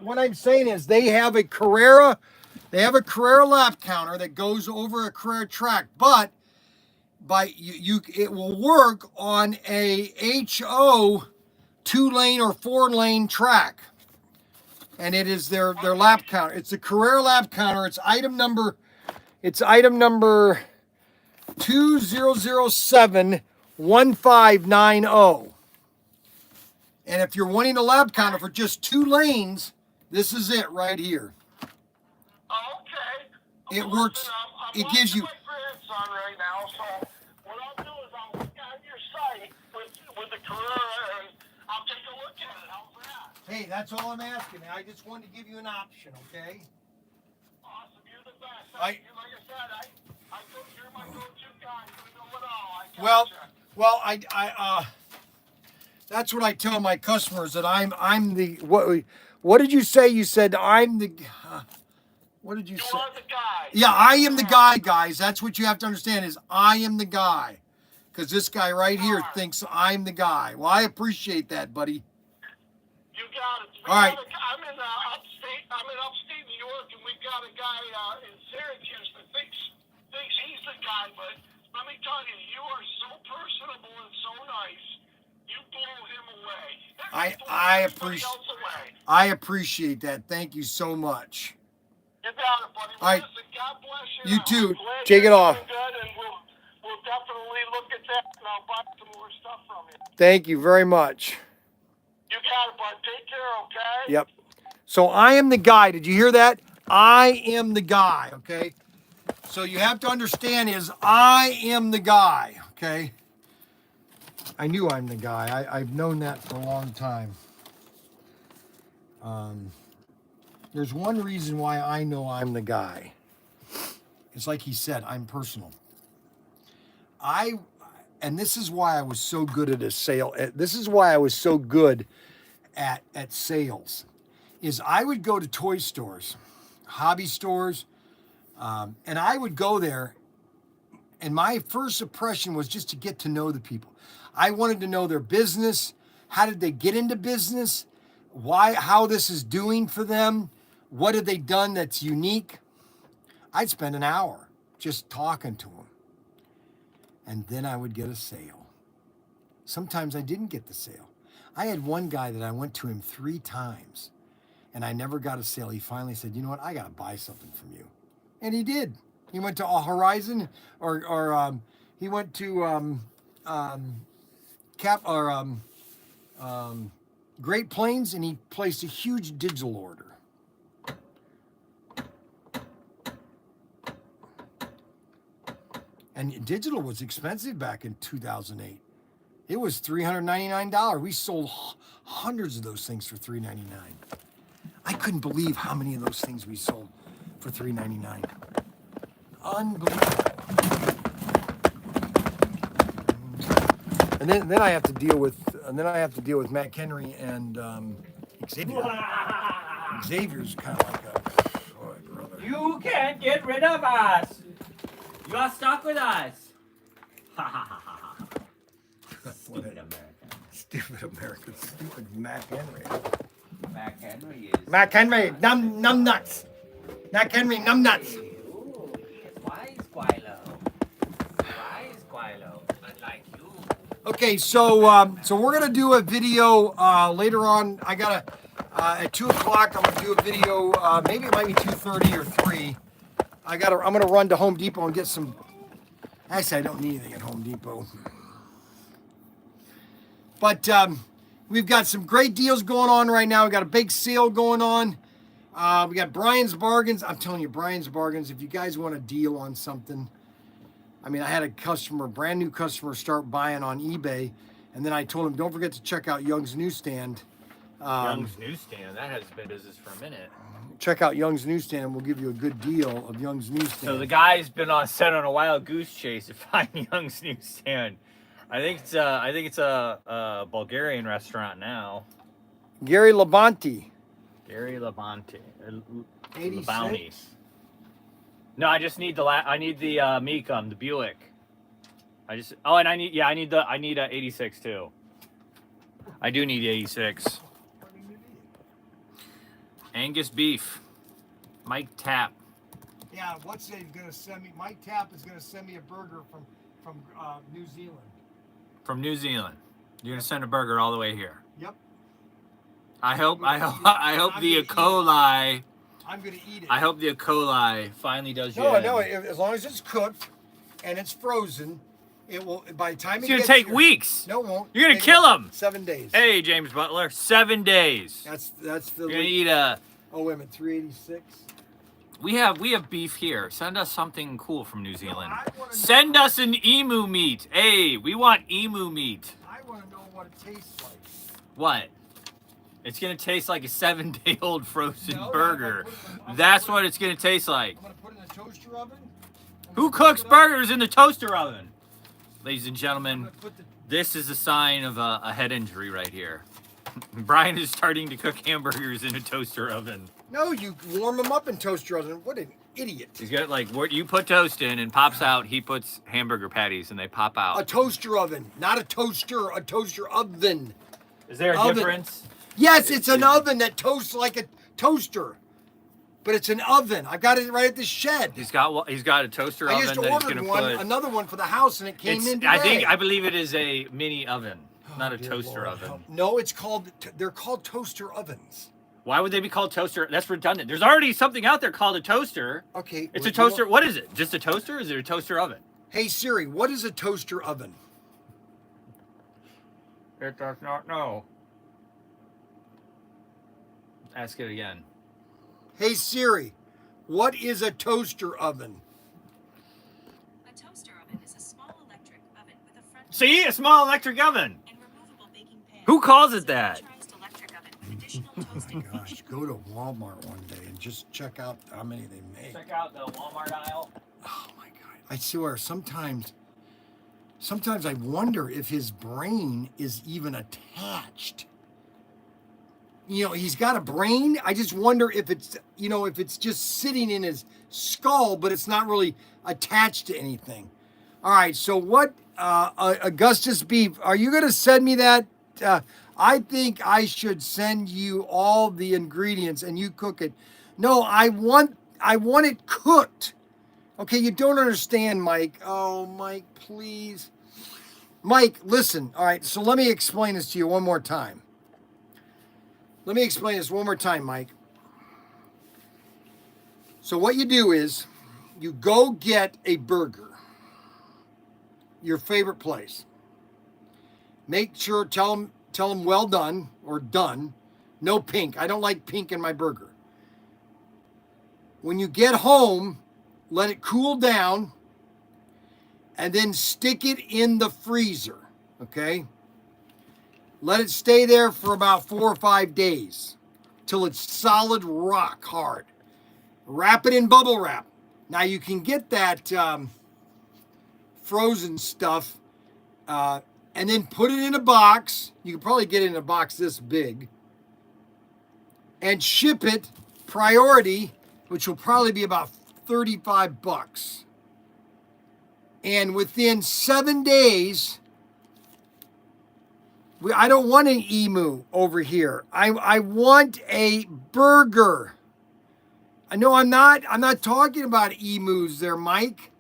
What I'm saying is they have a Carrera lap counter that goes over a Carrera track, but it will work on a HO 2-lane or 4-lane track. And it is their lap counter. It's a Carrera lap counter. It's item number 2007-1590. And if you're wanting a lap counter for just 2 lanes, this is it right here. Oh, okay. It works. It gives you. My grandson right now, so what I'll do is I'll look on your site with the Carrera and I'll take a look at it. How's that? Hey, that's all I'm asking. I just wanted to give you an option, okay? Awesome. You're the best. Like I said, you're my go-to guy. You know it all. Well, that's what I tell my customers, that I'm the what did you say? You said I'm the what did you say? You are the guy. Yeah, I am the guy, guys. That's what you have to understand is I am the guy. Because this guy right here thinks I'm the guy. Well, I appreciate that, buddy. You got it. All right. I'm in upstate New York, and we've got a guy in Syracuse that thinks he's the guy. But let me tell you, you are so personable and so nice. You blow him away. I appreciate that. Thank you so much. You got it, buddy. All right. Listen, God bless you. You too. I'm glad Take it you're off. doing good, and we'll definitely look at that, and I'll buy some more stuff from you. Thank you very much. You got it, bud. Take care, okay? Yep. So I am the guy. Did you hear that? I am the guy, okay? So you have to understand is I am the guy, okay? I knew I'm the guy. I've known that for a long time. There's one reason why I know I'm the guy. It's like he said, I'm personal. And this is why I was so good at a sale. This is why I was so good at sales. Is I would go to toy stores, hobby stores, and I would go there, and my first impression was just to get to know the people. I wanted to know their business. How did they get into business? How this is doing for them? What have they done that's unique? I'd spend an hour just talking to them. And then I would get a sale. Sometimes I didn't get the sale. I had one guy that I went to him 3 times and I never got a sale. He finally said, you know what? I got to buy something from you. And he did. He went to Horizon or he went to Great Plains, and he placed a huge digital order. And digital was expensive back in 2008. It was $399. We sold hundreds of those things for $399. I couldn't believe how many of those things we sold for $399. Unbelievable. And then I have to deal with Matt Henry and Xavier. Xavier's kind of like a boy, brother. You can't get rid of us. You are stuck with us. Ha ha ha ha ha. Stupid American. Stupid American. Stupid Matt Henry. Mac Henry is. Mac Henry, numb nuts. Mac Henry, numb nuts. Ooh, why is Quilo? Why is Quilo? Not like you. Okay, so we're gonna do a video later on. I gotta at 2:00. I'm gonna do a video. Maybe it might be 2:30 or 3. I'm gonna run to Home Depot and get some. Actually, I don't need anything at Home Depot. But we've got some great deals going on right now. We got a big sale going on. We got Bryan's Bargains. I'm telling you, Bryan's Bargains. If you guys want a deal on something, I mean, I had a brand new customer, start buying on eBay, and then I told him, don't forget to check out Young's Newsstand. Young's Newsstand. That has been business for a minute. Check out Young's Newsstand, and we'll give you a good deal of Young's Newsstand. So the guy's been set on a wild goose chase to find Young's Newsstand. I think it's a Bulgarian restaurant now. Gary Labonte. Gary Labonte. 86? Labonte. No, I just need the Mecum, the Buick. I need a 86 too. I do need 86. Angus beef. Mike Tapp. Yeah, what's it gonna send me? Mike Tapp is gonna send me a burger from New Zealand. From New Zealand. You're gonna send a burger all the way here. Yep. I hope the E. coli. I'm gonna eat it. I hope the E. coli finally does you. No, as long as it's cooked and it's frozen, it will. By the time It's it gonna gets take here, weeks. No, it won't. You're gonna Take kill about him. 7 days. Hey, James Butler, 7 days. That's the. You're gonna eat a. Oh wait a minute, 386. We have beef here. Send us something cool from New Zealand. I wanna Send know- us an emu meat. Hey, we want emu meat. I want to know what it tastes like. What? It's gonna taste like a 7-day-old frozen No, burger. I'm That's gonna what it's gonna taste like. I'm gonna put it in a toaster oven. Who cooks burgers in the toaster oven? Ladies and I'm gentlemen, gonna put the this is a sign of a head injury right here. Bryan is starting to cook hamburgers in a toaster oven. No, you warm them up in toaster oven. What an idiot. He's got like what you put toast in and pops out. He puts hamburger patties and they pop A out. toaster oven, not a toaster oven. Is there a oven. difference? Yes, it's an oven that toasts like a toaster. But it's an oven. I got it right at the shed. He's got a toaster I oven just that he's ordered gonna one, put. another one for the house, and it came in today. I believe it is a mini oven, not a Dear toaster Lord, oven. help. No, it's called. They're called toaster ovens. Why would they be called toaster? That's redundant. There's already something out there called a toaster. Okay. It's well, a toaster. What is it? Just a toaster? Or is it a toaster oven? Hey Siri, what is a toaster oven? It does not know. Ask it again. Hey Siri, what is a toaster oven? A toaster oven is a small electric oven with a front See, a small electric oven. and removable baking pan. Who calls it It's a that? miniaturized electric oven with additional toasting Gosh, features. go to Walmart one day and just check out how many they make. Check out the Walmart aisle. Oh my God! I swear, sometimes I wonder if his brain is even attached. You know, he's got a brain. I just wonder if it's, if it's just sitting in his skull, but it's not really attached to anything. All right. So what, Augustus Beef, are you going to send me that? I think I should send you all the ingredients and you cook it. No, I want it cooked. Okay. You don't understand, Mike. Oh, Mike, please. Mike, listen. All right. So let me explain this to you one more time. Let me explain this one more time, Mike. So what you do is you go get a burger, your favorite place. Make sure, tell them well done or done. No pink. I don't like pink in my burger. When you get home, let it cool down and then stick it in the freezer, okay? Let it stay there for about 4 or 5 days till it's solid rock hard. Wrap it in bubble wrap. Now you can get that frozen stuff and then put it in a box. You can probably get it in a box this big and ship it priority, which will probably be about $35. And within 7 days, I don't want an emu over here. I want a burger. I know I'm not talking about emus there, Mike.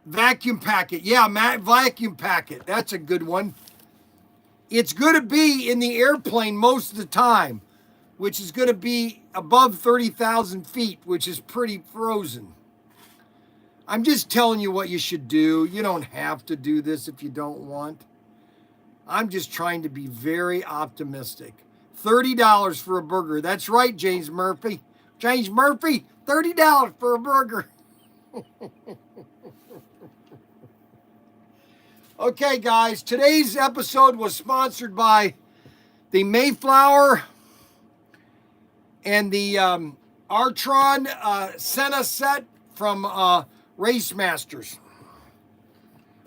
Vacuum packet. Yeah, vacuum packet. That's a good one. It's going to be in the airplane most of the time, which is going to be above 30,000 feet, which is pretty frozen. I'm just telling you what you should do. You don't have to do this if you don't want. I'm just trying to be very optimistic. $30 for a burger. That's right, James Murphy. James Murphy, $30 for a burger. Okay, guys, today's episode was sponsored by the Mayflower and the Artron Senna set from Race Masters.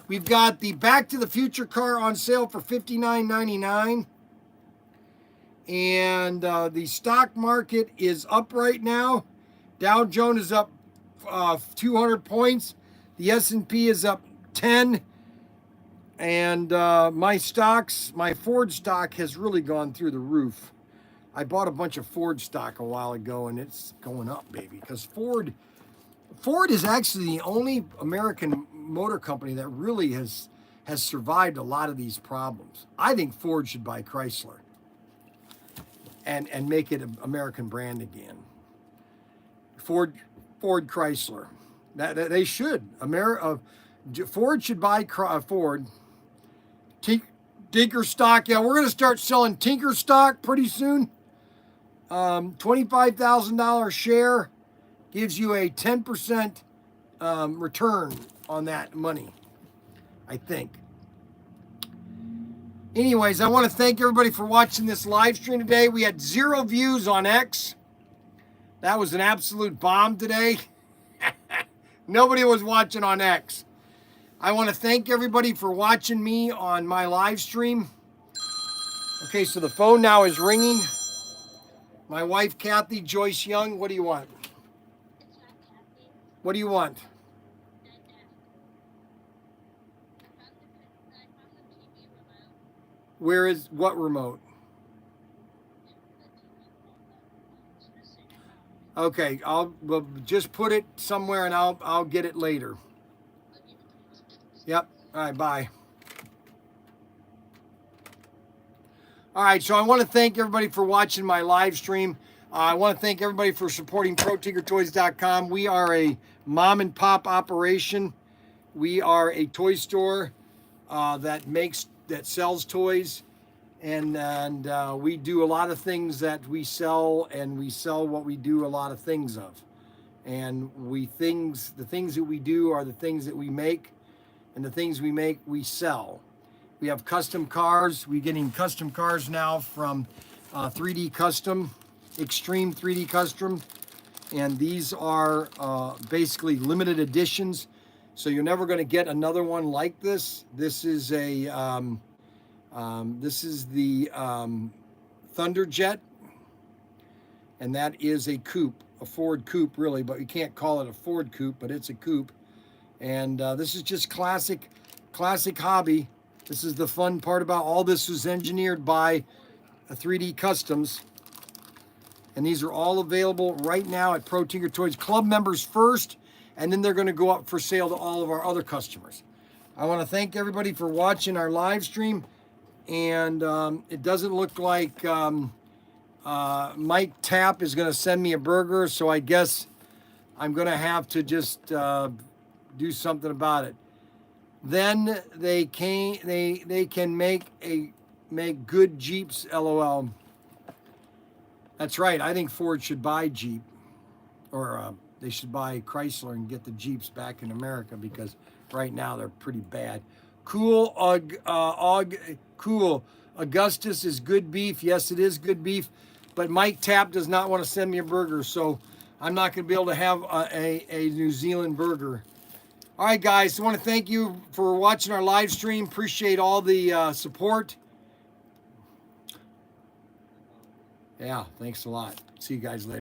We've got the Back to the Future car on sale for $59.99. And the stock market is up right now. Dow Jones is up 200 points. The S&P is up 10. And my Ford stock has really gone through the roof. I bought a bunch of Ford stock a while ago, and it's going up, baby. Because Ford is actually the only American motor company that really has survived a lot of these problems. I think Ford should buy Chrysler and make it an American brand again. Ford Chrysler. That they should. Ford should buy Ford. Tinker stock. Yeah, we're going to start selling Tinker stock pretty soon. $25,000 share gives you a 10% return on that money, I think. Anyways, I want to thank everybody for watching this live stream today. We had 0 views on X. That was an absolute bomb today. Nobody was watching on X. I want to thank everybody for watching me on my live stream. Okay, so the phone now is ringing. My wife, Kathy Joyce Young, what do you want? What do you want? Where is, what remote? Okay, we'll just put it somewhere and I'll get it later. Yep. All right, bye. All right, so I want to thank everybody for watching my live stream. I want to thank everybody for supporting ProTinkerToys.com. We are a mom and pop operation. We are a toy store that sells toys, and we do a lot of things that we sell, and we sell what we do a lot of things of. And the things that we do are the things that we make, and the things we make we sell. We have custom cars. We're getting custom cars now from 3D Custom, Extreme 3D Custom, and these are basically limited editions. So you're never going to get another one like this. This is the Thunderjet, and that is a coupe, a Ford coupe really, but you can't call it a Ford coupe, but it's a coupe. And this is just classic hobby. This is the fun part about all this was engineered by 3D Customs. And these are all available right now at Pro Tinker Toys Club members first, and then they're going to go up for sale to all of our other customers. I want to thank everybody for watching our live stream. And it doesn't look like Mike Tapp is going to send me a burger, so I guess I'm going to have to just do something about it. Then they can make good Jeeps, LOL. That's right. I think Ford should buy Jeep, or they should buy Chrysler and get the Jeeps back in America, because right now they're pretty bad. Cool. Cool. Augustus is good beef. Yes, it is good beef. But Mike Tapp does not want to send me a burger, so I'm not going to be able to have a New Zealand burger. All right, guys. I want to thank you for watching our live stream. Appreciate all the support. Yeah, thanks a lot. See you guys later.